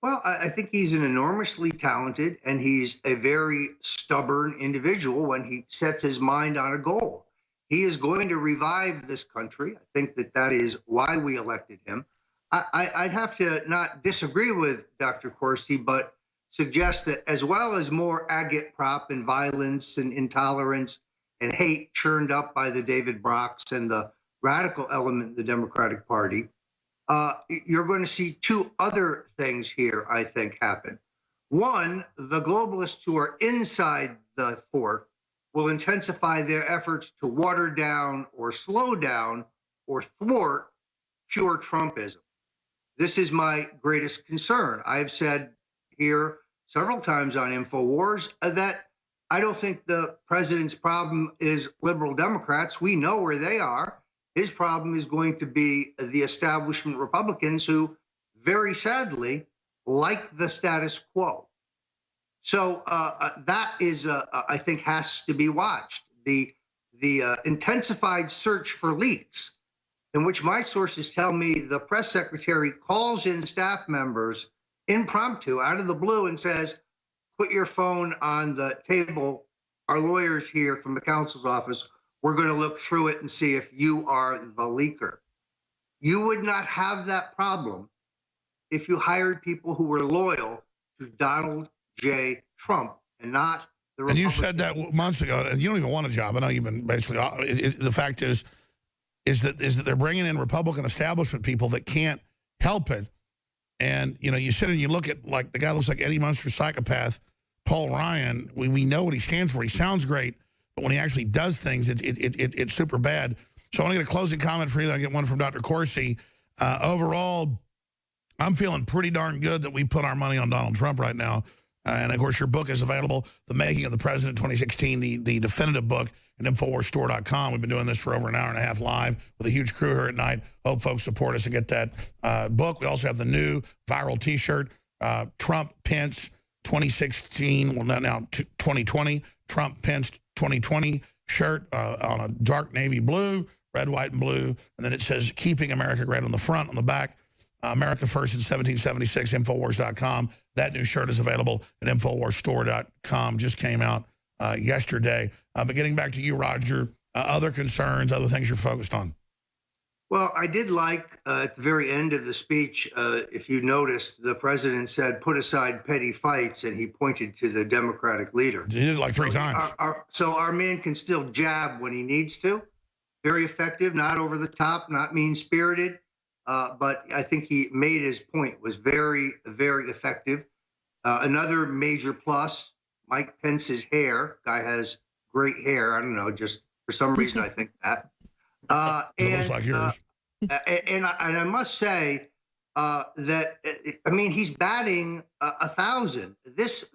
Well, I think he's an enormously talented and he's a very stubborn individual when he sets his mind on a goal. He is going to revive this country. I think that is why we elected him. I'd have to not disagree with Dr. Corsi, but suggest that as well as more agitprop and violence and intolerance and hate churned up by the David Brocks and the radical element in the Democratic Party, you're going to see 2 other things here, I think, happen. One, the globalists who are inside the fort will intensify their efforts to water down or slow down or thwart pure Trumpism. This is my greatest concern. I've said here several times on Infowars that I don't think the president's problem is liberal Democrats. We know where they are. His problem is going to be the establishment Republicans who, very sadly, like the status quo. So that is, I think, has to be watched. The intensified search for leaks, in which my sources tell me the press secretary calls in staff members impromptu out of the blue and says, put your phone on the table. Our lawyers here from the counsel's office, we're going to look through it and see if you are the leaker. You would not have that problem if you hired people who were loyal to Donald J. Trump and not the Republican. And you said that months ago, and you don't even want a job. I know you've been basically, the fact is that they're bringing in Republican establishment people that can't help it. And, you sit and you look at, like, the guy looks like Eddie Munster's psychopath, Paul Ryan. We know what he stands for. He sounds great, but when he actually does things, it's super bad. So I want to get a closing comment for you. Then I get one from Dr. Corsi. Overall, I'm feeling pretty darn good that we put our money on Donald Trump right now. And, of course, your book is available, The Making of the President 2016, the definitive book at InfoWarsStore.com. We've been doing this for over an hour and a half live with a huge crew here at night. Hope folks support us and get that book. We also have the new viral T-shirt, Trump Pence 2016, well, now 2020, Trump Pence 2020 shirt on a dark navy blue, red, white, and blue. And then it says, Keeping America Great on the front, on the back. America First in 1776, Infowars.com. That new shirt is available at InfoWarsStore.com. Just came out yesterday. But getting back to you, Roger, other concerns, other things you're focused on. Well, I did like at the very end of the speech, if you noticed, the president said, put aside petty fights, and he pointed to the Democratic leader. He did it like three times. So our man can still jab when he needs to. Very effective, not over the top, not mean-spirited. But I think he made his point, was very, very effective. Another major plus, Mike Pence's hair. Guy has great hair. I don't know, just for some reason I think that. It looks like yours. And I must say that, I mean, he's batting 1,000. This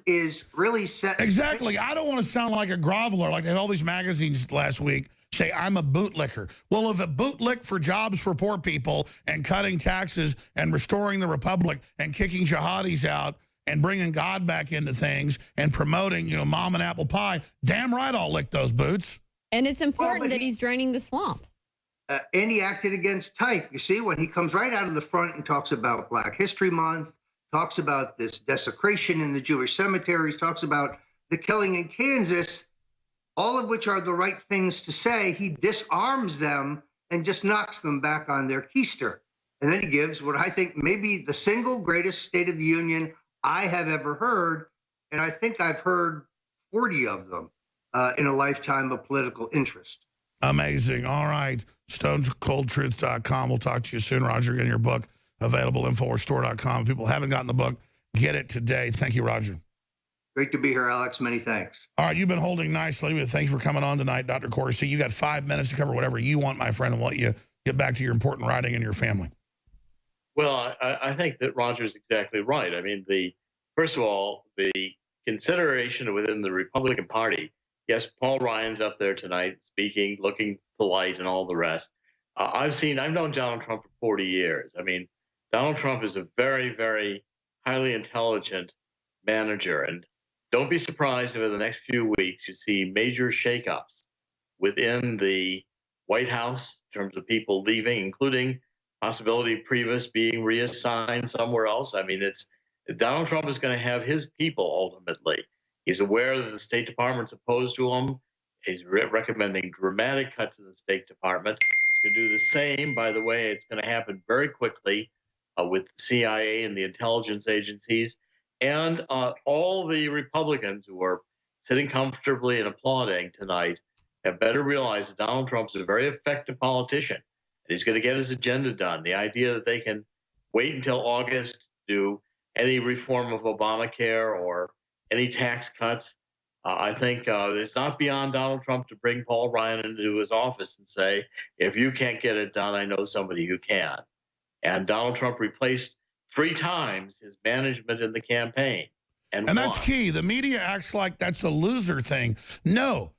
is really set. Exactly. I don't want to sound like a groveler, like they had all these magazines last week say I'm a bootlicker. Well, if a bootlick for jobs for poor people and cutting taxes and restoring the republic and kicking jihadis out and bringing God back into things and promoting, mom and apple pie, damn right I'll lick those boots. And it's important that he's draining the swamp. And he acted against type. You see, when he comes right out of the front and talks about Black History Month, talks about this desecration in the Jewish cemeteries, talks about the killing in Kansas, all of which are the right things to say, he disarms them and just knocks them back on their keister. And then he gives what I think may be the single greatest State of the Union I have ever heard. And I think I've heard 40 of them in a lifetime of political interest. Amazing. All right. StoneColdTruth.com. We'll talk to you soon, Roger. Again, your book available, InfoWarsStore.com. If people haven't gotten the book, get it today. Thank you, Roger. Great to be here, Alex. Many thanks. All right, you've been holding nicely. Thanks for coming on tonight, Dr. Corsi. You got 5 minutes to cover whatever you want, my friend, and let you get back to your important writing and your family. Well, I think that Roger's exactly right. I mean, first of all, the consideration within the Republican Party. Yes, Paul Ryan's up there tonight speaking, looking polite and all the rest. I've known Donald Trump for 40 years. I mean, Donald Trump is a very, very highly intelligent manager. And don't be surprised if in the next few weeks you see major shakeups within the White House in terms of people leaving, including possibility of Priebus being reassigned somewhere else. I mean, Donald Trump is going to have his people ultimately. He's aware that the State Department's opposed to him. He's recommending dramatic cuts in the State Department. He's going to do the same. By the way, it's going to happen very quickly with the CIA and the intelligence agencies. And all the Republicans who are sitting comfortably and applauding tonight have better realized that Donald Trump's a very effective politician. And he's going to get his agenda done. The idea that they can wait until August to do any reform of Obamacare or any tax cuts, I think it's not beyond Donald Trump to bring Paul Ryan into his office and say, if you can't get it done, I know somebody who can. And Donald Trump replaced 3 times his management in the campaign. And that's key. The media acts like that's a loser thing. No.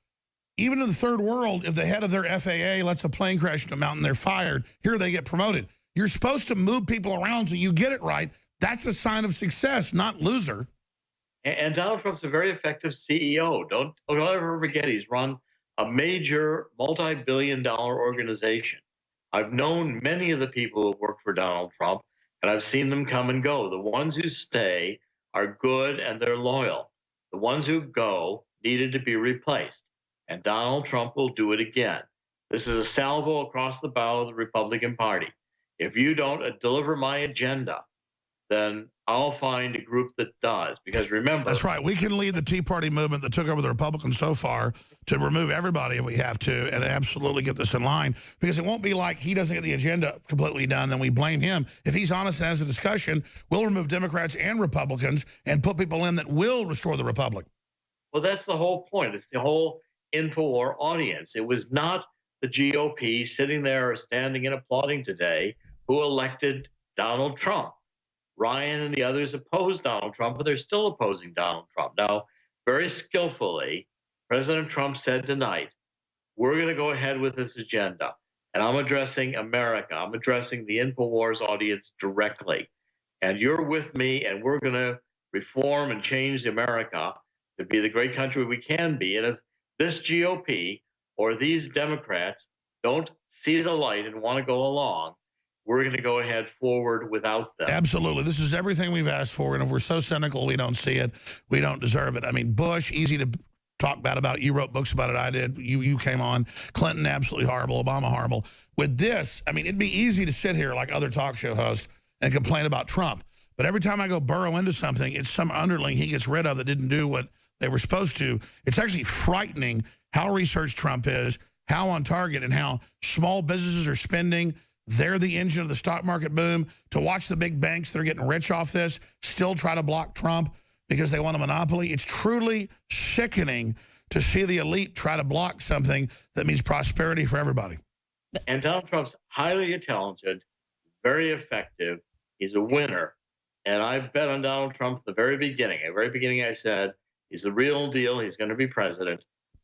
Even in the third world, if the head of their FAA lets a plane crash into a mountain, they're fired. Here they get promoted. You're supposed to move people around so you get it right. That's a sign of success, not loser. And Donald Trump's a very effective CEO. Don't ever forget he's run a major multi-billion-dollar organization. I've known many of the people who work for Donald Trump, and I've seen them come and go. The ones who stay are good and they're loyal. The ones who go needed to be replaced. And Donald Trump will do it again. This is a salvo across the bow of the Republican Party. If you don't deliver my agenda, then I'll find a group that does. Because remember... That's right. We can lead the Tea Party movement that took over the Republicans so far to remove everybody if we have to and absolutely get this in line. Because it won't be like he doesn't get the agenda completely done, then we blame him. If he's honest and has a discussion, we'll remove Democrats and Republicans and put people in that will restore the Republic. Well, that's the whole point. It's the whole Infowar audience. It was not the GOP sitting there or standing and applauding today who elected Donald Trump. Ryan and the others opposed Donald Trump, but they're still opposing Donald Trump. Now, very skillfully, President Trump said tonight, we're going to go ahead with this agenda. And I'm addressing America. I'm addressing the Infowars audience directly. And you're with me, and we're going to reform and change America to be the great country we can be. And if this GOP or these Democrats don't see the light and want to go along, we're going to go ahead forward without them. Absolutely. This is everything we've asked for. And if we're so cynical we don't see it, we don't deserve it. I mean, Bush, easy to talk bad about it. You wrote books about it. I did. You came on. Clinton, absolutely horrible. Obama, horrible. With this, I mean, it'd be easy to sit here like other talk show hosts and complain about Trump. But every time I go burrow into something, it's some underling he gets rid of that didn't do what they were supposed to. It's actually frightening how researched Trump is, how on target, and how small businesses are spending. They're the engine of the stock market boom. To watch the big banks that are getting rich off this still try to block Trump because they want a monopoly. It's truly sickening to see the elite try to block something that means prosperity for everybody. And Donald Trump's highly talented, very effective. He's a winner. And I bet on Donald Trump from the very beginning. At the very beginning, I said, he's the real deal. He's going to be president.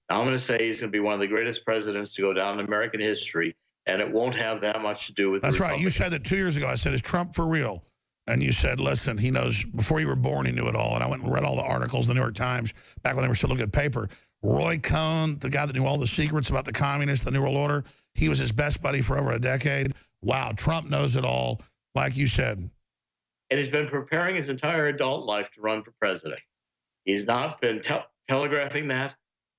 Now I'm going to say he's going to be one of the greatest presidents to go down in American history. And it won't have that much to do with That's right. You said that 2 years ago. I said, is Trump for real? And you said, listen, he knows, before you were born, he knew it all. And I went and read all the articles, the New York Times, back when they were still a good paper. Roy Cohn, the guy that knew all the secrets about the communists, the New World Order, he was his best buddy for over a decade. Wow, Trump knows it all, like you said. And he's been preparing his entire adult life to run for president. He's not been telegraphing that,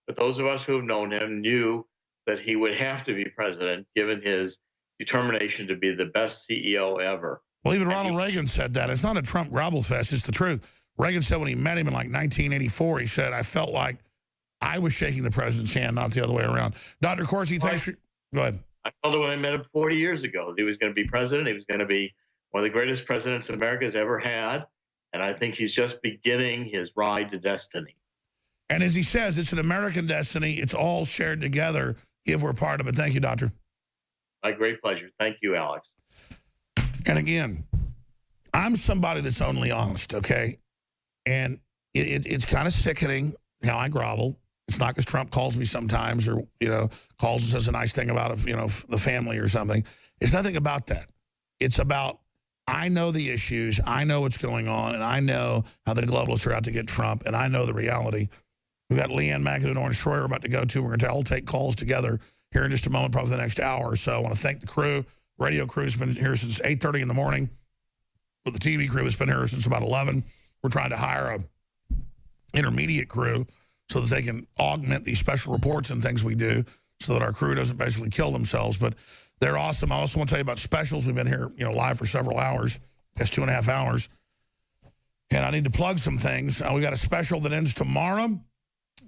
but those of us who have known him knew that he would have to be president, given his determination to be the best CEO ever. Well, even Ronald Reagan said that. It's not a Trump grovel fest. It's the truth. Reagan said when he met him in like 1984, he said, I felt like I was shaking the president's hand, not the other way around. Dr. Corsi, thanks for... Go ahead. I felt it when I met him 40 years ago. He was going to be president. He was going to be one of the greatest presidents America's ever had. And I think he's just beginning his ride to destiny. And as he says, it's an American destiny. It's all shared together if we're part of it. Thank you, Doctor. My great pleasure. Thank you, Alex. And again, I'm somebody that's only honest, okay? And it's kind of sickening how I grovel. It's not because Trump calls me sometimes or, you know, calls and says a nice thing about, you know, the family or something. It's nothing about that. It's about, I know the issues, I know what's going on, and I know how the globalists are out to get Trump, and I know the reality. We've got Leanne McAdoo and Orange Troyer about to go to. We're going to all take calls together here in just a moment, probably the next hour or so. I want to thank the crew. Radio crew's been here since 8:30 in the morning. But the TV crew has been here since about 11. We're trying to hire a intermediate crew so that they can augment these special reports and things we do so that our crew doesn't basically kill themselves. But they're awesome. I also want to tell you about specials. We've been here, you know, live for several hours. That's 2.5 hours. And I need to plug some things. We got a special that ends tomorrow.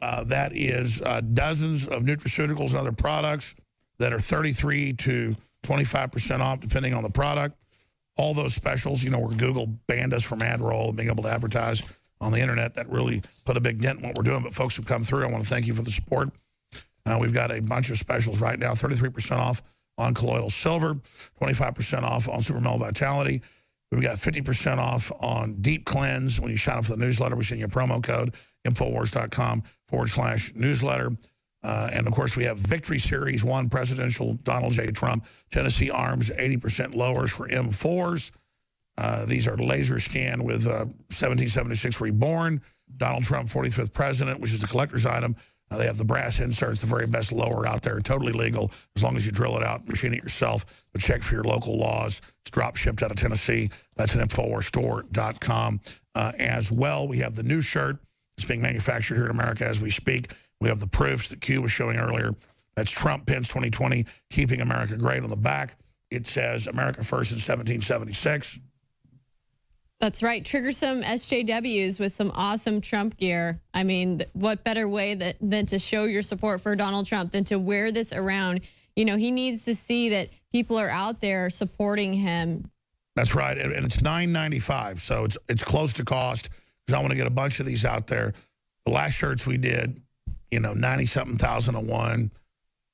That is dozens of nutraceuticals and other products that are 33 to 25% off, depending on the product. All those specials, you know, where Google banned us from ad roll and being able to advertise on the internet, that really put a big dent in what we're doing. But folks have come through. I want to thank you for the support. We've got a bunch of specials right now, 33% off on colloidal silver, 25% off on Super Male Vitality. We've got 50% off on Deep Cleanse. When you sign up for the newsletter, we send you a promo code, Infowars.com/newsletter. And, of course, we have Victory Series 1 Presidential Donald J. Trump Tennessee Arms 80% lowers for M4s. These are laser scanned with 1776 Reborn, Donald Trump 45th President, which is a collector's item. They have the brass inserts, the very best lower out there, totally legal as long as you drill it out and machine it yourself. But check for your local laws. It's drop shipped out of Tennessee. That's at InfoWarsStore.com. As well, we have the new shirt. It's being manufactured here in America as we speak. We have the proofs that Q was showing earlier. That's Trump Pence 2020, Keeping America Great on the back. It says America First in 1776. That's right. Trigger some SJWs with some awesome Trump gear. I mean, what better way than to show your support for Donald Trump than to wear this around? You know, he needs to see that people are out there supporting him. That's right. And it's $9.95, so it's close to cost because I want to get a bunch of these out there. The last shirts we did, you know, 90-something thousand of one,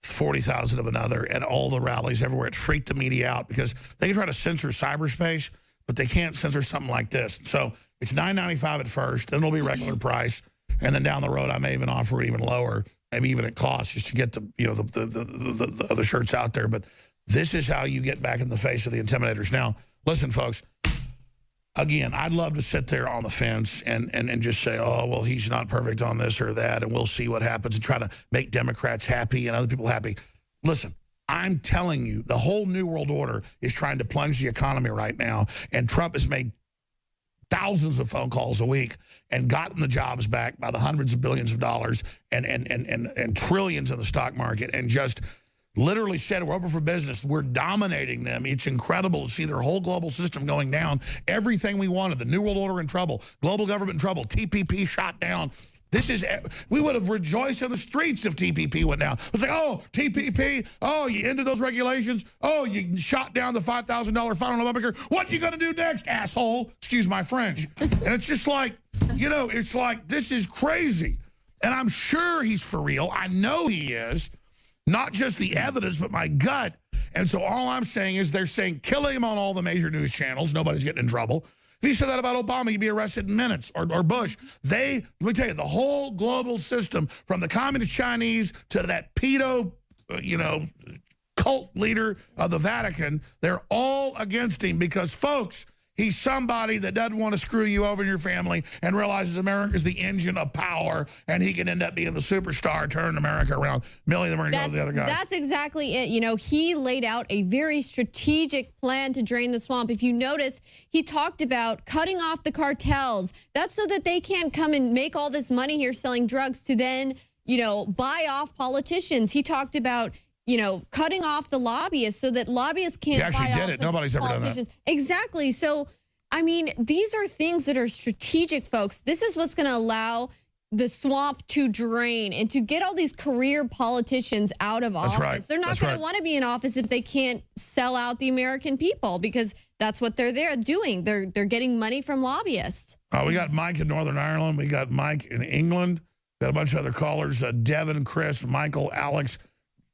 40,000 of another, and all the rallies everywhere. It freaked the media out because they can try to censor cyberspace, but they can't censor something like this. So it's $9.95 at first, then it'll be regular price, and then down the road I may even offer it even lower, maybe even at cost, just to get the the other shirts out there. But this is how you get back in the face of the intimidators. Now, listen, folks. Again, I'd love to sit there on the fence and just say, oh, well, he's not perfect on this or that, and we'll see what happens, and try to make Democrats happy and other people happy. Listen, I'm telling you, the whole New World Order is trying to plunge the economy right now, and Trump has made thousands of phone calls a week and gotten the jobs back by the hundreds of billions of dollars and trillions in the stock market, and just literally said, we're open for business. We're dominating them. It's incredible to see their whole global system going down. Everything we wanted, the New World Order in trouble, global government in trouble, TPP shot down. We would have rejoiced in the streets if TPP went down. It's like, oh, TPP, oh, you ended those regulations. Oh, you shot down the $5,000 fine on Obamacare. What you gonna do next, asshole? Excuse my French. And it's just like, you know, it's like, this is crazy. And I'm sure he's for real. I know he is. Not just the evidence, but my gut. And so all I'm saying is they're saying kill him on all the major news channels. Nobody's getting in trouble. If you said that about Obama, you'd be arrested in minutes, or Bush. Let me tell you, the whole global system, from the communist Chinese to that pedo, cult leader of the Vatican, they're all against him because, folks, he's somebody that doesn't want to screw you over in your family and realizes America is the engine of power, and he can end up being the superstar, turning America around. Millie, then we're going to go to the other guys. That's exactly it. You know, he laid out a very strategic plan to drain the swamp. If you notice, he talked about cutting off the cartels. That's so that they can't come and make all this money here selling drugs to then, buy off politicians. He talked about cutting off the lobbyists so that lobbyists can't buy off. He actually did it. Nobody's ever done that. Exactly. So, I mean, these are things that are strategic, folks. This is what's going to allow the swamp to drain and to get all these career politicians out of office. Right. They're not going to want to be in office if they can't sell out the American people, because that's what they're there doing. They're getting money from lobbyists. We got Mike in Northern Ireland. We got Mike in England. Got a bunch of other callers. Devin, Chris, Michael, Alex,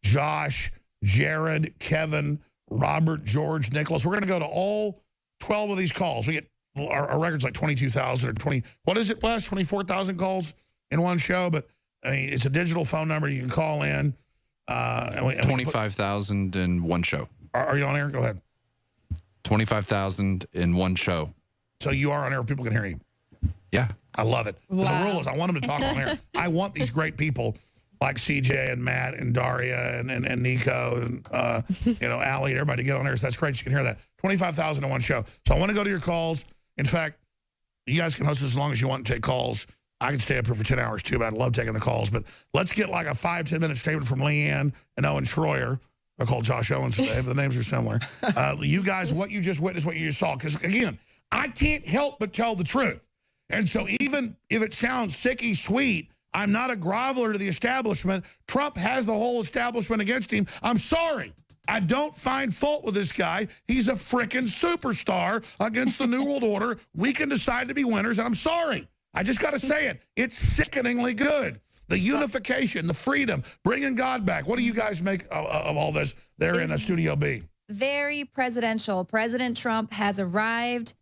Josh, Jared, Kevin, Robert, George, Nicholas. We're going to go to all 12 of these calls. We get our record's like 22,000 or 20. What is it, Wes? 24,000 calls in one show. But I mean, it's a digital phone number. You can call in. 25,000 in one show. Are you on air? Go ahead. 25,000 in one show. So you are on air. People can hear you. Yeah. I love it. Wow. The rule is I want them to talk on air. I want these great people like CJ and Matt and Daria and Nico and, Allie and everybody to get on air. So that's great. You can hear that. 25,000 in one show. So I want to go to your calls. In fact, you guys can host as long as you want and take calls. I can stay up here for 10 hours too, but I'd love taking the calls. But let's get like a 5-10 minute statement from Leanne and Owen Schroyer. I called Josh Owens today, but the names are similar. You guys, what you just witnessed, what you just saw. Because again, I can't help but tell the truth. And so even if it sounds sicky sweet, I'm not a groveler to the establishment. Trump has the whole establishment against him. I'm sorry. I don't find fault with this guy. He's a frickin' superstar against the New World Order. We can decide to be winners, and I'm sorry. I just got to say it. It's sickeningly good. The unification, the freedom, bringing God back. What do you guys make of all this there in Studio B? Very presidential. President Trump has arrived.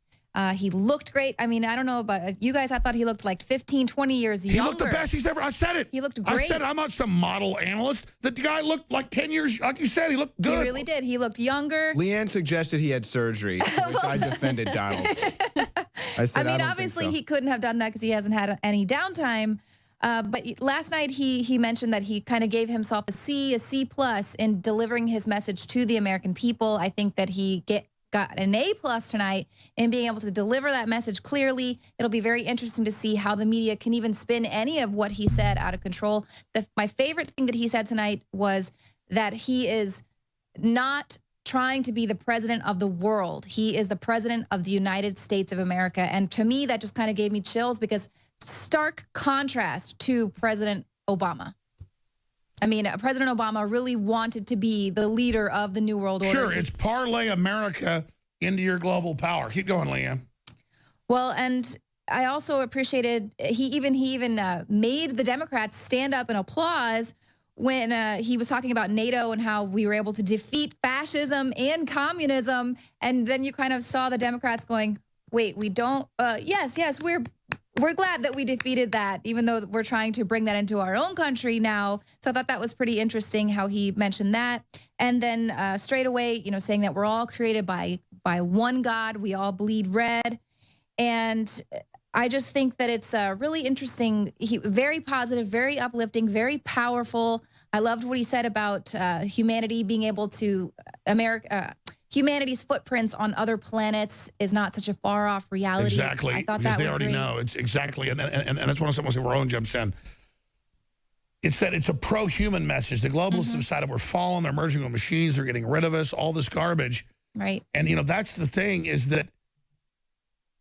He looked great. I mean, I don't know about you guys. I thought he looked like 15, 20 years younger. He looked the best he's ever. I said it. He looked great. I said it. I'm not some model analyst. The guy looked like 10 years. Like you said, he looked good. He really did. He looked younger. Leanne suggested he had surgery, which I defended Donald. I mean, obviously he couldn't have done that because he hasn't had any downtime. But last night he mentioned that he kind of gave himself a C+ in delivering his message to the American people. I think that he got an A+ tonight in being able to deliver that message clearly. It'll be very interesting to see how the media can even spin any of what he said out of control. My favorite thing that he said tonight was that he is not trying to be the president of the world. He is the president of the United States of America. And to me, that just kind of gave me chills, because stark contrast to President Obama. I mean, President Obama really wanted to be the leader of the New World Order. Sure, it's parlay America into your global power. Keep going, Leanne. Well, and I also appreciated he even made the Democrats stand up and applause when he was talking about NATO and how we were able to defeat fascism and communism. And then you kind of saw the Democrats going, wait, we don't, yes, we're glad that we defeated that, even though we're trying to bring that into our own country now. So I thought that was pretty interesting how he mentioned that. And then straight away, saying that we're all created by one God. We all bleed red. And I just think that it's really interesting. Very positive, very uplifting, very powerful. I loved what he said about humanity being able to, humanity's footprints on other planets is not such a far-off reality. Exactly. I thought because that they was already great. know. It's exactly. And that's when someone said, Rowan jumps in. It's that it's a pro-human message. The globalists have decided we're falling. They're merging with machines. They're getting rid of us. All this garbage. Right. And, you know, that's the thing is that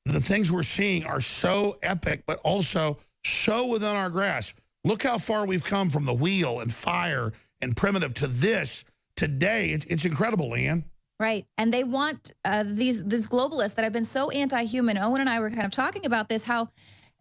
the things we're seeing are so epic, but also so within our grasp. Look how far we've come from the wheel and fire and primitive to this today. It's incredible, Leanne. Right. And they want these globalists that have been so anti-human. Owen and I were kind of talking about this, how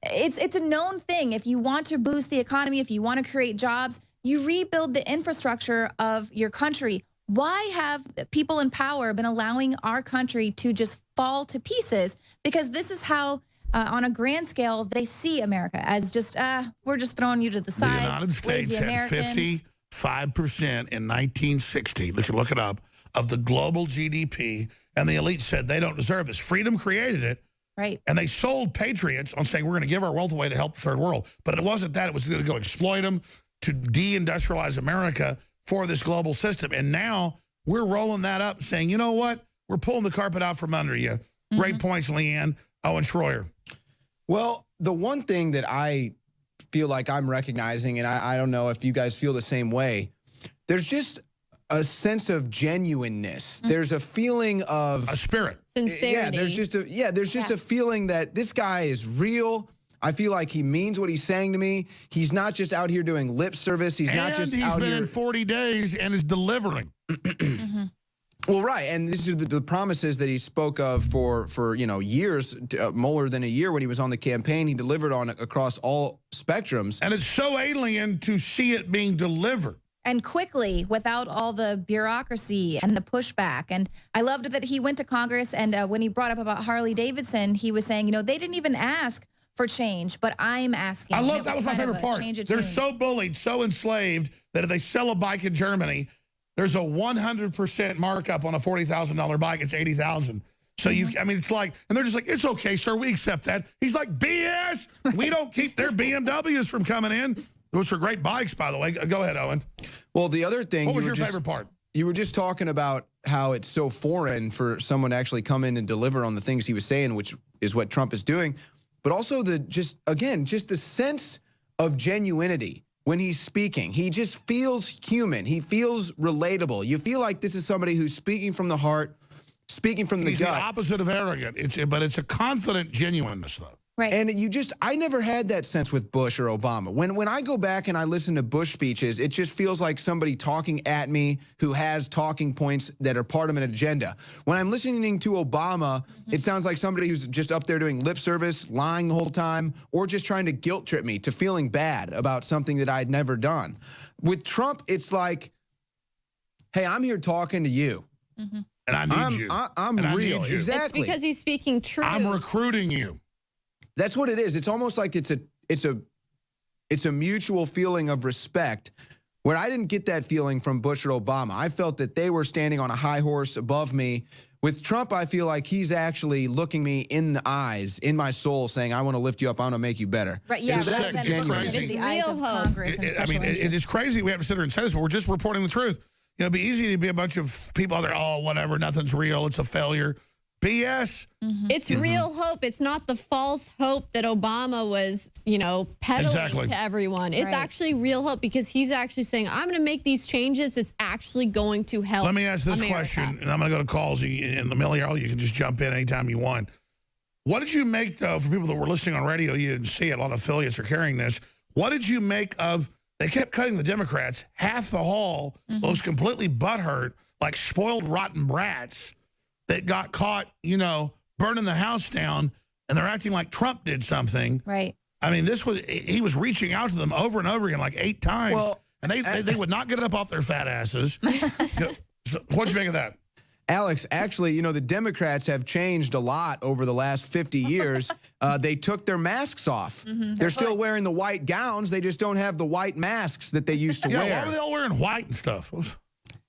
it's a known thing. If you want to boost the economy, if you want to create jobs, you rebuild the infrastructure of your country. Why have people in power been allowing our country to just fall to pieces? Because this is how, on a grand scale, they see America as just, we're just throwing you to the side. The United States lazy had Americans. 55% in 1960. Look it up, of the global GDP. And the elite said they don't deserve this. Freedom created it. Right. And they sold patriots on saying we're going to give our wealth away to help the third world. But it wasn't that. It was going to go exploit them to deindustrialize America for this global system. And now we're rolling that up saying, you know what? We're pulling the carpet out from under you. Great points, Leanne. Owen Schroyer. Well, the one thing that I feel like I'm recognizing, and I don't know if you guys feel the same way, there's just a sense of genuineness. There's a feeling of a spirit. Sincerity. Yeah, there's just a feeling that this guy is real. I feel like he means what he's saying to me. He's not just out here doing lip service. He's not just out here. He's been in 40 days and is delivering. Well, right, and these are the promises that he spoke of for years, more than a year when he was on the campaign. He delivered on across all spectrums. And it's so alien to see it being delivered. And quickly, without all the bureaucracy and the pushback. And I loved that he went to Congress, and when he brought up about Harley Davidson, he was saying, they didn't even ask for change, but I'm asking. I love that was my favorite part. They're They're so bullied, so enslaved that if they sell a bike in Germany, there's a 100% markup on a $40,000 bike. It's $80,000. So it's like, and they're just like, it's okay, sir, we accept that. He's like, BS. We don't keep their BMWs from coming in. Those are great bikes, by the way. Go ahead, Owen. Well, the other thing. What was your favorite part? You were just talking about how it's so foreign for someone to actually come in and deliver on the things he was saying, which is what Trump is doing. But also just the sense of genuinity when he's speaking. He just feels human. He feels relatable. You feel like this is somebody who's speaking from the heart, speaking from the gut. He's the opposite of arrogant. But it's a confident genuineness, though. Right. And I never had that sense with Bush or Obama. When I go back and I listen to Bush speeches, it just feels like somebody talking at me who has talking points that are part of an agenda. When I'm listening to Obama, it sounds like somebody who's just up there doing lip service, lying the whole time, or just trying to guilt trip me to feeling bad about something that I'd never done. With Trump, it's like, hey, I'm here talking to you. And I need you. I'm real. Exactly. It's because he's speaking truth. I'm recruiting you. That's what it is. It's almost like it's a mutual feeling of respect, where I didn't get that feeling from Bush or Obama. I felt that they were standing on a high horse above me. With Trump, I feel like he's actually looking me in the eyes, in my soul, saying, I want to lift you up. I want to make you better. Right, yeah, It's rather than looking into the eyes of Congress and special interests. It's crazy we have to sit here and say this, but we're just reporting the truth. It'd be easy to be a bunch of people out there, oh, whatever, nothing's real, it's a failure. BS. It's real hope. It's not the false hope that Obama was, peddling to everyone. It's actually real hope because he's actually saying, I'm going to make these changes. It's actually going to help. Let me ask this question, and I'm going to go to calls. In the middle here, you can just jump in anytime you want. What did you make, though, for people that were listening on radio, you didn't see it, a lot of affiliates are carrying this. What did you make of, they kept cutting the Democrats, half the hall, those completely butthurt, like spoiled rotten brats, that got caught, burning the house down, and they're acting like Trump did something. Right. I mean, he was reaching out to them over and over again, like 8 times. Well, and they would not get up off their fat asses. So what'd you make of that? Alex, actually, the Democrats have changed a lot over the last 50 years. They took their masks off. They're still wearing the white gowns. They just don't have the white masks that they used to wear. Why are they all wearing white and stuff?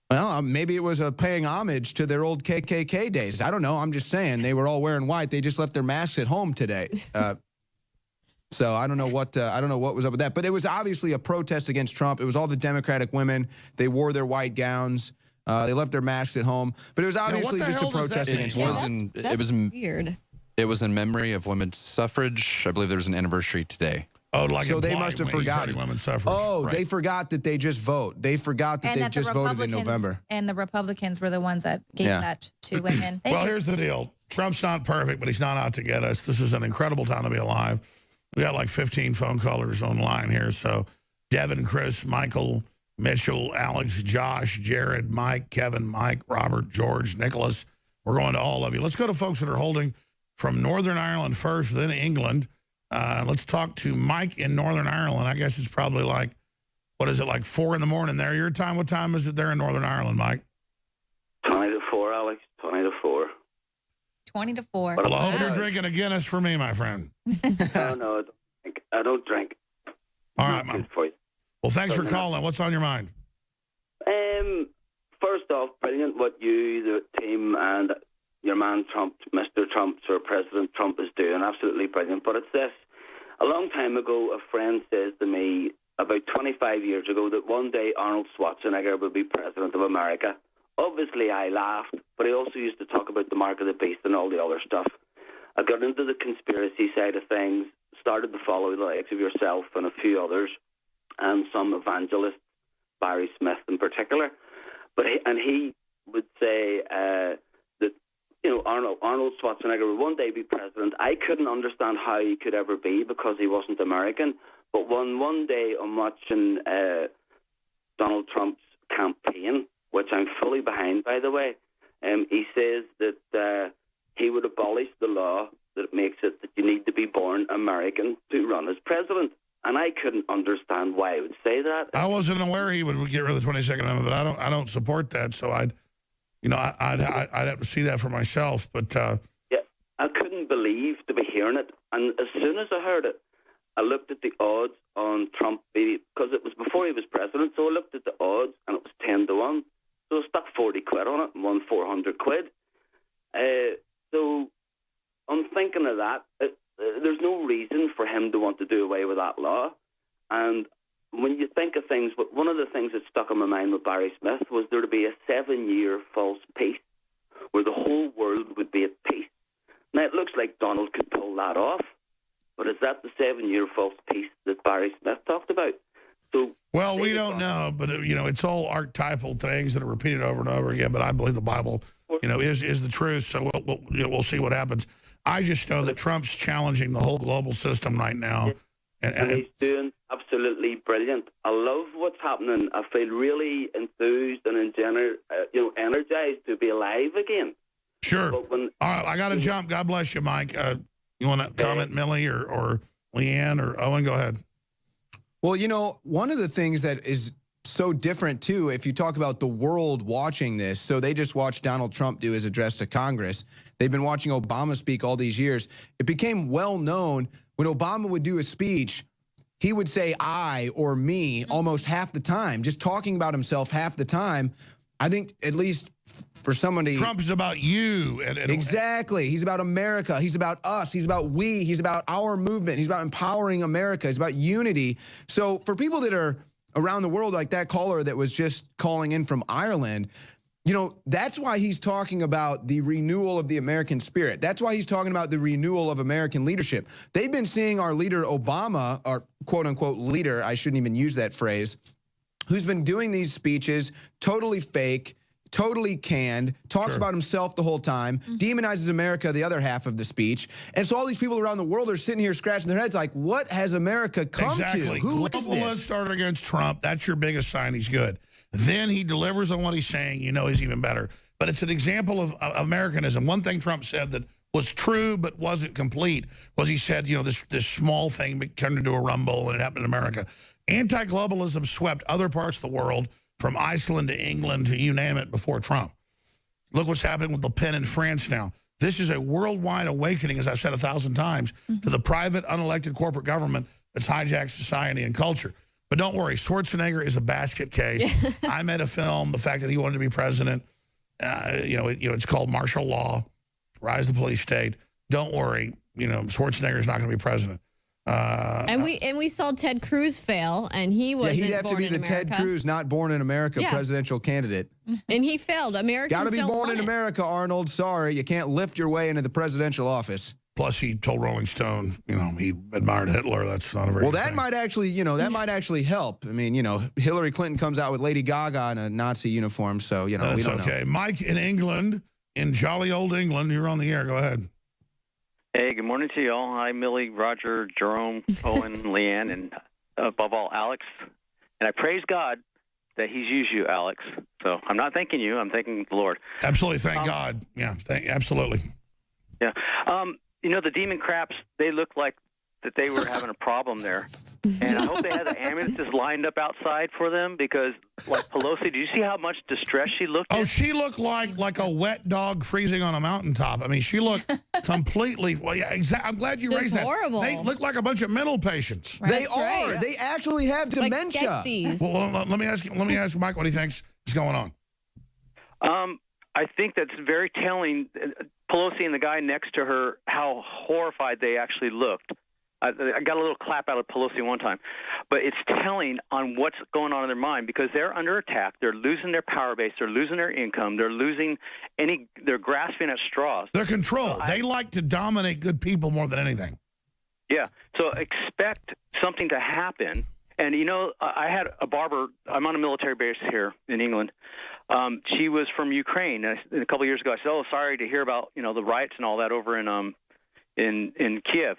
Well, maybe it was a paying homage to their old KKK days. I don't know. I'm just saying they were all wearing white. They just left their masks at home today. So I don't know what was up with that. But it was obviously a protest against Trump. It was all the Democratic women. They wore their white gowns. They left their masks at home, but it was obviously just a protest against Trump. That's weird. It was in memory of women's suffrage. I believe there was an anniversary today. Oh, like so they must have forgotten. Women's suffrage. Oh, Right. They forgot that they just vote. They forgot that they just voted in November. And the Republicans were the ones that gave that to women. Well, here's the deal. Trump's not perfect, but he's not out to get us. This is an incredible time to be alive. We got like 15 phone callers online here. So Devin, Chris, Michael, Mitchell, Alex, Josh, Jared, Mike, Kevin, Mike, Robert, George, Nicholas. We're going to all of you. Let's go to folks that are holding from Northern Ireland first, then England. Let's talk to Mike in Northern Ireland. I guess it's probably like, what is it, like 4 in the morning there your time? What time is it there in Northern Ireland, Mike? 20 to 4, Alex. 20 to 4. 20 to 4. Well, I hope you're drinking a Guinness for me, my friend. No, I don't drink. All right, man. Well, thanks for calling. What's on your mind? First off, brilliant what you, the team, and your man Trump, Mr. Trump, Sir President Trump is doing. Absolutely brilliant. But it's this. A long time ago, a friend says to me, about 25 years ago, that one day Arnold Schwarzenegger would be President of America. Obviously, I laughed, but he also used to talk about the mark of the beast and all the other stuff. I got into the conspiracy side of things, started to follow the likes of yourself and a few others, and some evangelists, Barry Smith in particular. But he would say that, you know, Arnold Schwarzenegger would one day be president. I couldn't understand how he could ever be because he wasn't American. But one day I'm watching Donald Trump's campaign, which I'm fully behind, by the way, he says that he would abolish the law that makes it that you need to be born American to run as president. And I couldn't understand why he would say that. I wasn't aware he would get rid of the 22nd Amendment, but I don't support that. So I'd have to see that for myself. But yeah, I couldn't believe to be hearing it. And as soon as I heard it, I looked at the odds on Trump, because it was before he was president. So I looked at the odds, and it was 10 to 1. So I stuck 40 quid on it and won 400 quid. So I'm thinking of that. There's no reason for him to want to do away with that law. And when you think of things, one of the things that stuck in my mind with Barry Smith was there to be a 7-year false peace where the whole world would be at peace. Now, it looks like Donald could pull that off, but is that the 7-year false peace that Barry Smith talked about? So, well, we don't know, but it's all archetypal things that are repeated over and over again. But I believe the Bible, is the truth. So we'll see what happens. I just know that Trump's challenging the whole global system right now, and he's doing absolutely brilliant. I love what's happening. I feel really enthused and energized to be alive again. Sure. All right, I got to jump. God bless you, Mike. You want to comment, Millie or Leanne or Owen? Go ahead. Well, one of the things that is so different, too, if you talk about the world watching this, so they just watched Donald Trump do his address to Congress. They've been watching Obama speak all these years. It became well known when Obama would do a speech, he would say I or me almost half the time, just talking about himself half the time. I think at least for somebody... Trump is about you. Exactly. He's about America. He's about us. He's about we. He's about our movement. He's about empowering America. He's about unity. So for people that are around the world, like that caller that was just calling in from Ireland, that's why he's talking about the renewal of the American spirit. That's why he's talking about the renewal of American leadership. They've been seeing our leader Obama, our quote-unquote leader, I shouldn't even use that phrase, who's been doing these speeches totally fake, totally canned, talks about himself the whole time, demonizes America the other half of the speech. And so all these people around the world are sitting here scratching their heads like, what has America come to? Who is this? Globalists started against Trump. That's your biggest sign he's good. Then he delivers on what he's saying. He's even better. But it's an example of Americanism. One thing Trump said that was true but wasn't complete was he said, this small thing turned into a rumble and it happened in America. Anti-globalism swept other parts of the world from Iceland to England to you name it before Trump. Look what's happening with Le Pen in France now. This is a worldwide awakening, as I've said 1,000 times, to the private, unelected corporate government that's hijacked society and culture. But don't worry, Schwarzenegger is a basket case. I made a film, the fact that he wanted to be president. It's called Martial Law, Rise of the Police State. Don't worry, Schwarzenegger is not going to be president. And we saw Ted Cruz fail, and he wasn't he'd have to born be in the America. Ted Cruz, not born in America, Yeah. presidential candidate. And he failed. Americans Got to be don't born want in it. America, Arnold. Sorry, you can't lift your way into the presidential office. Plus, he told Rolling Stone, he admired Hitler. That's not a very Well, good that thing. might actually, that might actually help. I mean, Hillary Clinton comes out with Lady Gaga in a Nazi uniform, so, we That's don't okay. know. Mike in England, in jolly old England, you're on the air. Go ahead. Hey, good morning to you all. Hi, Millie, Roger, Jerome, Owen, Leanne, and above all, Alex. And I praise God that he's used you, Alex. So I'm not thanking you. I'm thanking the Lord. Absolutely. Thank God. Yeah, absolutely. Yeah. The demon craps, they look like that they were having a problem there. And I hope they had the ambulances lined up outside for them because, like Pelosi, do you see how much distress she looked Oh, in? she looked like a wet dog freezing on a mountaintop. I mean, she looked completely. Well, yeah, I'm glad you Looked raised that. horrible. They look like a bunch of mental patients. They That's are. right. They actually have Like dementia. Skeksis. Well, let me ask Mike what he thinks is going on. I think that's very telling. Pelosi and the guy next to her, how horrified they actually looked. I got a little clap out of Pelosi one time. But it's telling on what's going on in their mind because they're under attack. They're losing their power base. They're losing their income. They're losing they're grasping at straws. Their control. They like to dominate good people more than anything. Yeah. So expect something to happen. And, I had a barber. I'm on a military base here in England. She was from Ukraine. And a couple of years ago, I said, sorry to hear about, the riots and all that over in Kiev.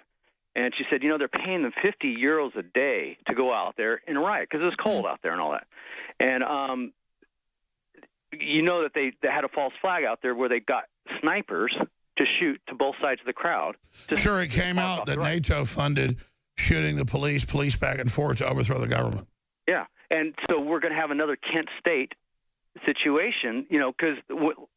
And she said, they're paying them 50 euros a day to go out there and riot because it's cold out there and all that. And, that they had a false flag out there where they got snipers to shoot to both sides of the crowd. Sure, it came out that NATO funded shooting the police back and forth to overthrow the government. Yeah. And so we're going to have another Kent State situation, because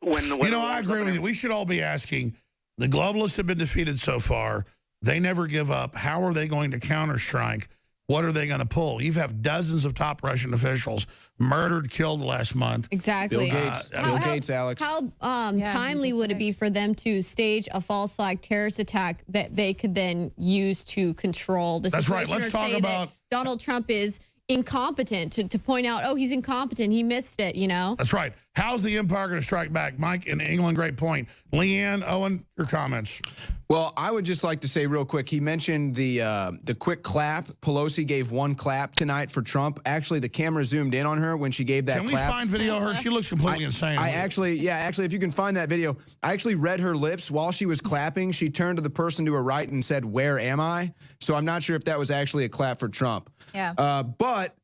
when I agree with you. We should all be asking, the globalists have been defeated so far. They never give up. How are they going to counterstrike? What are they going to pull? You have dozens of top Russian officials murdered, killed last month. Exactly. Bill Gates, Alex. How timely would it be for them to stage a false flag terrorist attack that they could then use to control the situation? That's right. Let's or talk say about that Donald Trump is incompetent, to point out, he's incompetent. He missed it, That's right. How's the empire going to strike back? Mike in England, great point. Leanne, Owen, your comments. Well, I would just like to say real quick, he mentioned the quick clap. Pelosi gave one clap tonight for Trump. Actually, the camera zoomed in on her when she gave that Can clap. we find video of her? She looks completely insane. Actually, if you can find that video, I actually read her lips while she was clapping. She turned to the person to her right and said, "Where am I?" So I'm not sure if that was actually a clap for Trump. Yeah. But,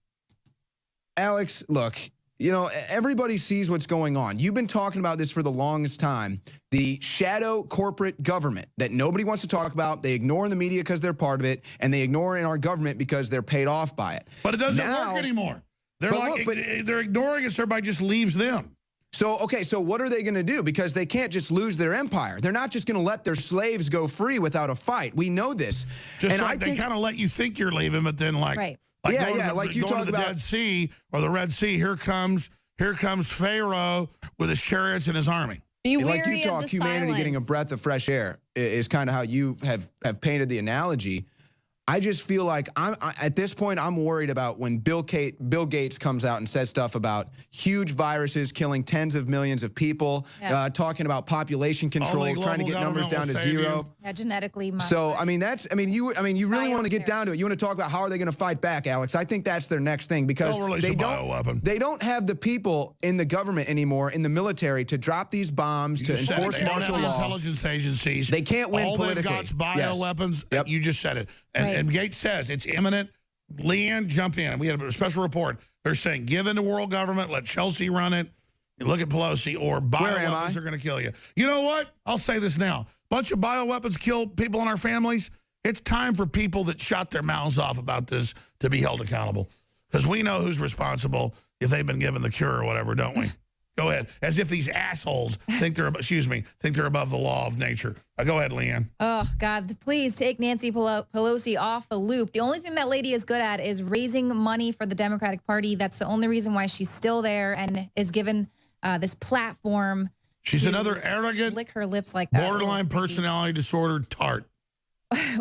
Alex, look, everybody sees what's going on. You've been talking about this for the longest time. The shadow corporate government that nobody wants to talk about. They ignore in the media because they're part of it, and they ignore in our government because they're paid off by it. But it doesn't work anymore. They're they're ignoring us. Everybody just leaves them. So what are they going to do? Because they can't just lose their empire. They're not just going to let their slaves go free without a fight. We know this. Just like they kind of let you think you're leaving, but then like you talk about the Dead Sea or the Red Sea. Here comes Pharaoh with his chariots and his army. Like you talk, humanity getting a breath of fresh air is kind of how you have painted the analogy. I just feel like at this point, I'm worried about when Bill Gates comes out and says stuff about huge viruses killing tens of millions of people, talking about population control, trying to get numbers down to zero. Yeah, genetically modified. So you really want to get down to it. You want to talk about how are they going to fight back, Alex? I think that's their next thing because they don't have the people in the government anymore, in the military, to drop these bombs, to enforce martial law. Intelligence agencies. They can't win politically. All they've got is bioweapons. Yep. You just said it. And Gates says it's imminent. Leanne, jump in. We had a special report. They're saying give in to world government, let Chelsea run it. Look at Pelosi, or bioweapons are going to kill you. You know what? I'll say this now. Bunch of bioweapons kill people in our families. It's time for people that shot their mouths off about this to be held accountable. Because we know who's responsible if they've been given the cure or whatever, don't we? Go ahead. As if these assholes think they're above the law of nature. Go ahead, Leanne. Oh, God, please take Nancy Pelosi off the loop. The only thing that lady is good at is raising money for the Democratic Party. That's the only reason why she's still there and is given this platform. She's another arrogant, lick her lips like that. borderline personality disorder tart.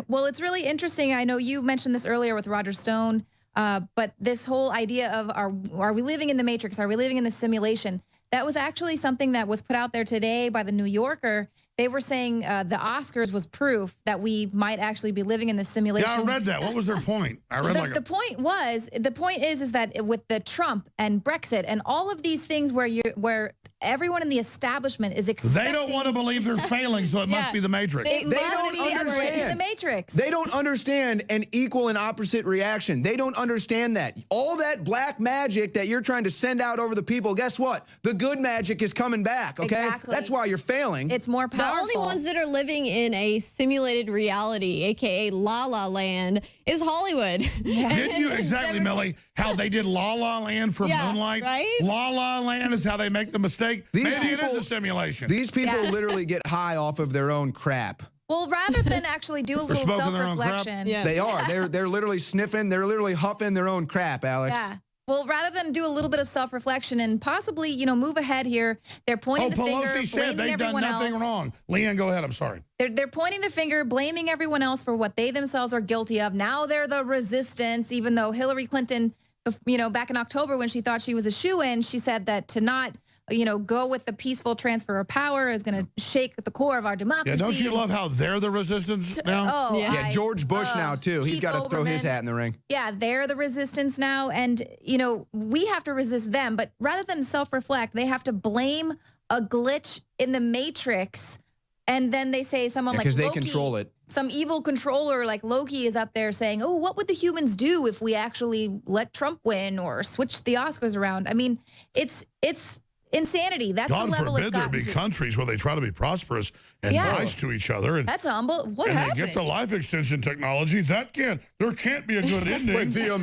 Well, it's really interesting. I know you mentioned this earlier with Roger Stone, but this whole idea of are we living in the Matrix? Are we living in the simulation? That was actually something that was put out there today by the New Yorker. They were saying the Oscars was proof that we might actually be living in the simulation. Yeah, I read that. What was their point? I read The point is that with the Trump and Brexit and all of these things where everyone in the establishment is expecting. They don't want to believe they're failing, so it must be the Matrix. They don't understand the Matrix. They don't understand an equal and opposite reaction. They don't understand that. All that black magic that you're trying to send out over the people, guess what? The good magic is coming back, okay? Exactly. That's why you're failing. It's more powerful. The only ones that are living in a simulated reality, aka La La Land, is Hollywood. Yeah. Did you exactly, Millie, how they did La La Land for Moonlight? Right? La La Land is how they make the mistake. Maybe it is a simulation. These people literally get high off of their own crap. Well, rather than actually do a little self-reflection. They are. They're literally sniffing. They're literally huffing their own crap, Alex. Yeah. Well, rather than do a little bit of self-reflection and possibly, move ahead here, they're pointing the finger, Pelosi said blaming they've done everyone nothing else. wrong. Leanne, go ahead. I'm sorry. They're pointing the finger, blaming everyone else for what they themselves are guilty of. Now they're the resistance, even though Hillary Clinton, back in October when she thought she was a shoo-in, she said that to not, go with the peaceful transfer of power is going to shake the core of our democracy. Yeah, don't you love how they're the resistance now? Oh, yeah, George Bush now, too. He's got to throw his hat in the ring. Yeah, they're the resistance now. And, we have to resist them. But rather than self-reflect, they have to blame a glitch in the Matrix. And then they say someone like Loki. Because they control it. Some evil controller like Loki is up there saying, oh, what would the humans do if we actually let Trump win or switch the Oscars around? I mean, it's insanity. That's the level it's God forbid there gotten be to. countries where they try to be prosperous and nice to each other. And, That's humble. What and happened? they get the life extension technology. There can't be a good ending. Wait, the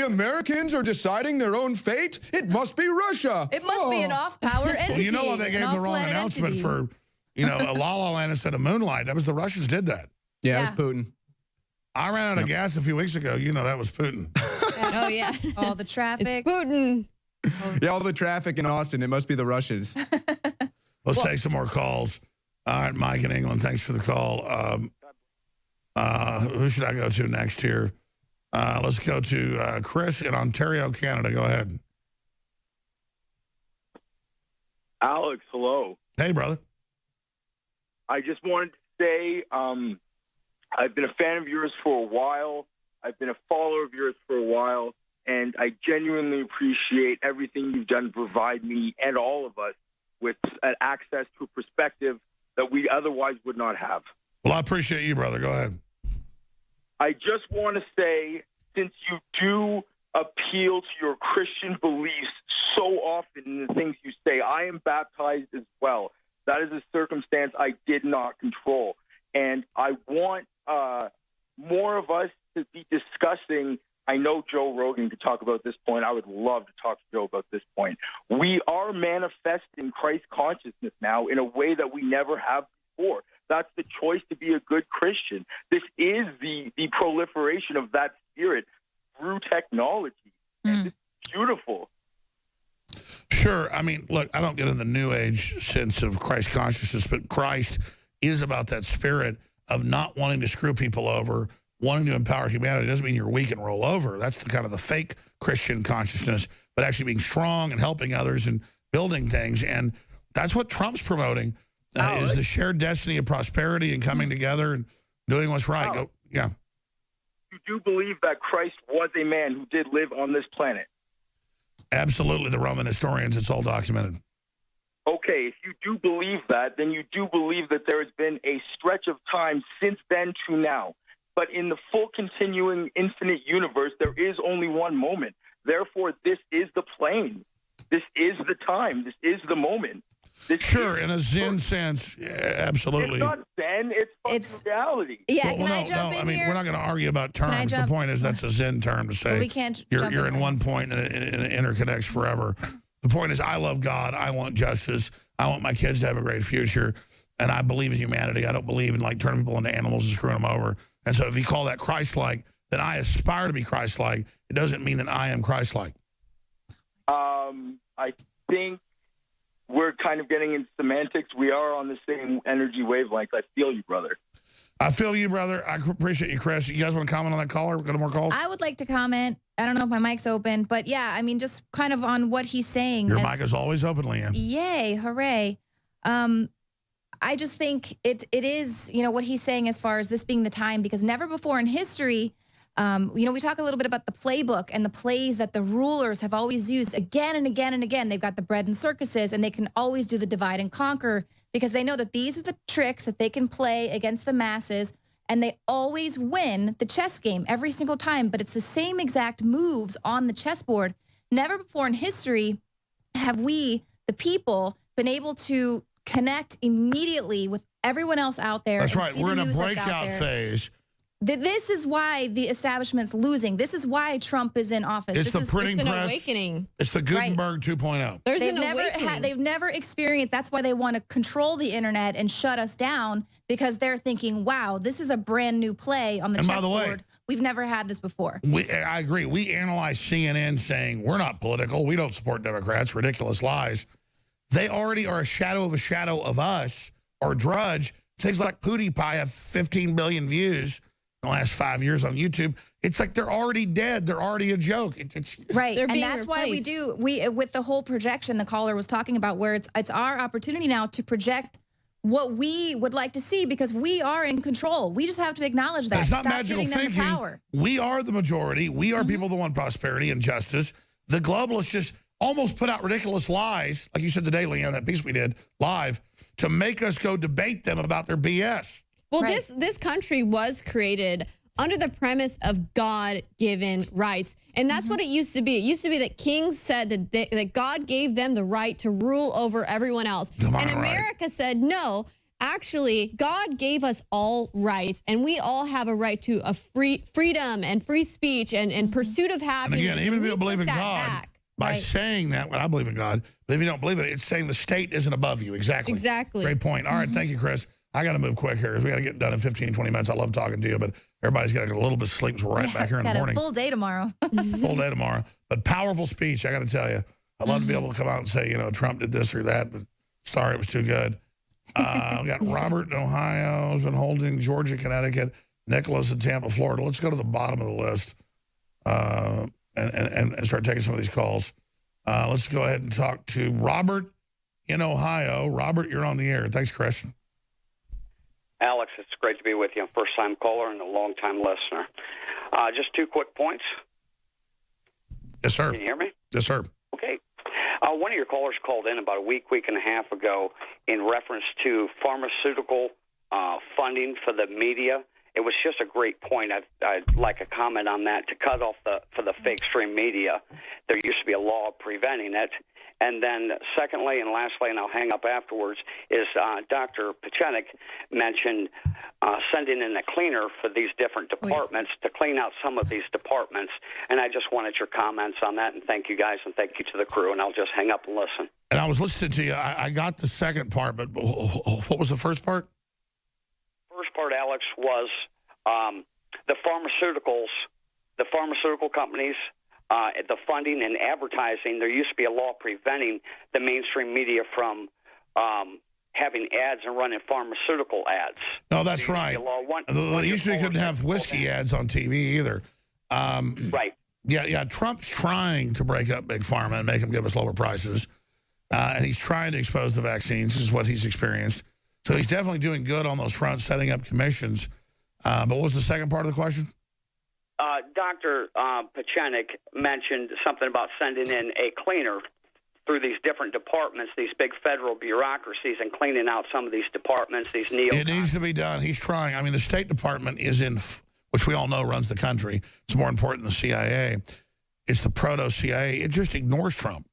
Americans are deciding their own fate? It must be Russia. It must be an off-power entity. Well, you know why they gave the wrong announcement for, a La La Land instead of Moonlight? That was the Russians did that. Yeah, it was Putin. I ran out of gas a few weeks ago. That was Putin. Oh, yeah. All the traffic. It's Putin. Yeah, all the traffic in Austin. It must be the Russians. Let's take some more calls. All right, Mike in England, thanks for the call. Who should I go to next here? Let's go to Chris in Ontario, Canada. Go ahead. Alex, hello. Hey, brother. I just wanted to say I've been a fan of yours for a while. I've been a follower of yours for a while. And I genuinely appreciate everything you've done to provide me and all of us with access to a perspective that we otherwise would not have. Well, I appreciate you, brother. Go ahead. I just want to say, since you do appeal to your Christian beliefs so often in the things you say, I am baptized as well. That is a circumstance I did not control. And I want more of us to be discussing. I know Joe Rogan could talk about this point. I would love to talk to Joe about this point. We are manifesting Christ consciousness now in a way that we never have before. That's the choice to be a good Christian. This is the proliferation of that spirit through technology. And it's beautiful. Sure. I mean, look, I don't get in the New Age sense of Christ consciousness, but Christ is about that spirit of not wanting to screw people over, wanting to empower humanity. It doesn't mean you're weak and roll over. That's the kind of the fake Christian consciousness, but actually being strong and helping others and building things. And that's what Trump's promoting, is the shared destiny of prosperity and coming together and doing what's right. Yeah. You do believe that Christ was a man who did live on this planet? Absolutely. The Roman historians, it's all documented. Okay, if you do believe that, then you do believe that there has been a stretch of time since then to now. But in the full continuing infinite universe, there is only one moment. Therefore, this is the plane. This is the time. This is the moment. Sure, in a Zen sense, yeah, absolutely. It's not Zen, it's reality. Yeah, well, can I jump in here? We're not going to argue about terms. The point is that's a Zen term to say well, we can't you're in one point and it interconnects forever. The point is I love God. I want justice. I want my kids to have a great future. And I believe in humanity. I don't believe in turning people into animals and screwing them over. And so if you call that Christ-like, then I aspire to be Christ-like. It doesn't mean that I am Christ-like. I think we're kind of getting into semantics. We are on the same energy wavelength. I feel you, brother. I feel you, brother. I appreciate you, Chris. You guys want to comment on that caller? Got more calls? I would like to comment. I don't know if my mic's open, but yeah, I mean, just kind of on what he's saying. Your mic is always open, Leanne. Yay, hooray. I just think it is, you know, what he's saying as far as this being the time, because never before in history, you know, we talk a little bit about the playbook and the plays that the rulers have always used again and again and again. They've got the bread and circuses, and they can always do the divide and conquer because they know that these are the tricks that they can play against the masses, and they always win the chess game every single time. But it's the same exact moves on the chessboard. Never before in history have we, the people, been able to connect immediately with everyone else out there. That's right. We're in a breakout phase. This is why the establishment's losing. This is why Trump is in office. It's the printing press. It's an awakening. It's the Gutenberg 2.0. They've never experienced. That's why they want to control the internet and shut us down, because they're thinking, wow, this is a brand new play on the chessboard. We've never had this before. I agree. We analyze CNN saying we're not political. We don't support Democrats. Ridiculous lies. They already are a shadow of us, or Drudge. Things like PewDiePie have 15 billion views in the last 5 years on YouTube. It's like they're already dead. They're already a joke. Right, and that's why we with the whole projection the caller was talking about, where it's our opportunity now to project what we would like to see, because we are in control. We just have to acknowledge that. It's not Stop magical giving them thinking. the power. We are the majority. We are people that want prosperity and justice. The globalists just almost put out ridiculous lies, like you said today, Leanne, that piece we did live, to make us go debate them about their BS. Well, this country was created under the premise of God-given rights. And that's what it used to be. It used to be that kings said that God gave them the right to rule over everyone else. And America said, no, actually, God gave us all rights, and we all have a right to a freedom and free speech and pursuit of happiness. And again, even if you don't believe in God, by saying that, well, I believe in God, but if you don't believe it, it's saying the state isn't above you. Exactly. Exactly. Great point. All right, thank you, Chris. I got to move quick here because we got to get done in 15, 20 minutes. I love talking to you, but everybody's got to get a little bit of sleep, so we're right back here in the morning. Got a full day tomorrow. Full day tomorrow. But powerful speech, I got to tell you. I'd love to be able to come out and say, you know, Trump did this or that, but sorry, it was too good. We got Robert in Ohio, has been holding Georgia, Connecticut, Nicholas in Tampa, Florida. Let's go to the bottom of the list and start taking some of these calls. Let's go ahead and talk to Robert in Ohio. Robert, you're on the air. Thanks, Chris. Alex, it's great to be with you. First-time caller and a long-time listener. Just 2 quick points. Yes, sir. Can you hear me? Yes, sir. Okay. One of your callers called in about a week and a half ago in reference to pharmaceutical funding for the media. It was just a great point. I'd like a comment on that, to cut off for the fake stream media. There used to be a law preventing it. And then secondly and lastly, and I'll hang up afterwards, is Dr. Pachenik mentioned sending in a cleaner for these different departments to clean out some of these departments. And I just wanted your comments on that, and thank you guys, and thank you to the crew, and I'll just hang up and listen. And I was listening to you. I got the second part, but what was the first part? First part, Alex, was the pharmaceutical companies, the funding and advertising. There used to be a law preventing the mainstream media from having ads and running pharmaceutical ads. No, that's right. They usually couldn't have whiskey ads on TV either. Right. Yeah, Trump's trying to break up Big Pharma and make them give us lower prices. And he's trying to expose the vaccines. This is what he's experienced. So he's definitely doing good on those fronts, setting up commissions. But what was the second part of the question? Dr. Pachenik mentioned something about sending in a cleaner through these different departments, these big federal bureaucracies, and cleaning out some of these departments, these neo. It needs to be done. He's trying. I mean, the State Department is in, which we all know runs the country. It's more important than the CIA. It's the proto-CIA. It just ignores Trump.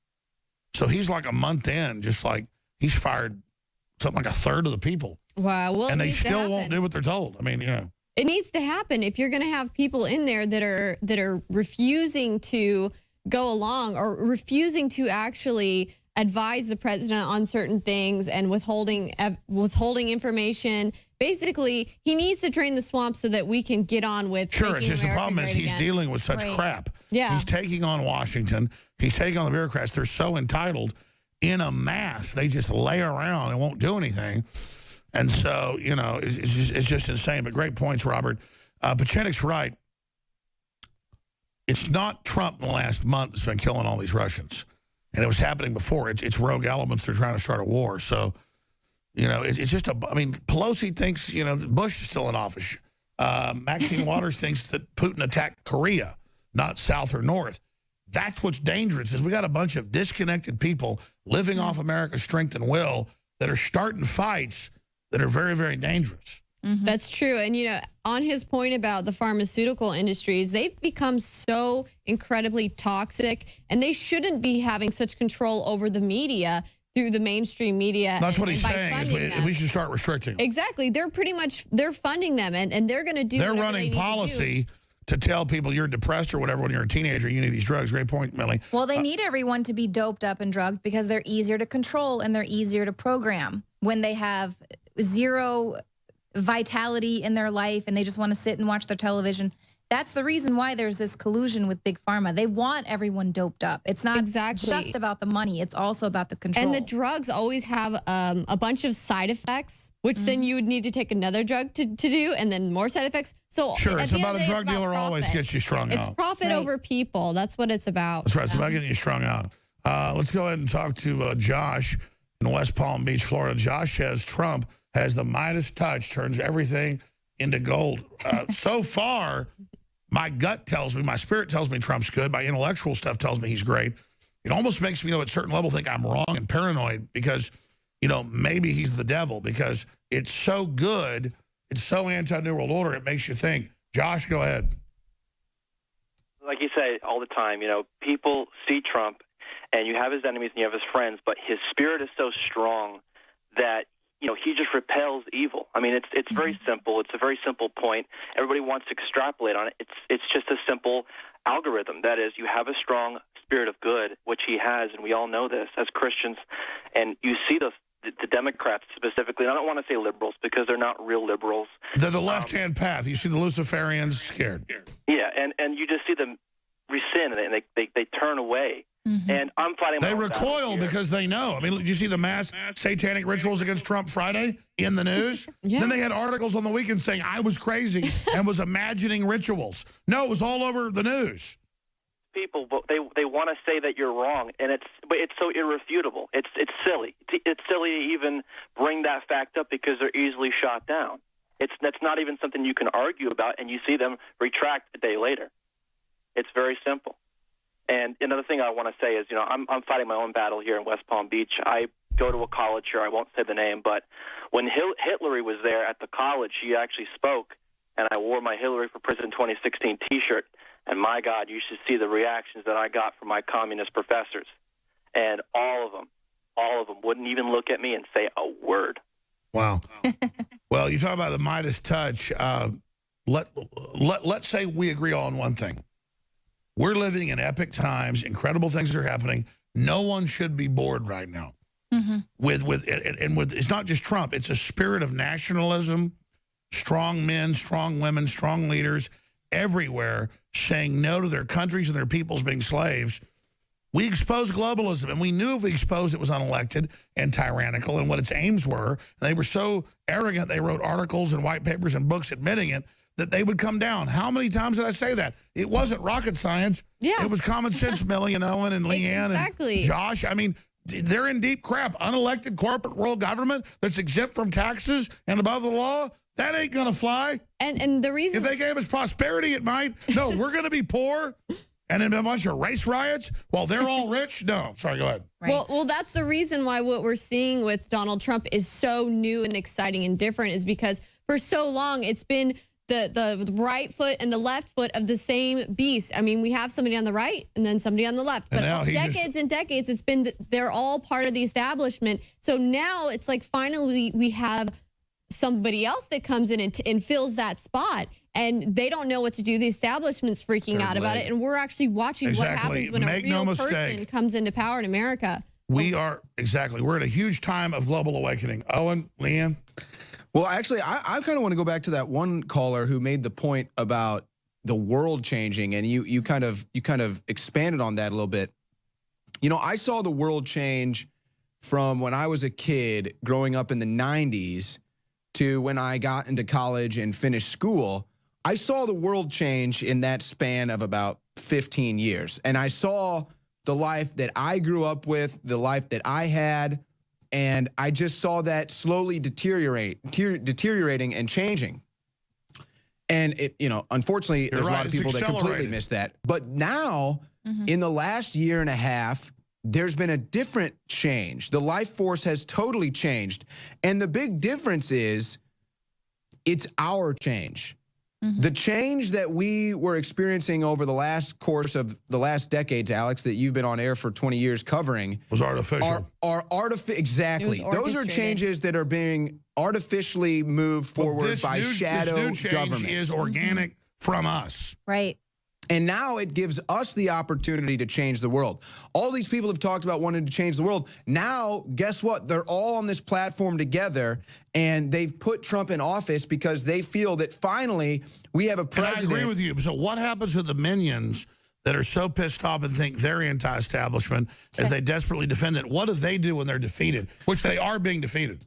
So he's like a month in, just like he's fired something like a third of the people. Wow. Well, and they still won't do what they're told. I mean, you know. It needs to happen if you're going to have people in there that are refusing to go along or refusing to actually advise the president on certain things and withholding information. Basically, he needs to drain the swamp so that we can get on with. Sure, it's just the problem is he's dealing with such crap. Yeah, he's taking on Washington. He's taking on the bureaucrats. They're so entitled in a mass. They just lay around and won't do anything. And so, you know, it's just insane. But great points, Robert. Pachenik's right. It's not Trump in the last month that's been killing all these Russians. And it was happening before. It's rogue elements. They're trying to start a war. So, you know, it's just I mean, Pelosi thinks, you know, Bush is still in office. Maxine Waters thinks that Putin attacked Korea, not South or North. That's what's dangerous, is we got a bunch of disconnected people living off America's strength and will that are starting fights that are very, very dangerous. That's true. And, you know, on his point about the pharmaceutical industries, they've become so incredibly toxic, and they shouldn't be having such control over the media through the mainstream media. That's what he's saying, is we should start restricting them. Exactly. They're pretty much, they're funding them, and they're going to do They're running policy to tell people you're depressed or whatever when you're a teenager, you need these drugs. Great point, Millie. Well, they need everyone to be doped up and drugged because they're easier to control and they're easier to program when they have zero vitality in their life and they just want to sit and watch their television. That's the reason why there's this collusion with Big Pharma. They want everyone doped up. It's not just about the money. It's also about the control. And the drugs always have a bunch of side effects, which then you would need to take another drug to do, and then more side effects. So sure, it's about a drug dealer always gets you strung out. It's profit over people. That's what it's about. That's right. It's about getting you strung out. Let's go ahead and talk to Josh in West Palm Beach, Florida. Josh says Trump has the Midas touch, turns everything into gold. So far, my gut tells me, my spirit tells me Trump's good. My intellectual stuff tells me he's great. It almost makes me, at a certain level, think I'm wrong and paranoid because, maybe he's the devil because it's so good. It's so anti-New World Order. It makes you think. Josh, go ahead. Like you say all the time, people see Trump and you have his enemies and you have his friends, but his spirit is so strong that he just repels evil. I mean, it's very simple. It's a very simple point. Everybody wants to extrapolate on it. It's just a simple algorithm. That is, you have a strong spirit of good, which he has, and we all know this as Christians. And you see the Democrats specifically, and I don't want to say liberals because they're not real liberals. They're the left-hand path. You see the Luciferians scared. Yeah, and you just see them rescind, and they turn away. And I'm fighting. They recoil because they know. I mean, did you see the mass satanic rituals against Trump Friday in the news? Then they had articles on the weekend saying I was crazy and was imagining rituals. No, it was all over the news. People, but they want to say that you're wrong, and it's so irrefutable. It's silly. It's silly to even bring that fact up because they're easily shot down. That's not even something you can argue about, and you see them retract a day later. It's very simple. And another thing I want to say is, I'm fighting my own battle here in West Palm Beach. I go to a college here. I won't say the name, but when Hillary was there at the college, she actually spoke, and I wore my Hillary for President 2016 T-shirt. And my God, you should see the reactions that I got from my communist professors. And all of them wouldn't even look at me and say a word. Wow. Well, you talk about the Midas touch. Let's say we agree on one thing. We're living in epic times. Incredible things are happening. No one should be bored right now. With it's not just Trump. It's a spirit of nationalism, strong men, strong women, strong leaders everywhere saying no to their countries and their peoples being slaves. We exposed globalism, and we knew if we exposed it was unelected and tyrannical and what its aims were. And they were so arrogant, they wrote articles and white papers and books admitting it, that they would come down. How many times did I say that? It wasn't rocket science. Yeah. It was common sense, Millie and Owen and Leanne and Josh. I mean, they're in deep crap. Unelected corporate world government that's exempt from taxes and above the law, that ain't going to fly. And the reason... If they gave us prosperity, it might. No, we're going to be poor and in a bunch of race riots while they're all rich? No. Sorry, go ahead. Right. Well, that's the reason why what we're seeing with Donald Trump is so new and exciting and different is because for so long it's been the right foot and the left foot of the same beast. I mean, we have somebody on the right and then somebody on the left. But decades and decades, it's been, they're all part of the establishment. So now it's like finally we have somebody else that comes in and fills that spot. And they don't know what to do. The establishment's freaking out about it. And we're actually watching what happens when a real person comes into power in America. We're at a huge time of global awakening. Owen, Leanne? Well, actually, I kind of want to go back to that one caller who made the point about the world changing, and you kind of expanded on that a little bit. I saw the world change from when I was a kid growing up in the 90s to when I got into college and finished school, I saw the world change in that span of about 15 years. And I saw the life that I grew up with, the life that I had, and I just saw that slowly deteriorating and changing. And it, unfortunately, there's a lot of people that completely miss that. But now, in the last year and a half, there's been a different change. The life force has totally changed. And the big difference is it's our change. The change that we were experiencing over the last course of the last decades, Alex, that you've been on air for 20 years covering, was artificial. Exactly. Those are changes that are being artificially moved forward by shadow this new governments. Change is organic from us. Right. And now it gives us the opportunity to change the world. All these people have talked about wanting to change the world. Now, guess what? They're all on this platform together, and they've put Trump in office because they feel that finally we have a president. And I agree with you. So what happens to the minions that are so pissed off and think they're anti-establishment as they desperately defend it? What do they do when they're defeated? Which they are being defeated.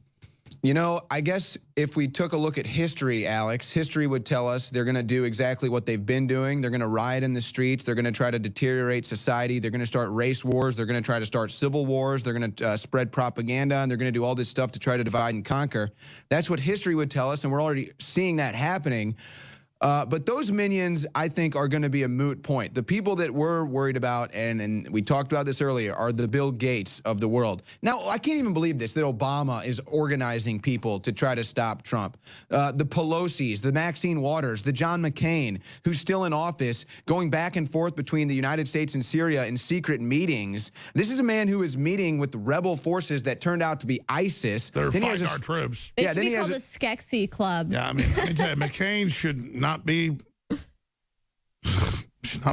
I guess if we took a look at history, Alex, history would tell us they're going to do exactly what they've been doing. They're going to riot in the streets. They're going to try to deteriorate society. They're going to start race wars. They're going to try to start civil wars. They're going to spread propaganda, and they're going to do all this stuff to try to divide and conquer. That's what history would tell us, and we're already seeing that happening. But those minions, I think, are going to be a moot point. The people that we're worried about, and we talked about this earlier, are the Bill Gates of the world. Now, I can't even believe this, that Obama is organizing people to try to stop Trump. The Pelosi's, the Maxine Waters, the John McCain, who's still in office, going back and forth between the United States and Syria in secret meetings. This is a man who is meeting with rebel forces that turned out to be ISIS. They're fighting our troops. They should be called the Skeksis Club. Yeah, I mean, let me tell you, McCain should not be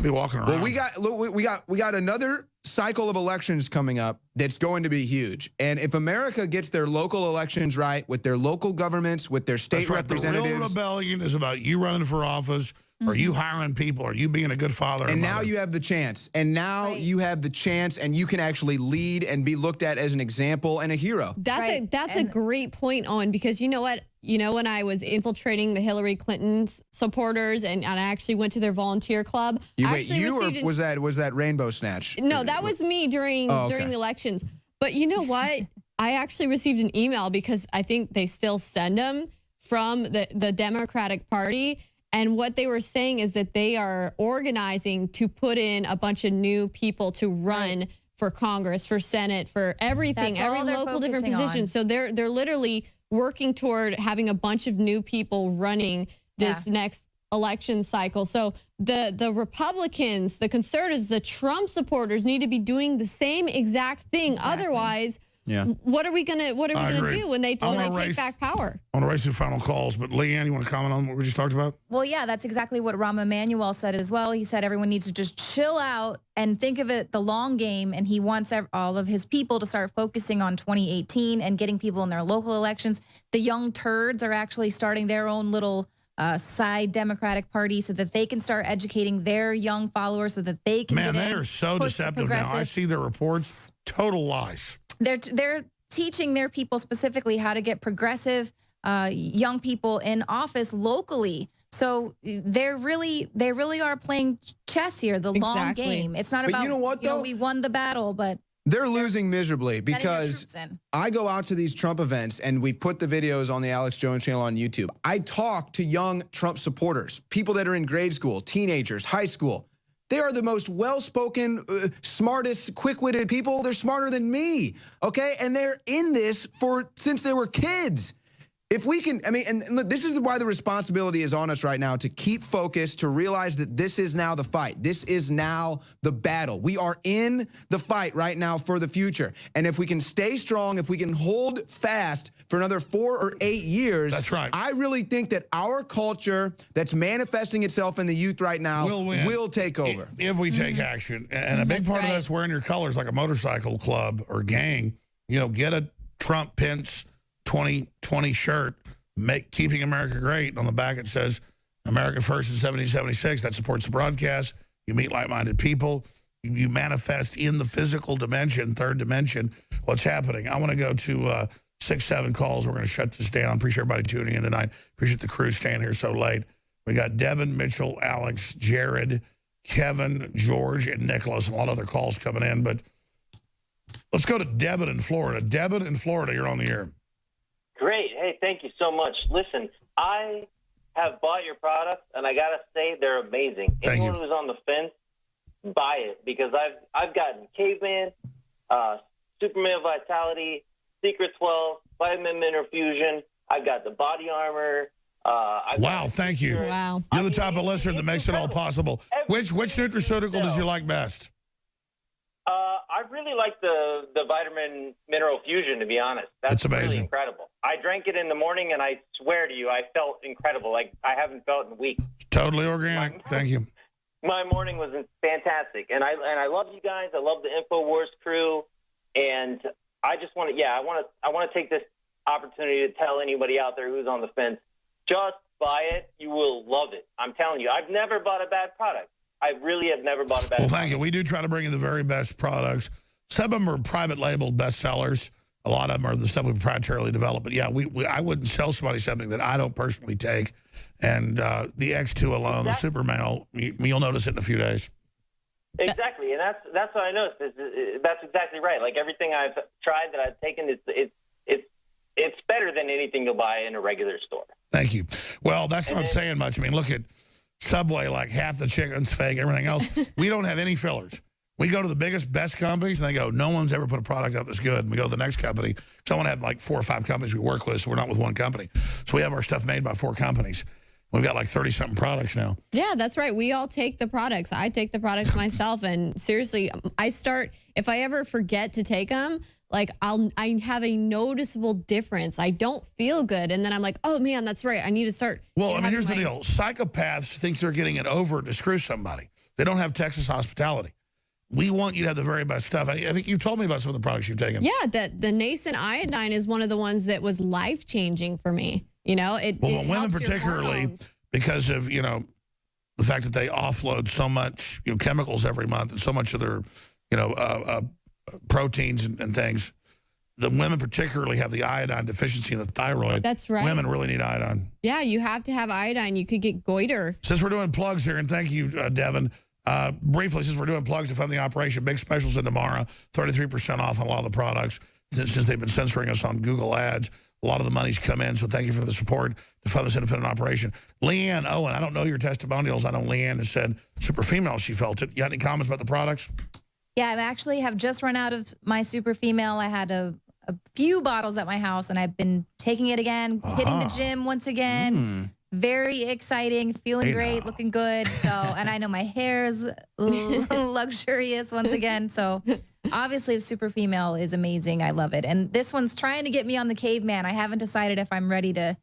walking around. Well, we got another cycle of elections coming up that's going to be huge. And if America gets their local elections right, with their local governments, with their state representatives. The real rebellion is about you running for office, or you hiring people, or you being a good father. And now you have the chance. And now you have the chance, and you can actually lead and be looked at as an example and a hero. That's a great point, Owen, because you know what? When I was infiltrating the Hillary Clinton supporters and I actually went to their volunteer club. Was that Rainbow Snatch? No, that was me during the elections. But you know what? I actually received an email because I think they still send them from the Democratic Party. And what they were saying is that they are organizing to put in a bunch of new people to run for Congress, for Senate, for everything, every local different position. So they're literally working toward having a bunch of new people running this next election cycle. So the Republicans, the conservatives, the Trump supporters need to be doing the same exact thing. Otherwise, what are we gonna do when they take back power? I want to raise some final calls, but Leanne, you want to comment on what we just talked about? Well, yeah, that's exactly what Rahm Emanuel said as well. He said everyone needs to just chill out and think of it the long game, and he wants all of his people to start focusing on 2018 and getting people in their local elections. The young turds are actually starting their own little side Democratic Party so that they can start educating their young followers so that they can get in. Man, they are so deceptive now. I see their reports. Total lies. They're teaching their people specifically how to get progressive young people in office locally. So they really are playing chess here, the long game. It's not about, you know what, though? We won the battle, but they're losing miserably because I go out to these Trump events and we put the videos on the Alex Jones channel on YouTube. I talk to young Trump supporters, people that are in grade school, teenagers, high school. They are the most well-spoken, smartest, quick-witted people. They're smarter than me, okay? And they're in this since they were kids. If we can, and look, this is why the responsibility is on us right now to keep focused, to realize that this is now the fight. This is now the battle. We are in the fight right now for the future. And if we can stay strong, if we can hold fast for another 4 or 8 years, that's right. I really think that our culture that's manifesting itself in the youth right now will take over. If we take action. And a big part of that's wearing your colors like a motorcycle club or gang. Get a Trump Pence 2020 shirt, keeping America great. On the back it says America First in 1776. That supports the broadcast. You meet like-minded people. You manifest in the physical dimension, third dimension, what's happening. I want to go to 6, 7 calls. We're going to shut this down. Appreciate everybody tuning in tonight. Appreciate the crew staying here so late. We got Devin, Mitchell, Alex, Jared, Kevin, George, and Nicholas. A lot of other calls coming in. But let's go to Devin in Florida. Devin in Florida, you're on the air. Great. Hey, thank you so much. Listen, I have bought your products, and I got to say they're amazing. Anyone who's on the fence, buy it, because I've gotten Caveman, Superman Vitality, Secret 12, Vitamin Mineral Fusion. I've got the body armor. Wow, thank you. Wow. You're the type of listener that makes it all possible. Which nutraceutical does you like best? I really like the Vitamin Mineral Fusion, to be honest. That's amazing. Really incredible. I drank it in the morning, and I swear to you, I felt incredible. Like I haven't felt in weeks. Totally organic. Thank you. My morning was fantastic, and I love you guys. I love the Infowars crew, and I just want to I want to take this opportunity to tell anybody out there who's on the fence, just buy it. You will love it. I'm telling you. I've never bought a bad product. I really have never bought a bad product. Well, thank you. We do try to bring in the very best products. Some of them are private labeled bestsellers. A lot of them are the stuff we proprietarily developed. But yeah, I wouldn't sell somebody something that I don't personally take. And the X2 alone, the Super Male, you'll notice it in a few days. Exactly, and that's what I noticed. That's exactly right. Like everything I've tried that I've taken, it's better than anything you'll buy in a regular store. Thank you. Well, that's not saying much. I mean, look at Subway, like half the chicken's fake, everything else. We don't have any fillers. We go to the biggest, best companies, and they go, no one's ever put a product out this good. And we go to the next company. Someone had like 4 or 5 companies we work with, so we're not with one company. So we have our stuff made by 4 companies. We've got like 30-something products now. Yeah, that's right. We all take the products. I take the products myself. And seriously, if I ever forget to take them, like I have a noticeable difference. I don't feel good. And then I'm like, oh, man, that's right. I need to start. Well, I mean, here's the deal. Psychopaths think they're getting it over to screw somebody. They don't have Texas hospitality. We want you to have the very best stuff. I think you've told me about some of the products you've taken. Yeah, the nascent iodine is one of the ones that was life-changing for me. You know, it women particularly, because of, the fact that they offload so much, chemicals every month and so much of their, proteins and things. The women particularly have the iodine deficiency in the thyroid. That's right. Women really need iodine. Yeah, you have to have iodine. You could get goiter. Since we're doing plugs here, and thank you, Devin, briefly, since we're doing plugs to fund the operation, big specials in tomorrow, 33% off on a lot of the products since they've been censoring us on Google Ads. A lot of the money's come in, so thank you for the support to fund this independent operation. Leanne Owen, I don't know your testimonials. I know Leanne has said super female, she felt it. You got any comments about the products? Yeah, I actually have just run out of my super female. I had a few bottles at my house, and I've been taking it again, hitting the gym once again. Very exciting, feeling great, looking good. So, and I know my hair is luxurious once again. So obviously the super female is amazing. I love it. And this one's trying to get me on the caveman. I haven't decided if I'm ready to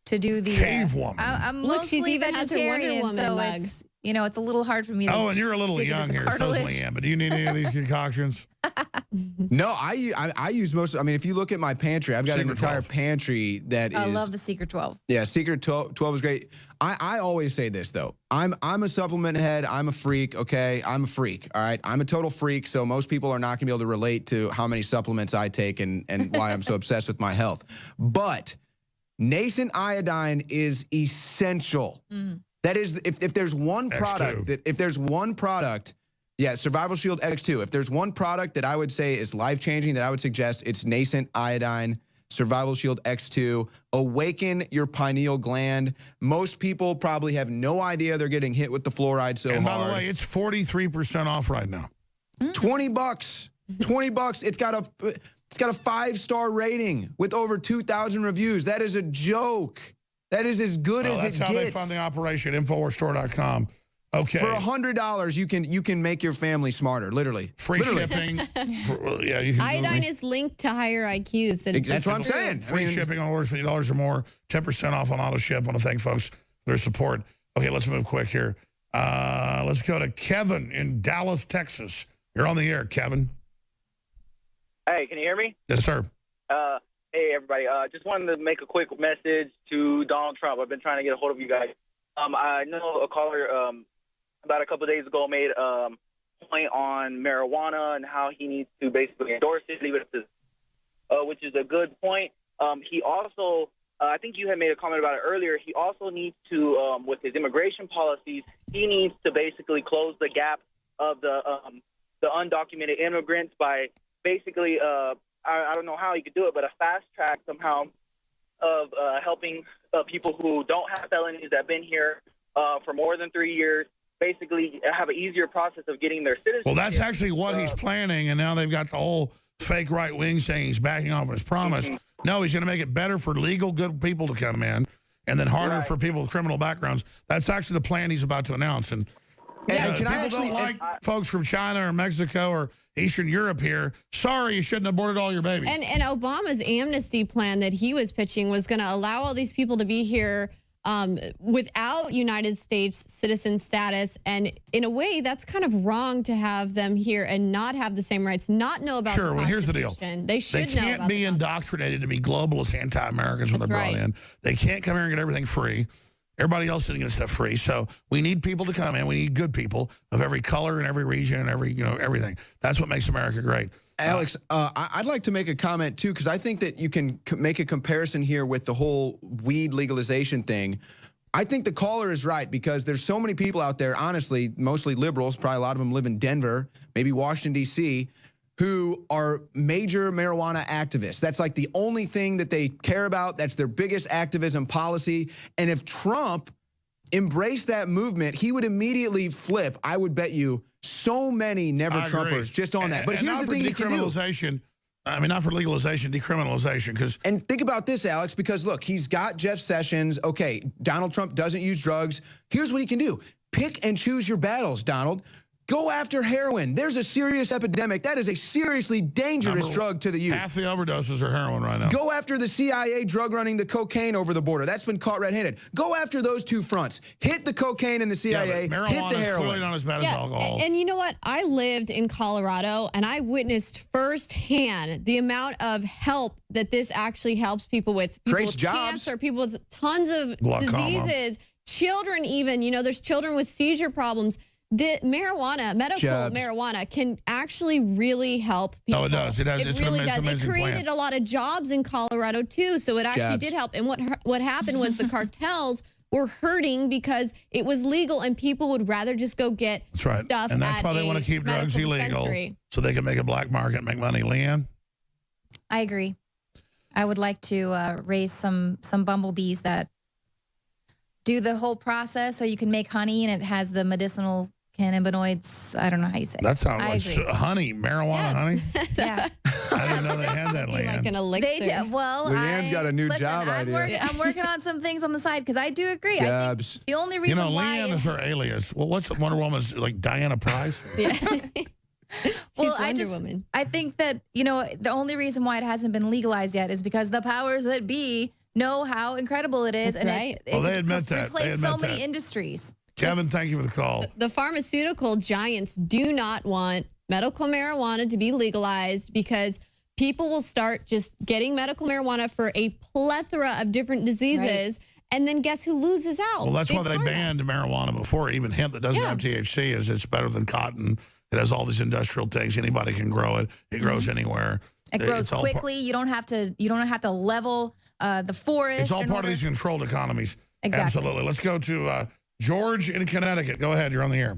do the cave woman. I'm Look, she's mostly even has her Wonder vegetarian, Woman so mug. it's a little hard for me to. Oh, and you're a little young here, so is Leanne. But do you need any of these concoctions? No, I use most. I mean, if you look at my pantry, I've got an entire pantry that is. I love the Secret 12. Yeah, Secret 12 is great. I always say this though. I'm a supplement head. I'm a freak. Okay, I'm a freak. All right, I'm a total freak. So most people are not going to be able to relate to how many supplements I take and why I'm so obsessed with my health. But nascent iodine is essential. That is, if there's one product yeah, Survival Shield X2. If there's one product that I would say is life-changing that I would suggest, it's nascent iodine, Survival Shield X2. Awaken your pineal gland. Most people probably have no idea they're getting hit with the fluoride so hard. And by the way, it's 43% off right now. $20. $20. It's got a 5-star rating with over 2,000 reviews. That is a joke. That is as good as it gets. That's how they fund the operation, InfoWarsStore.com. Okay. For $100, you can make your family smarter, literally. Free shipping. Iodine is linked to higher IQs. That's what I'm saying. Free shipping on orders $50 or more. 10% off on auto ship. I want to thank folks for their support. Okay, let's move quick here. Let's go to Kevin in Dallas, Texas. You're on the air, Kevin. Hey, can you hear me? Yes, sir. Hey, everybody. Just wanted to make a quick message to Donald Trump. I've been trying to get a hold of you guys. I know a caller about a couple of days ago made a point on marijuana and how he needs to basically endorse it, leave it up to, which is a good point. He also, I think you had made a comment about it earlier, he also needs to, with his immigration policies, he needs to basically close the gap of the undocumented immigrants by basically, I don't know how he could do it, but a fast track somehow of helping people who don't have felonies that have been here for more than 3 years, basically have an easier process of getting their citizenship. Well, that's actually what he's planning, and now they've got the whole fake right wing saying he's backing off his promise. No, he's going to make it better for legal, good people to come in, and then harder for people with criminal backgrounds. That's actually the plan he's about to announce. And people don't like folks from China or Mexico or Eastern Europe here. Sorry, you shouldn't have aborted all your babies. And Obama's amnesty plan that he was pitching was going to allow all these people to be here without United States citizen status. And in a way, that's kind of wrong to have them here and not have the same rights, not know about the well, here's the deal. They should know about can't be indoctrinated to be globalist anti-Americans when they're brought in. They can't come here and get everything free. Everybody else didn't get stuff free. So we need people to come in. We need good people of every color and every region and every, everything. That's what makes America great. Alex, I'd like to make a comment, too, because I think that you can make a comparison here with the whole weed legalization thing. I think the caller is right because there's so many people out there, honestly, mostly liberals, probably a lot of them live in Denver, maybe Washington, D.C., who are major marijuana activists. That's like the only thing that they care about. That's their biggest activism policy. And if Trump embraced that movement, he would immediately flip, I would bet you, so many never-Trumpers just on that. But here's the thing you can do. I mean, not for legalization, decriminalization. And think about this, Alex, because, look, he's got Jeff Sessions. Okay, Donald Trump doesn't use drugs. Here's what he can do. Pick and choose your battles, Donald. Go after heroin. There's a serious epidemic. That is a seriously dangerous drug to the youth. Half the overdoses are heroin right now. Go after the CIA drug running the cocaine over the border. That's been caught red-handed. Go after those two fronts. Hit the cocaine and the CIA. Hit the heroin. Clearly not as bad as alcohol. And you know what? I lived in Colorado, and I witnessed firsthand the amount of help that this actually helps people with. People Creates with jobs. Cancer, people with tons of Glaucoma. diseases, children even. There's children with seizure problems. The marijuana, medical marijuana, can actually really help people. No, it does. It does. It really does. It created a lot of jobs in Colorado, too, so it actually did help. And what happened was the cartels were hurting because it was legal and people would rather just go get stuff. And that's why they want to keep drugs illegal, so they can make a black market and make money. Leanne? I agree. I would like to raise some bumblebees that do the whole process so you can make honey and it has the medicinal cannabinoids. I don't know how you say it. That sounds like honey, marijuana honey. Yeah. I didn't know they had that, Leanne. Like an elixir. They do. Well, Leanne's got a new job idea. I'm working on some things on the side because I do agree. I think the only reason Leanne is her alias. Well, what's Wonder Woman's, like Diana Price? Yeah. Well, I think that, the only reason why it hasn't been legalized yet is because the powers that be know how incredible it is. That's and right. it They admit that. Replace so many industries. Kevin, thank you for the call. The pharmaceutical giants do not want medical marijuana to be legalized because people will start just getting medical marijuana for a plethora of different diseases. And then guess who loses out? Well, that's why they banned marijuana before. Even hemp that doesn't have THC is it's better than cotton. It has all these industrial things. Anybody can grow it. It grows anywhere. It grows quickly. You don't have to level the forest. It's all part of these controlled economies. Exactly. Absolutely. Let's go to George in Connecticut. Go ahead. You're on the air.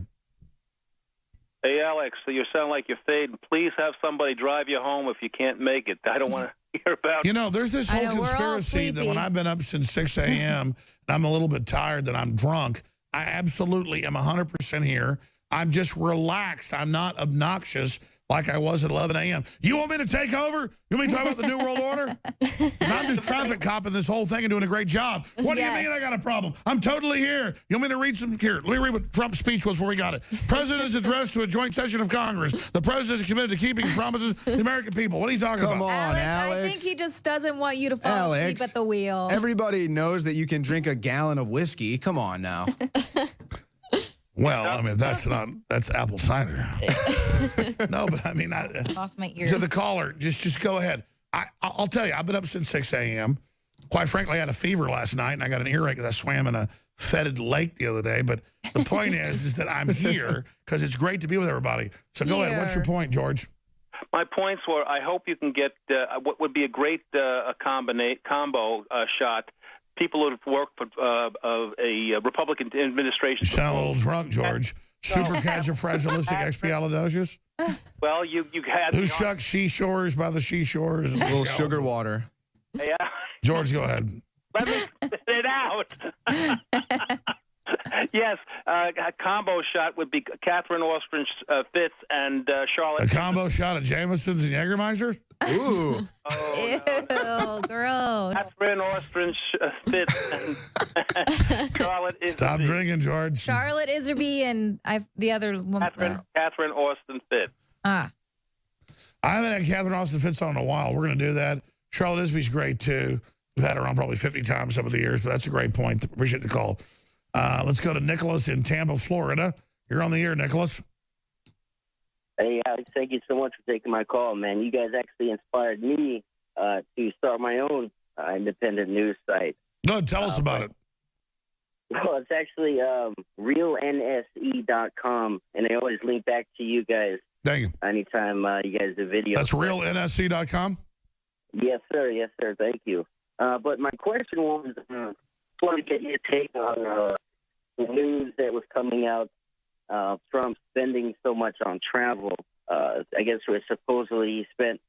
Hey, Alex, so you sound like you're fading. Please have somebody drive you home if you can't make it. I don't want to hear about it. There's this whole conspiracy that when I've been up since 6 a.m. and I'm a little bit tired that I'm drunk, I absolutely am 100% here. I'm just relaxed. I'm not obnoxious like I was at 11 a.m. You want me to take over? You want me to talk about the New World Order? I'm just traffic copping this whole thing and doing a great job. What do you mean I got a problem? I'm totally here. You want me to read some? Here, let me read what Trump's speech was before we got it. President's address to a joint session of Congress. The president is committed to keeping his promises to the American people. What are you talking about? Come on, Alex. I think he just doesn't want you to fall asleep at the wheel. Everybody knows that you can drink a gallon of whiskey. Come on now. Well, I mean, that's apple cider. No, but I mean, lost my ear. To the caller, just go ahead. I'll tell you, I've been up since 6 a.m. Quite frankly, I had a fever last night, and I got an earache because I swam in a fetid lake the other day. But the point is that I'm here because it's great to be with everybody. So go ahead. What's your point, George? My points were, I hope you can get what would be a great combo shot. People who have worked for a Republican administration. You sound a little drunk, George. Supercalifragilisticexpialidocious? Well, you had... Who shucks seashores by the seashores? A little sugar water. Yeah. George, go ahead. Let me spit it out. Yes, a combo shot would be Catherine Ostrich Fitz and Charlotte. A combo shot of Jameson's and Jägermeisters? Ooh. Ew, gross. Catherine Ostrich Fitz and Charlotte Iserby. Stop drinking, George. Charlotte Iserby and the other woman. Catherine Austin Fitz. Ah. I haven't had Catherine Austin Fitz on in a while. We're going to do that. Charlotte Iserby's great, too. We've had her on probably 50 times some of the years, but that's a great point. Appreciate the call. Let's go to Nicholas in Tampa, Florida. You're on the air, Nicholas. Hey, Alex, thank you so much for taking my call, man. You guys actually inspired me to start my own independent news site. Go ahead, tell us about it. Well, it's actually realnse.com, and I always link back to you guys. Thank you. Anytime you guys do videos. That's realnsc.com? Yes, sir. Yes, sir. Thank you. But my question was, I wanted to get your take on the news that was coming out. Trump spending so much on travel. I guess where supposedly he spent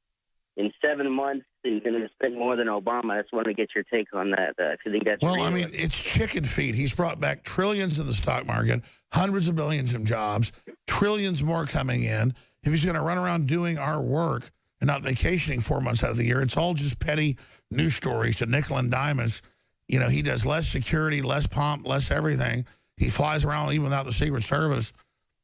in 7 months, he's going to spend more than Obama. I just wanted to get your take on that. If you think that's well, real. I mean, it's chicken feed. He's brought back trillions in the stock market, hundreds of billions in jobs, trillions more coming in. If he's going to run around doing our work and not vacationing 4 months out of the year, it's all just petty news stories to nickel and dime us. You know, he does less security, less pomp, less everything. He flies around even without the Secret Service.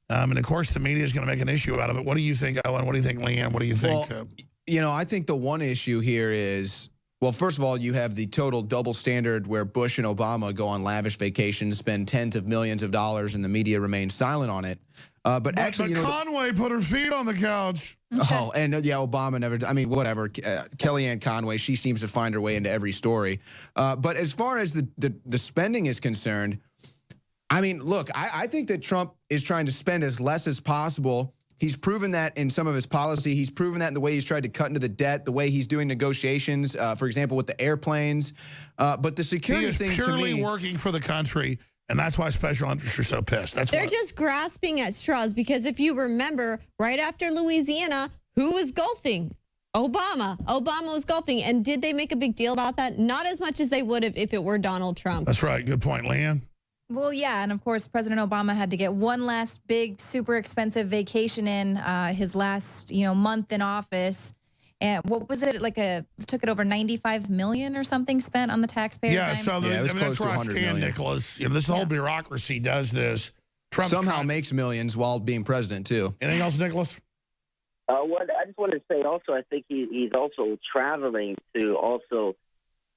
And, of course, the media is going to make an issue out of it. What do you think, Owen? What do you think, Leanne? What do you think? Well, you know, I think the one issue here is, well, first of all, you have the total double standard where Bush and Obama go on lavish vacations, spend tens of millions of dollars, and the media remains silent on it. But actually, you know, Conway put her feet on the couch. Oh, and yeah, Obama never, I mean, whatever. Kellyanne Conway, she seems to find her way into every story. But as far as the spending is concerned, I mean, look, I think that Trump is trying to spend as less as possible. He's proven that in some of his policy. He's proven that in the way he's tried to cut into the debt, the way he's doing negotiations, for example, with the airplanes. But the security thing to me... He is purely working for the country, and that's why special interests are so pissed. They're just grasping at straws because if you remember, right after Louisiana, who was golfing? Obama. Obama was golfing. And did they make a big deal about that? Not as much as they would have if it were Donald Trump. That's right. Good point, Leanne. Well, yeah, and of course, President Obama had to get one last big, super expensive vacation in his last, month in office. And what was it, took it over $95 million or something spent on the taxpayers' Yeah, dime? so that's where I stand, Nicholas. This whole bureaucracy does this. Trump somehow makes millions while being president, too. Anything else, Nicholas? I just wanted to say also, I think he's also traveling to also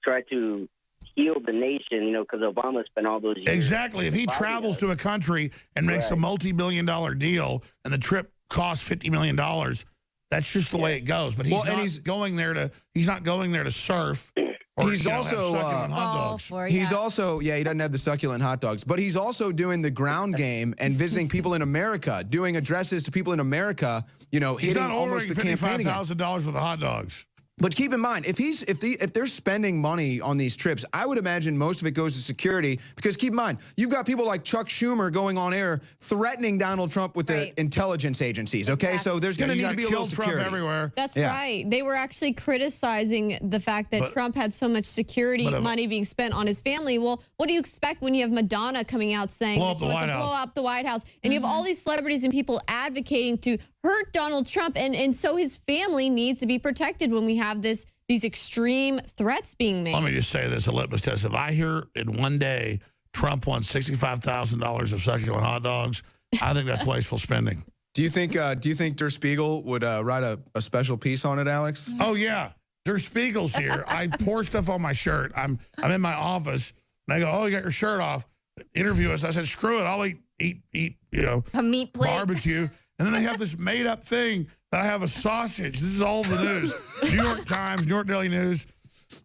try to heal the nation, because Obama spent all those years. Exactly. If he travels to a country and makes a multi-billion-dollar deal and the trip costs $50 million, that's just the way it goes. But he's not going there to surf. Or, he's also hot dogs. He's also he doesn't have the succulent hot dogs, but he's also doing the ground game and visiting people in America, doing addresses to people in America. He's hitting not almost the campaign $55,000 for the hot dogs. But keep in mind, if they're spending money on these trips, I would imagine most of it goes to security. Because keep in mind, you've got people like Chuck Schumer going on air threatening Donald Trump with the intelligence agencies. Okay, so there's going to need to be a little security Trump everywhere. That's right. They were actually criticizing the fact that Trump had so much security money being spent on his family. Well, what do you expect when you have Madonna coming out saying blow up the White House, and you have all these celebrities and people advocating to hurt Donald Trump, and so his family needs to be protected when we have these extreme threats being made. Let me just say this, a litmus test. If I hear in one day Trump won $65,000 of succulent hot dogs, I think that's wasteful spending. Do you think Der Spiegel would write a special piece on it, Alex? Oh yeah, Der Spiegel's here. I pour stuff on my shirt. I'm in my office. And they go, "Oh, you got your shirt off. Interview us." I said, "Screw it. I'll eat a meat plate, barbecue." And then they have this made-up thing that I have a sausage. This is all the news. New York Times, New York Daily News,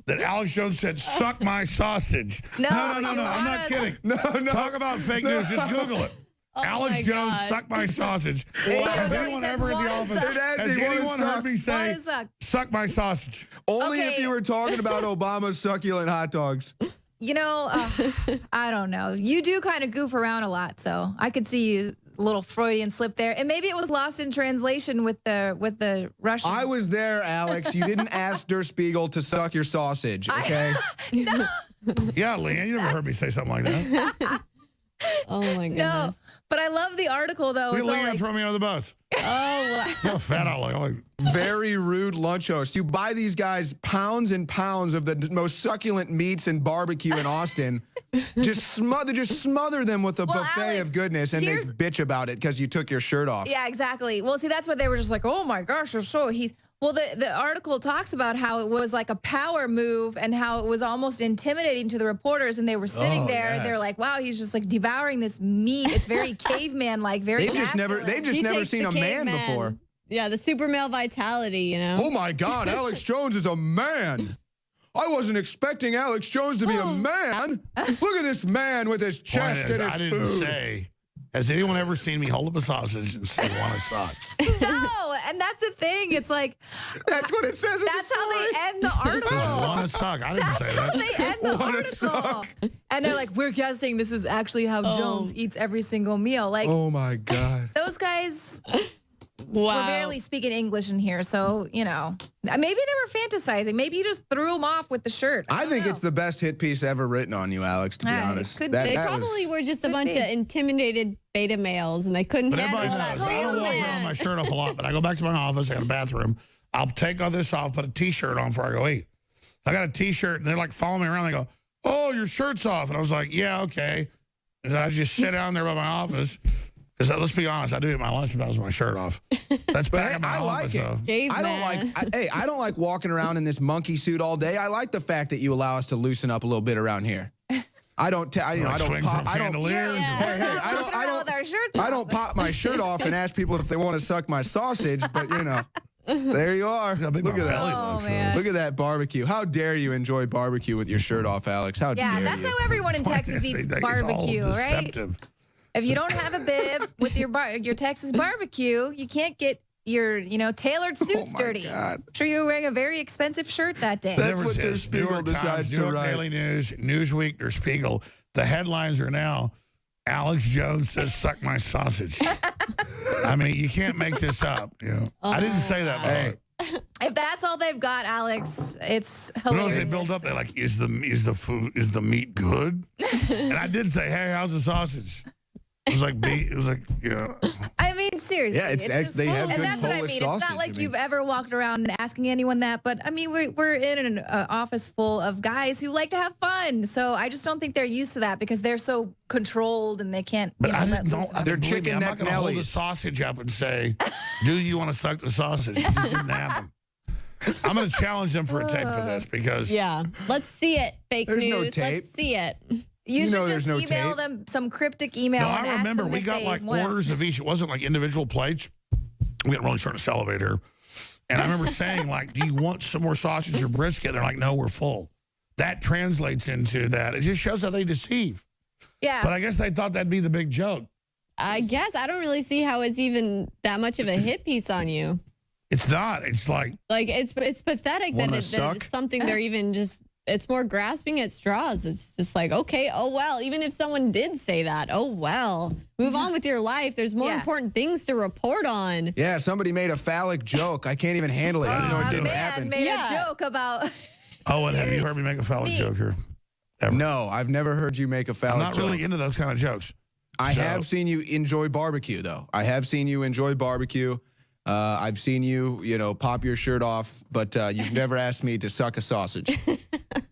that Alex Jones said, "Suck my sausage." No, I'm not kidding. No. Talk about fake news. Just Google it. Alex Jones, suck my sausage. Has anyone ever in the office, has anyone heard me say, suck my sausage? Only if you were talking about Obama's succulent hot dogs. You know, I don't know. You do kind of goof around a lot, so I could see you a little Freudian slip there, and maybe it was lost in translation with the Russian. I was there, Alex. You didn't ask Der Spiegel to suck your sausage, okay? No. Yeah, Leanne, you never heard me say something like that. Oh my goodness. No, but I love the article though. Look It's at all Leanne like, throw me under the bus. oh, How fat I look. Very rude lunch host. You buy these guys pounds and pounds of the most succulent meats and barbecue in Austin. Just smother them with a buffet Alex, of goodness, and they bitch about it because you took your shirt off. yeah, exactly. Well, see, that's what they were just like. Oh my gosh, Well, the article talks about how it was like a power move and how it was almost intimidating to the reporters, and they were sitting there and they're like, "Wow, he's just like devouring this meat. It's very caveman-like, very." They've just never seen a man before. Yeah, the super male vitality, you know. Oh my God, Alex Jones is a man. I wasn't expecting Alex Jones to be a man. Look at this man with his chest and his I didn't food. say. Has anyone ever seen me hold up a sausage and say, want to suck? No, and that's the thing. It's like that's what it says. That's how they end the article. Want to suck? I didn't say that. That's how they end the article. And they're like, "We're guessing this is actually how Jones eats every single meal." Like, oh my God, those guys. Wow. We're barely speaking English in here, so, you know, maybe they were fantasizing. Maybe you just threw them off with the shirt. I think it's the best hit piece ever written on you, Alex, to be honest. They probably were just a bunch of intimidated beta males, and they couldn't handle that. I don't walk around with my shirt off a lot, but I go back to my office, I got a bathroom. I'll take all this off, put a T-shirt on before I go eat. I got a T-shirt, and they're like following me around. They go, "Oh, your shirt's off." And I was like, "Yeah, okay." And I just sit down there by my office. Because let's be honest, I do eat my lunch sometimes with my shirt off. That's back in my office, though. I don't like walking around in this monkey suit all day. I like the fact that you allow us to loosen up a little bit around here. I don't pop my shirt off and ask people if they want to suck my sausage, but you know, there you are. Look at that. Look at that barbecue. How dare you enjoy barbecue with your shirt off, Alex? How dare you? Yeah, that's how everyone in Texas eats barbecue, right? If you don't have a bib with your Texas barbecue, you can't get your tailored suits dirty. I'm sure you were wearing a very expensive shirt that day. That's what Der Spiegel decides to write. Daily News, Newsweek, Der Spiegel. The headlines are now, Alex Jones says, "Suck my sausage." I mean, you can't make this up. You know, I didn't say that. Hey, if that's all they've got, Alex, it's hilarious. You know, as they build up, they're like, "Is the meat good?" And I did say, "Hey, how's the sausage?" It was like, yeah. I mean, seriously. Yeah, they have good and that's what I Polish mean. sausage. It's not like you've ever walked around asking anyone that, but I mean, we're in an office full of guys who like to have fun. So I just don't think they're used to that because they're so controlled and they can't. But I let didn't know. loose. They're chicken I'm neck not going to hold the sausage up and say, "Do you want to suck the sausage?" It just didn't happen. I'm going to challenge them for a tape for this because. Yeah, let's see it. Fake There's news. no tape. Let's see it. You should there's just no email tape. them some cryptic email. No, and I ask remember them we if got they like want- orders of each. It wasn't like individual plates. We got really starting to salivate here. And I remember saying, like, "Do you want some more sausage or brisket?" They're like, "No, we're full." That translates into that. It just shows how they deceive. Yeah. But I guess they thought that'd be the big joke. I guess I don't really see how it's even that much of a hit piece on you. It's not. It's like it's pathetic that it's something they're even just. It's more grasping at straws. It's just like, okay, oh well. Even if someone did say that, oh well. Move on with your life. There's more important things to report on. Yeah, somebody made a phallic joke. I can't even handle it. I didn't know it didn't happen. made a joke about. Oh, and have you heard me make a phallic joke here? Ever? No, I've never heard you make a phallic joke. I'm not really into those kind of jokes. I have seen you enjoy barbecue, though. I have seen you enjoy barbecue. I've seen you, pop your shirt off, but you've never asked me to suck a sausage.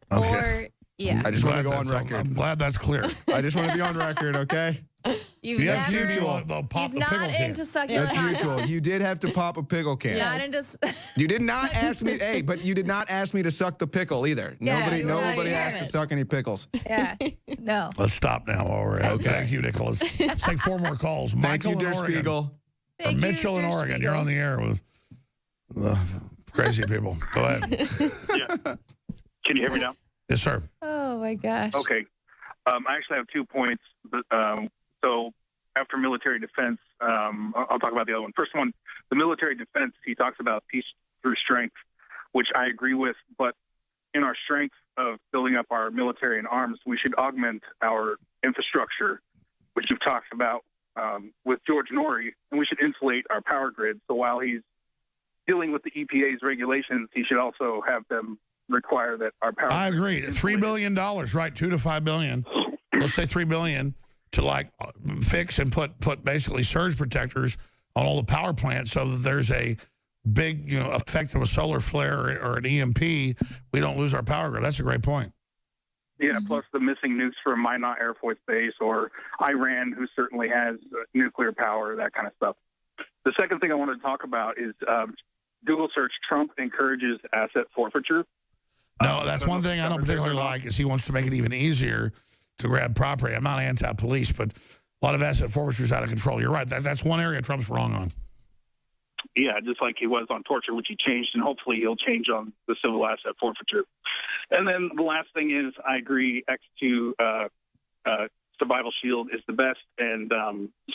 Or, yeah. I just want to go on record. I'm glad that's clear. I just want to be on record, okay? That's mutual. He's not into sucking. That's mutual. You did have to pop a pickle can. Not into. You did not ask me. Hey, but you did not ask me to suck the pickle either. Yeah, nobody asked to suck any pickles. Yeah. No. Let's stop now while we're at. Okay. Thank you, Nicholas. Let's take 4 more calls. Thank Michael you, Der in Oregon. Spiegel. Or Mitchell in Oregon. You're on the air with crazy people. Go ahead. Yeah. Can you hear me now? Yes, sir. Oh my gosh. Okay. I actually have 2 points. So after military military defense. I'll talk about the other one. First one, the military defense, he talks about peace through strength, which I agree with. But in our strength of building up our military and arms, we should augment our infrastructure, which you've talked about with George Norrie, and we should insulate our power grid. So while he's dealing with the EPA's regulations, he should also have them require that our power. I agree. $3 billion, right? $2 to $5 billion. Let's say $3 billion to like fix and put basically surge protectors on all the power plants, so that there's a big effect of a solar flare or an EMP, we don't lose our power grid. That's a great point. Yeah, plus the missing nukes from Minot Air Force Base, or Iran, who certainly has nuclear power, that kind of stuff. The second thing I wanted to talk about is Google search Trump encourages asset forfeiture. No, that's one thing I don't particularly like, is he wants to make it even easier to grab property. I'm not anti-police, but a lot of asset forfeiture is out of control. You're right. That's one area Trump's wrong on. Yeah, just like he was on torture, which he changed, and hopefully he'll change on the civil asset forfeiture. And then the last thing is, I agree, X2 Survival Shield is the best, and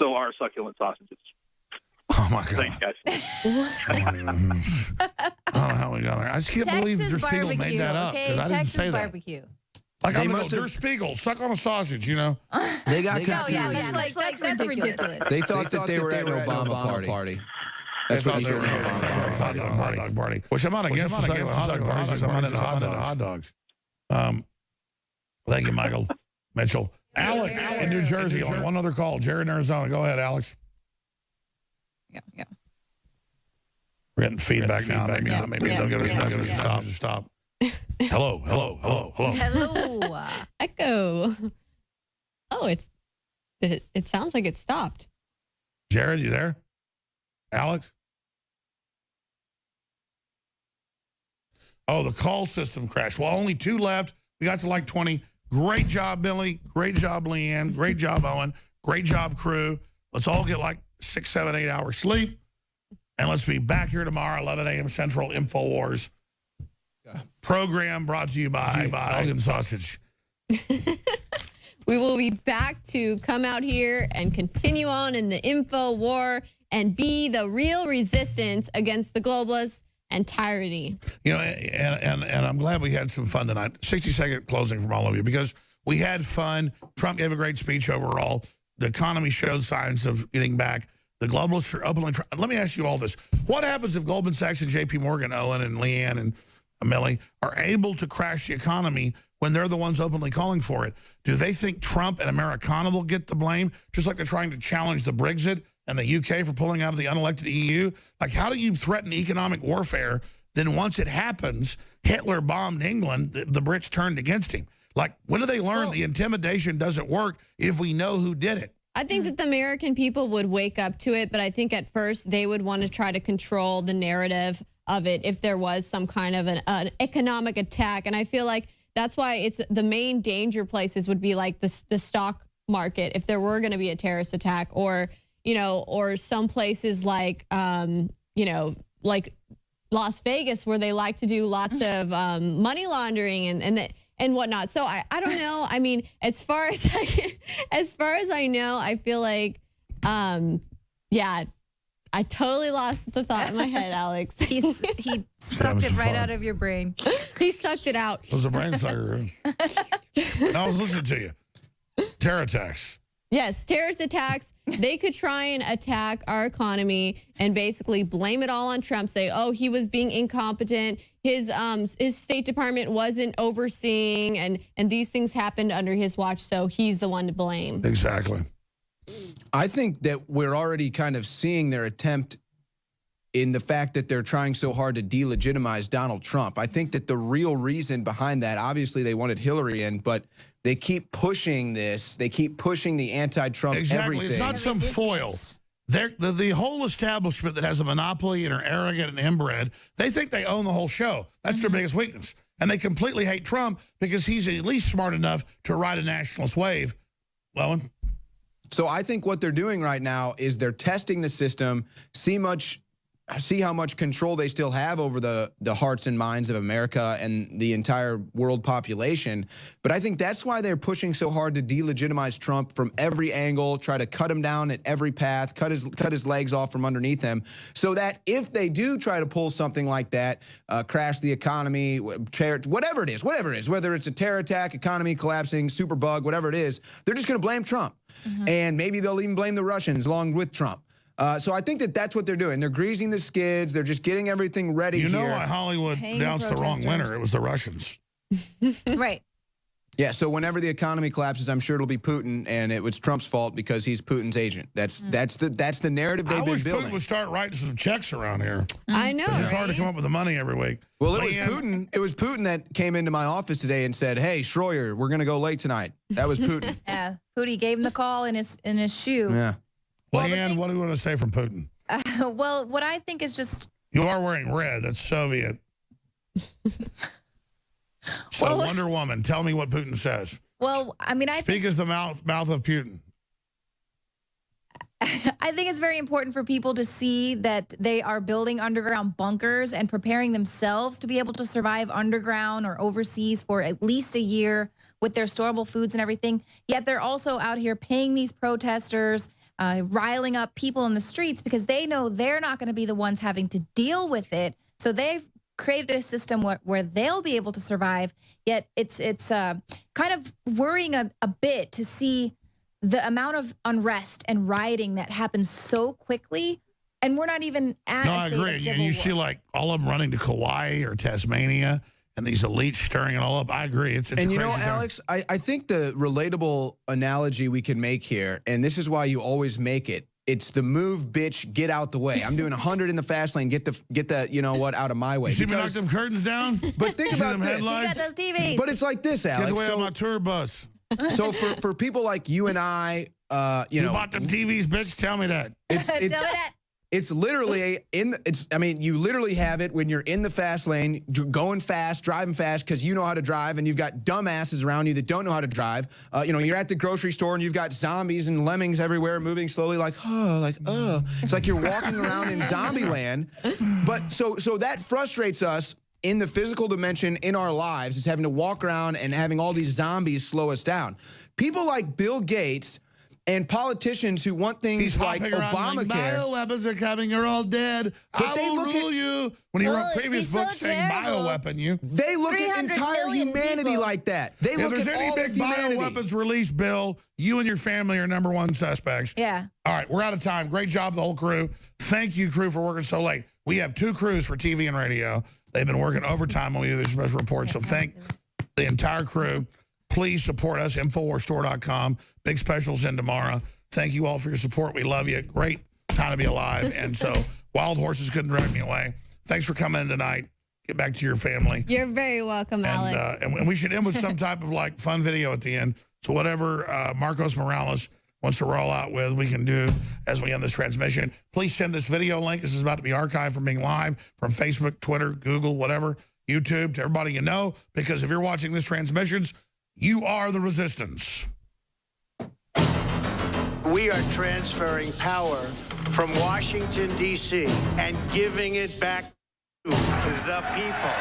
so are succulent sausages. Oh, my God. Thanks, guys. I don't know how we got there. I just can't believe Der Spiegel made that up. Okay, I didn't say barbecue. That. Like, I'm going to go, Der Spiegel, suck on a sausage, you know? They got No, yeah, that's ridiculous. They thought that they were at an Obama party. That's what they were at. Hot dog party. Which I'm not against hot dog parties. I'm not into hot dogs. Thank you, Michael Mitchell. Alex in New Jersey on one other call. Jared in Arizona. Go ahead, Alex. Yeah. We're getting feedback now. Maybe they'll get us messages to stop. Hello. Hello. Echo. Oh, it sounds like it stopped. Jared, you there? Alex? Oh, the call system crashed. Well, only 2 left. We got to like 20. Great job, Billy. Great job, Leanne. Great job, Owen. Great job, crew. Let's all get like 6, 7, 8 hours sleep. And let's be back here tomorrow, 11 a.m. Central, Infowars. Program brought to you by Dog and Sausage. We will be back to come out here and continue on in the info war and be the real resistance against the globalists and tyranny. You know, and I'm glad we had some fun tonight. 60-second closing from all of you, because we had fun. Trump gave a great speech overall. The economy shows signs of getting back. The globalists are openly trying. Let me ask you all this. What happens if Goldman Sachs and J.P. Morgan, Owen and Leanne and Millie, are able to crash the economy when they're the ones openly calling for it? Do they think Trump and Americana will get the blame, just like they're trying to challenge the Brexit and the UK for pulling out of the unelected EU? Like, how do you threaten economic warfare? Then once it happens, Hitler bombed England, the Brits turned against him. Like, when do they learn the intimidation doesn't work if we know who did it? I think that the American people would wake up to it, but I think at first they would want to try to control the narrative of it if there was some kind of an economic attack. And I feel like that's why it's the main danger places would be like the stock market if there were going to be a terrorist attack, or, you know, or some places like, you know, like Las Vegas, where they like to do lots of money laundering and whatnot. So I don't know. I mean, as far as I know, I feel like, yeah, I totally lost the thought in my head, Alex. He sucked it right out of your brain. He sucked it out. It was a brain sucker. I was listening to you. Terror attacks. Yes, terrorist attacks. They could try and attack our economy and basically blame it all on Trump. Say, oh, he was being incompetent. His State Department wasn't overseeing, and these things happened under his watch, so he's the one to blame. Exactly. I think that we're already kind of seeing their attempt in the fact that they're trying so hard to delegitimize Donald Trump. I think that the real reason behind that, obviously they wanted Hillary in, but they keep pushing this. They keep pushing the anti-Trump everything. It's not some foil. The whole establishment that has a monopoly and are arrogant and inbred, they think they own the whole show. That's their biggest weakness. And they completely hate Trump because he's at least smart enough to ride a nationalist wave. Lowen? So I think what they're doing right now is they're testing the system, see see how much control they still have over the hearts and minds of America and the entire world population. But I think that's why they're pushing so hard to delegitimize Trump from every angle, try to cut him down at every path, cut his legs off from underneath him, so that if they do try to pull something like that, crash the economy, whatever it is, whether it's a terror attack, economy collapsing, super bug, whatever it is, they're just going to blame Trump. And maybe they'll even blame the Russians along with Trump. So I think that's what they're doing. They're greasing the skids. They're just getting everything ready here. You know why Hollywood announced the wrong winner? It was the Russians. Right. Yeah, so whenever the economy collapses, I'm sure it'll be Putin, and it was Trump's fault because he's Putin's agent. That's the narrative they've been building. Putin would start writing some checks around here. I know. It's hard to come up with the money every week. Well, it was Putin that came into my office today and said, "Hey, Schroyer, we're going to go late tonight." That was Putin. Yeah, Putin gave him the call in his shoe. Yeah. Well, Leanne, what do you want to say from Putin? Well, what I think is just... You are wearing red. That's Soviet. So, Wonder Woman, tell me what Putin says. Well, I mean, Speak as the mouth of Putin. I think it's very important for people to see that they are building underground bunkers and preparing themselves to be able to survive underground or overseas for at least a year with their storable foods and everything. Yet they're also out here paying these protesters, riling up people in the streets because they know they're not going to be the ones having to deal with it. So they've created a system where they'll be able to survive. Yet it's kind of worrying a bit to see the amount of unrest and rioting that happens so quickly, and we're not even at a state of civil war. You see like all of them running to Kauai or Tasmania, and these elites stirring it all up. I agree. It's and you know, Alex, I think the relatable analogy we can make here, and this is why you always make it, it's the move, bitch, get out the way. I'm doing 100 in the fast lane. Get the you know what, out of my way. You see me knock them curtains down? But think about this. You got those TVs. But it's like this, Alex. Get away on my tour bus. So for people like you and I, you know, bought them TVs, bitch. Tell me that. It's literally I mean, you literally have it when you're in the fast lane, going fast, driving fast because you know how to drive, and you've got dumbasses around you that don't know how to drive. You know, you're at the grocery store and you've got zombies and lemmings everywhere moving slowly, like It's like you're walking around in zombie land. But so that frustrates us in the physical dimension in our lives, is having to walk around and having all these zombies slow us down. People like Bill Gates and politicians who want things like Obamacare. Bioweapons are coming, you're all dead. But they will rule you. When he wrote previous books saying bioweapon you. They look at entire humanity like that. They look at all of humanity. If there's any big bioweapons release, Bill, you and your family are #1 suspects. Yeah. All right, we're out of time. Great job, the whole crew. Thank you, crew, for working so late. We have 2 crews for TV and radio. They've been working overtime when we do these special reports. So thank the entire crew. Please support us, InfoWarsStore.com. Big specials in tomorrow. Thank you all for your support. We love you. Great time to be alive. And so wild horses couldn't drag me away. Thanks for coming in tonight. Get back to your family. You're very welcome, Alex. And we should end with some type of like fun video at the end. So whatever Marcos Morales wants to roll out with, we can do as we end this transmission. Please send this video link. This is about to be archived from being live from Facebook, Twitter, Google, whatever, YouTube, to everybody you know. Because if you're watching this transmissions, you are the resistance. We are transferring power from Washington, D.C. and giving it back to the people.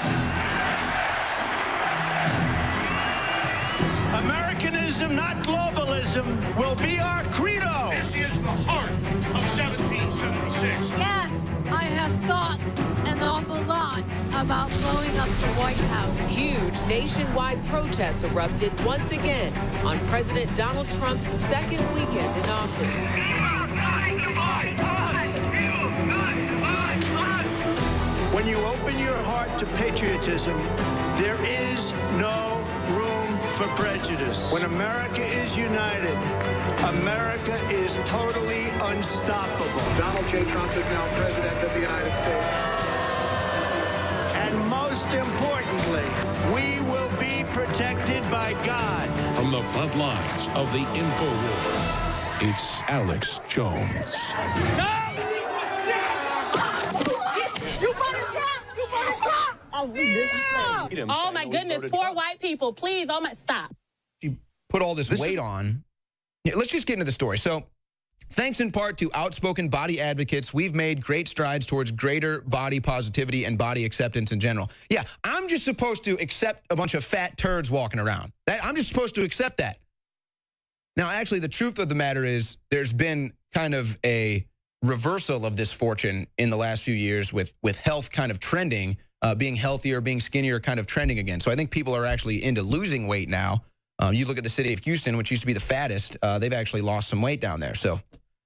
Americanism, not globalism, will be our credo. This is the heart of 1776. Yes, I have thought an awful lot about blowing up the White House. Huge nationwide protests erupted once again on President Donald Trump's second weekend in office. When you open your heart to patriotism, there is no room for prejudice. When America is united, America is totally unstoppable. Donald J. Trump is now President of the United States. And most importantly, we will be protected by God. From the front lines of the Infowars, it's Alex Jones. You voted Trump! You voted Trump! Oh my goodness, poor white people. Please, stop. She put all this weight on. Yeah, let's just get into the story. So Thanks in part to outspoken body advocates, we've made great strides towards greater body positivity and body acceptance in general. Yeah, I'm just supposed to accept a bunch of fat turds walking around. I'm just supposed to accept that. Now, actually, the truth of the matter is there's been kind of a reversal of this fortune in the last few years with health kind of trending, being healthier, being skinnier kind of trending again. So I think people are actually into losing weight now. You look at the city of Houston, which used to be the fattest, they've actually lost some weight down there. So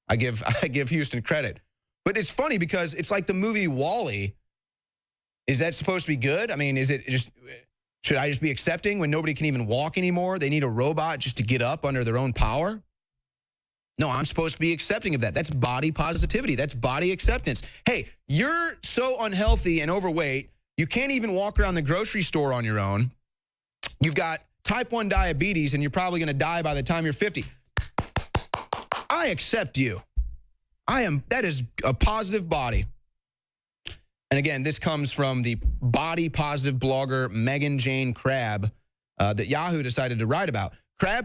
I give Houston credit. But it's funny because it's like the movie WALL-E. Is that supposed to be good? I mean, is it just, should I just be accepting when nobody can even walk anymore? They need a robot just to get up under their own power? No, I'm supposed to be accepting of that. That's body positivity. That's body acceptance. Hey, you're so unhealthy and overweight, you can't even walk around the grocery store on your own. You've got type 1 diabetes, and you're probably going to die by the time you're 50. I accept you. That is a positive body. And again, this comes from the body positive blogger Megan Jane Crabb that Yahoo decided to write about. Crabb